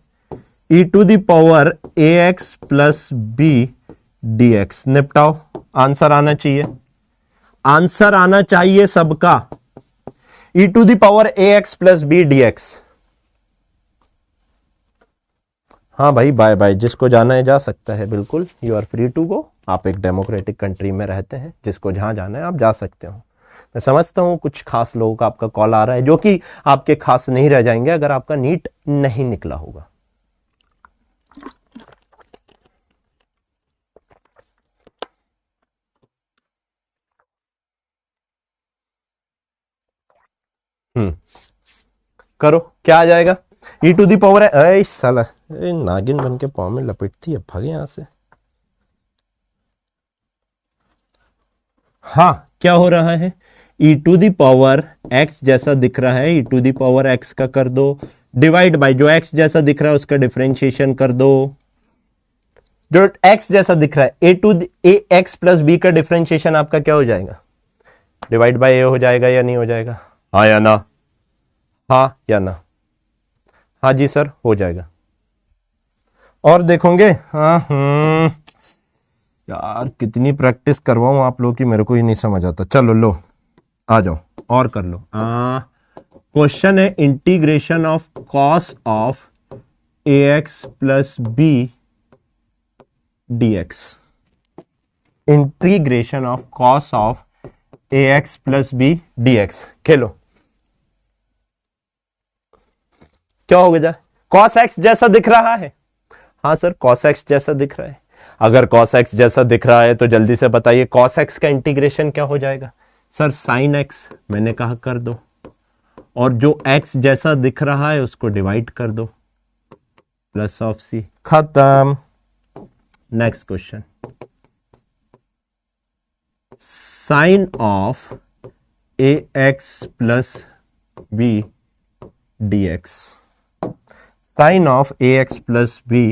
e to the power ax plus b dx निपटाओ। आंसर आना चाहिए, आंसर आना चाहिए सबका। e to the power ax plus b dx। हाँ भाई, बाय बाय, जिसको जाना है जा सकता है, बिल्कुल you are free to go. आप एक डेमोक्रेटिक कंट्री में रहते हैं, जिसको जहां जाना है आप जा सकते हो। मैं समझता हूं कुछ खास लोगों का आपका कॉल आ रहा है, जो कि आपके खास नहीं रह जाएंगे अगर आपका नीट नहीं निकला होगा। करो, क्या आ जाएगा? e टू दी पावर है, साला नागिन बन के पाँव में लपेटती है, भागे यहां से। हाँ, क्या हो रहा है? e to the power x जैसा दिख रहा है, e to the power x का कर दो, डिवाइड बाय जो x जैसा दिख रहा है उसका डिफरेंशिएशन कर दो। जो x जैसा दिख रहा है, a to a x plus b का डिफरेंशिएशन आपका क्या हो जाएगा? डिवाइड बाय a हो जाएगा या नहीं हो जाएगा? हाँ या ना? हाँ या ना? हाँ जी सर, हो जाएगा। और देखोगे? हाँ यार कितनी प्रैक्टिस करवाऊं आप लोगों की, मेरे को ही नहीं समझ आता। चलो लो, आ जाओ और कर लो। क्वेश्चन है integration of cos of ax plus b dx। Integration of cos of ax plus b dx। खेलो, क्या हो गया? cos x जैसा दिख रहा है। हाँ सर, cos x जैसा दिख रहा है। अगर cos x जैसा दिख रहा है तो जल्दी से बताइए cos x का इंटीग्रेशन क्या हो जाएगा? सर sin x, मैंने कहा कर दो, और जो x जैसा दिख रहा है उसको डिवाइड कर दो, प्लस ऑफ c, खत्म। Next question, sine of ax plus b dx। Sine of ax plus b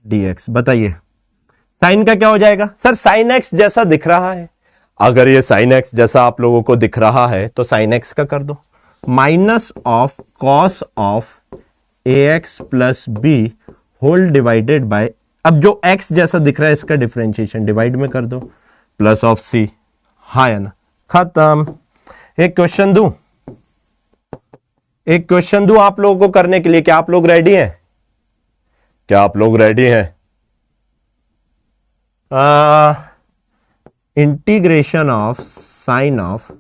dx, बताइए साइन का क्या हो जाएगा? सर साइन x जैसा दिख रहा है। अगर ये साइन x जैसा आप लोगों को दिख रहा है तो साइन x का कर दो, minus of cos of ax plus b whole divided by, अब जो x जैसा दिख रहा है इसका डिफरेंशिएशन डिवाइड में कर दो, प्लस ऑफ c। हाँ या ना? खत्म। एक क्वेश्चन दूं, एक क्वेश्चन दूं आप लोगों को करने के लिए। क्या आप लोग रेडी हैं? क्या आप लोग रेडी हैं? Integration of sine of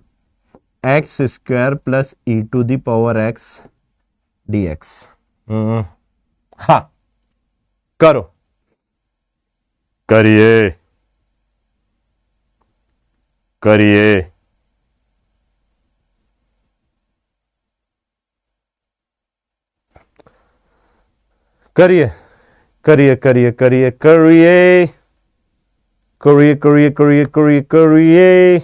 x square plus e to the power x dx। हा, करो, करिए करिए। करिए करिए करिए करिए करिए करिए करिए करिए करिए करिए।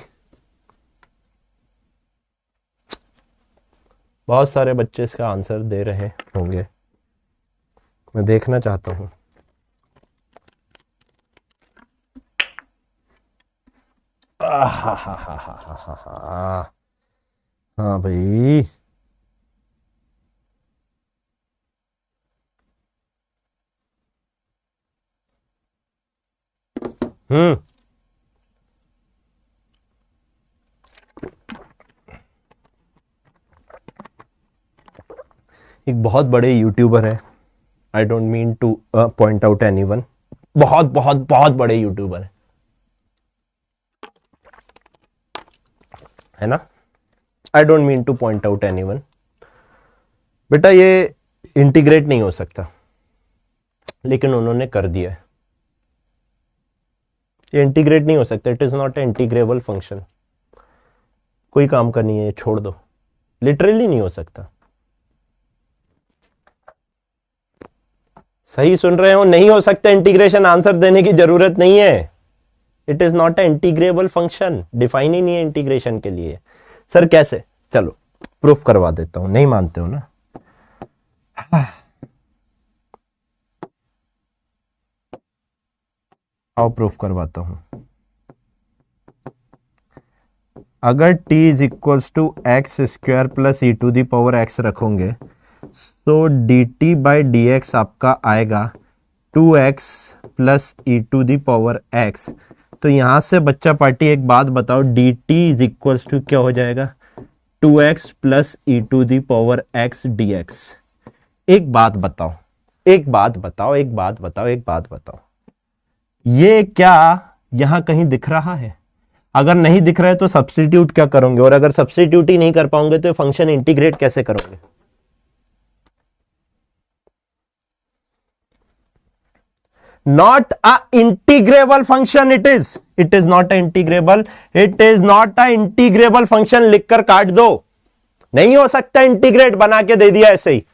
बहुत सारे बच्चे इसका आंसर दे रहे होंगे, मैं देखना चाहता हूं। हाँ भाई, एक बहुत बड़े यूट्यूबर है, I don't mean two point out anyone, बहुत बहुत बहुत बड़े यूट्यूबर है, है ना। I don't mean two point out anyone, बेटा ये इंटीग्रेट नहीं हो सकता, लेकिन उन्होंने कर दिया है। ये इंटीग्रेट नहीं हो सकता, it is not a integrable function. कोई काम का नहीं है, छोड़ दो, लिटरली नहीं हो सकता। सही सुन रहे हो, नहीं हो सकता इंटीग्रेशन, आंसर देने की जरूरत नहीं है। It is not a integrable function, define ही नहीं है इंटीग्रेशन के लिए। सर कैसे? चलो प्रूफ करवा देता हूं, नहीं मानते हो ना। आओ प्रूफ करवाता हूं। अगर t is equals to x square plus e to the power x रखोगे तो dt बाई डी एक्स आपका आएगा 2x plus e to the power x. तो यहां से बच्चा पार्टी एक बात बताओ, dt इज इक्वल्स टू क्या हो जाएगा? 2x plus e to the power x dx। एक बात बताओ, एक बात बताओ, एक बात बताओ, एक बात बताओ, ये क्या यहां कहीं दिख रहा है? अगर नहीं दिख रहा है तो सब्स्टिट्यूट क्या करोगे? और अगर सब्स्टिट्यूट ही नहीं कर पाओगे तो फंक्शन इंटीग्रेट कैसे करोगे? Not a integrable function it is not a integrable, it is not a integrable function। लिखकर काट दो, नहीं हो सकता इंटीग्रेट, बना के दे दिया ऐसे ही।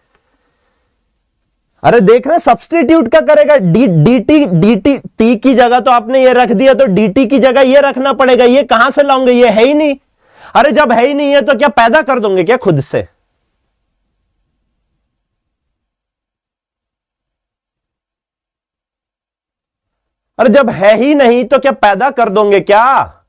अरे देख रहे सब्स्टिट्यूट क्या करेगा? dt t की जगह तो आपने ये रख दिया, तो dt की जगह ये रखना पड़ेगा। ये कहां से लाओगे? ये है ही नहीं। अरे जब है ही नहीं है तो क्या पैदा कर दोगे क्या खुद से? अरे जब है ही नहीं तो क्या पैदा कर दोगे क्या?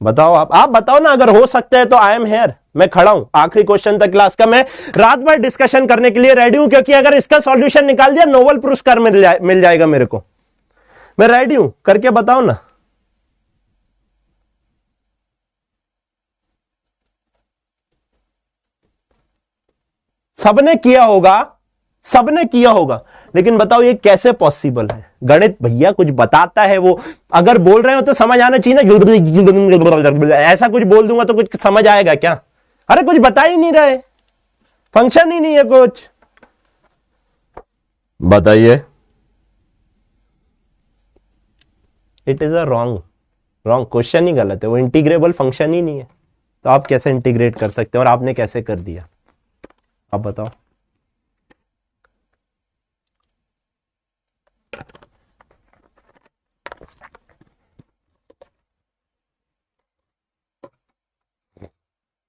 बताओ, आप बताओ ना। अगर हो सकता है तो आई एम हेयर, मैं खड़ा हूं आखिरी क्वेश्चन तक क्लास का। मैं रात भर डिस्कशन करने के लिए रेडी हूं, क्योंकि अगर इसका सॉल्यूशन निकाल दिया नोबेल पुरस्कार मिल जाएगा मेरे को। मैं रेडी हूं, करके बताओ ना। सबने किया होगा, सबने किया होगा, लेकिन बताओ ये कैसे पॉसिबल है? गणित भैया कुछ बताता है वो। अगर बोल रहे हो तो समझ आना चाहिए ना। ऐसा कुछ बोल दूंगा तो कुछ समझ आएगा क्या? अरे कुछ बता ही नहीं रहे, फंक्शन ही नहीं है कुछ। बताइए। It is a wrong question ही गलत है। वो इंटीग्रेबल फंक्शन ही नहीं है, तो आप कैसे इंटीग्रेट कर सकते हैं? और आपने कैसे कर दिया, आप बताओ।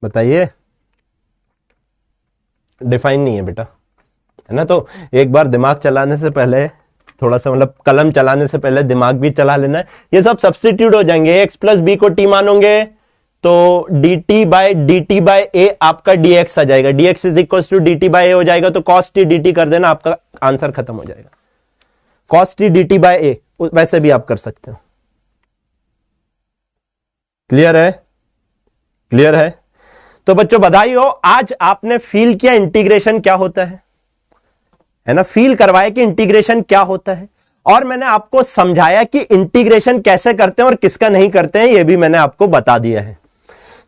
बताइए। डिफाइन नहीं है बेटा, है ना। तो एक बार दिमाग चलाने से पहले थोड़ा सा, मतलब कलम चलाने से पहले दिमाग भी चला लेना है। ये सब सब्स्टिट्यूट हो जाएंगे। एक्स प्लस बी को टी मानोगे तो dt बाय ए आपका dx आ जाएगा। dx is equal to dt by a हो जाएगा, तो cos t dt कर देना, आपका आंसर खत्म हो जाएगा। cos t dt बाय ए वैसे भी आप कर सकते हो। क्लियर है? क्लियर है? तो बच्चों बधाई हो, आज आपने फील किया इंटीग्रेशन क्या होता है ना। फील करवाया कि इंटीग्रेशन क्या होता है, और मैंने आपको समझाया कि इंटीग्रेशन कैसे करते हैं और किसका नहीं करते हैं, यह भी मैंने आपको बता दिया है।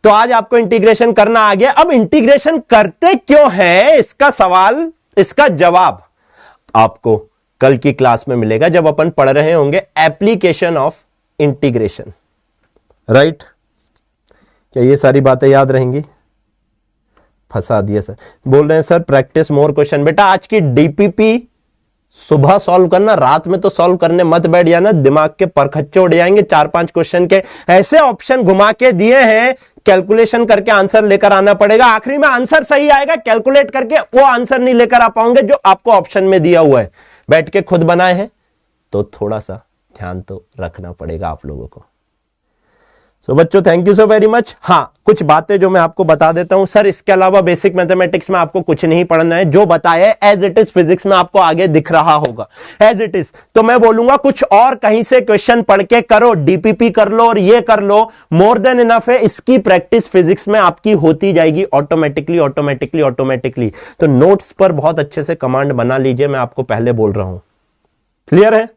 तो आज आपको इंटीग्रेशन करना आ गया। अब इंटीग्रेशन करते क्यों है, इसका सवाल, इसका जवाब आपको कल की क्लास में मिलेगा, जब अपन पढ़ रहे होंगे एप्लीकेशन ऑफ इंटीग्रेशन। राइट? क्या ये सारी बातें याद रहेंगी? फंसा दिया सर। बोल रहे हैं सर प्रैक्टिस मोर क्वेश्चन। बेटा आज की डीपीपी सुबह सॉल्व करना, रात में तो सॉल्व करने मत बैठ जाना, दिमाग के परखच्चे उड़ जाएंगे। 4-5 क्वेश्चन के ऐसे ऑप्शन घुमा के दिए हैं, कैलकुलेशन करके आंसर लेकर आना पड़ेगा। आखिरी में आंसर सही आएगा, कैलकुलेट करके वो आंसर नहीं लेकर आ पाओगे जो आपको ऑप्शन में दिया हुआ है। बैठ के खुद बनाए हैं तो थोड़ा सा ध्यान तो रखना पड़ेगा आप लोगों को। तो बच्चों thank you so very much. हाँ, कुछ बातें जो मैं आपको बता देता हूं। सर इसके अलावा बेसिक मैथमेटिक्स में आपको कुछ नहीं पढ़ना है, जो बताया एज इट इज फिजिक्स में आपको आगे दिख रहा होगा एज इट इज। तो मैं बोलूंगा कुछ और कहीं से क्वेश्चन पढ़ के करो, डीपीपी कर लो और ये कर लो, मोर देन इनफ है। इसकी प्रैक्टिस फिजिक्स में आपकी होती जाएगी ऑटोमेटिकली। तो नोट्स पर बहुत अच्छे से कमांड बना लीजिए, मैं आपको पहले बोल रहा हूं। क्लियर है?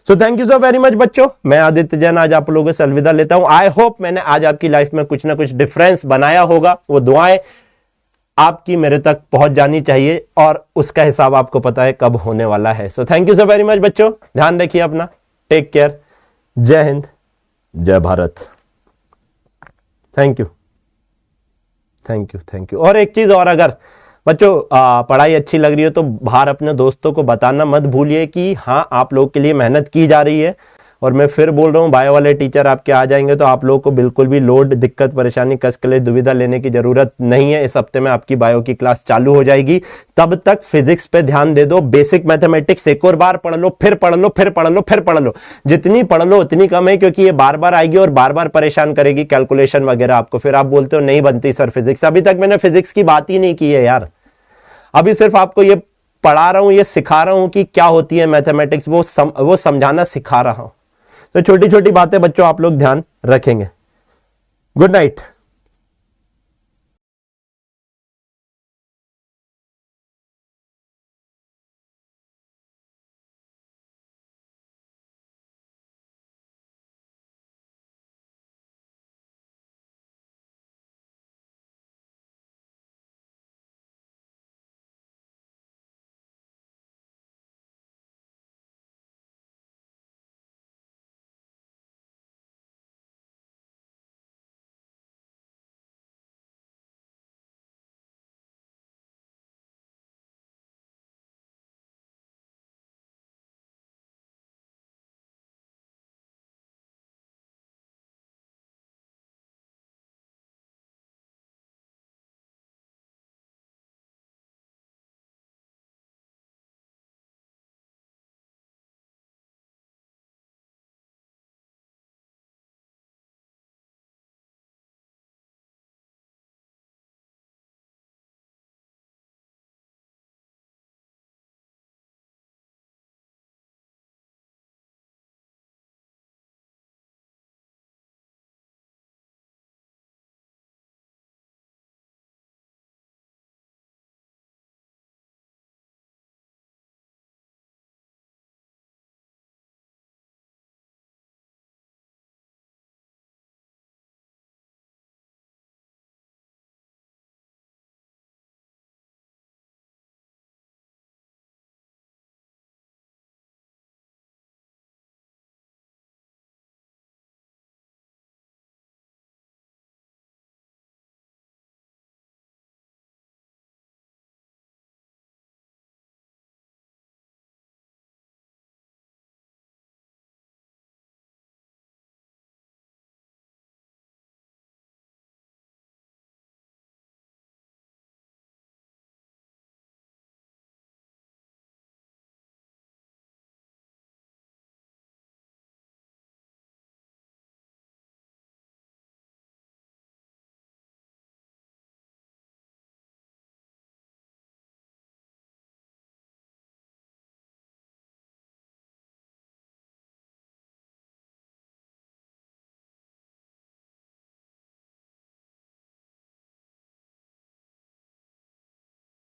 So thank you so very much बच्चों, मैं आदित्य जैन आज आप लोगों से अलविदा लेता हूं। आई होप मैंने आज आपकी लाइफ में कुछ ना कुछ डिफरेंस बनाया होगा। वो दुआएं आपकी मेरे तक पहुंच जानी चाहिए और उसका हिसाब आपको पता है कब होने वाला है। So thank you so very much बच्चों, ध्यान रखिए अपना, टेक केयर, जय हिंद, जय Bharat. Thank you thank you thank you. और एक चीज और, अगर बच्चों पढ़ाई अच्छी लग रही है तो बाहर अपने दोस्तों को बताना मत भूलिए कि हाँ आप लोग के लिए मेहनत की जा रही है। और मैं फिर बोल रहा हूँ, बायो वाले टीचर आपके आ जाएंगे तो आप लोगों को बिल्कुल भी लोड, दिक्कत, परेशानी, कष्ट के लिए दुविधा लेने की जरूरत नहीं है। इस हफ्ते में आपकी बायो की क्लास चालू हो जाएगी, तब तक फिजिक्स पे ध्यान दे दो। बेसिक मैथमेटिक्स एक और बार पढ़ लो, फिर पढ़ लो, फिर पढ़ लो, फिर पढ़ लो। जितनी पढ़ लो उतनी कम है, क्योंकि ये बार बार आएगी और बार बार परेशान करेगी, कैलकुलेशन वगैरह आपको। फिर आप बोलते हो नहीं बनती सर फिजिक्स। अभी तक मैंने फिजिक्स की बात ही नहीं की है यार, अभी सिर्फ आपको ये पढ़ा रहा हूं, ये सिखा रहा हूं कि क्या होती है मैथमेटिक्स, वो समझाना सिखा रहा हूं। तो छोटी छोटी बातें बच्चों आप लोग ध्यान रखेंगे। Good night.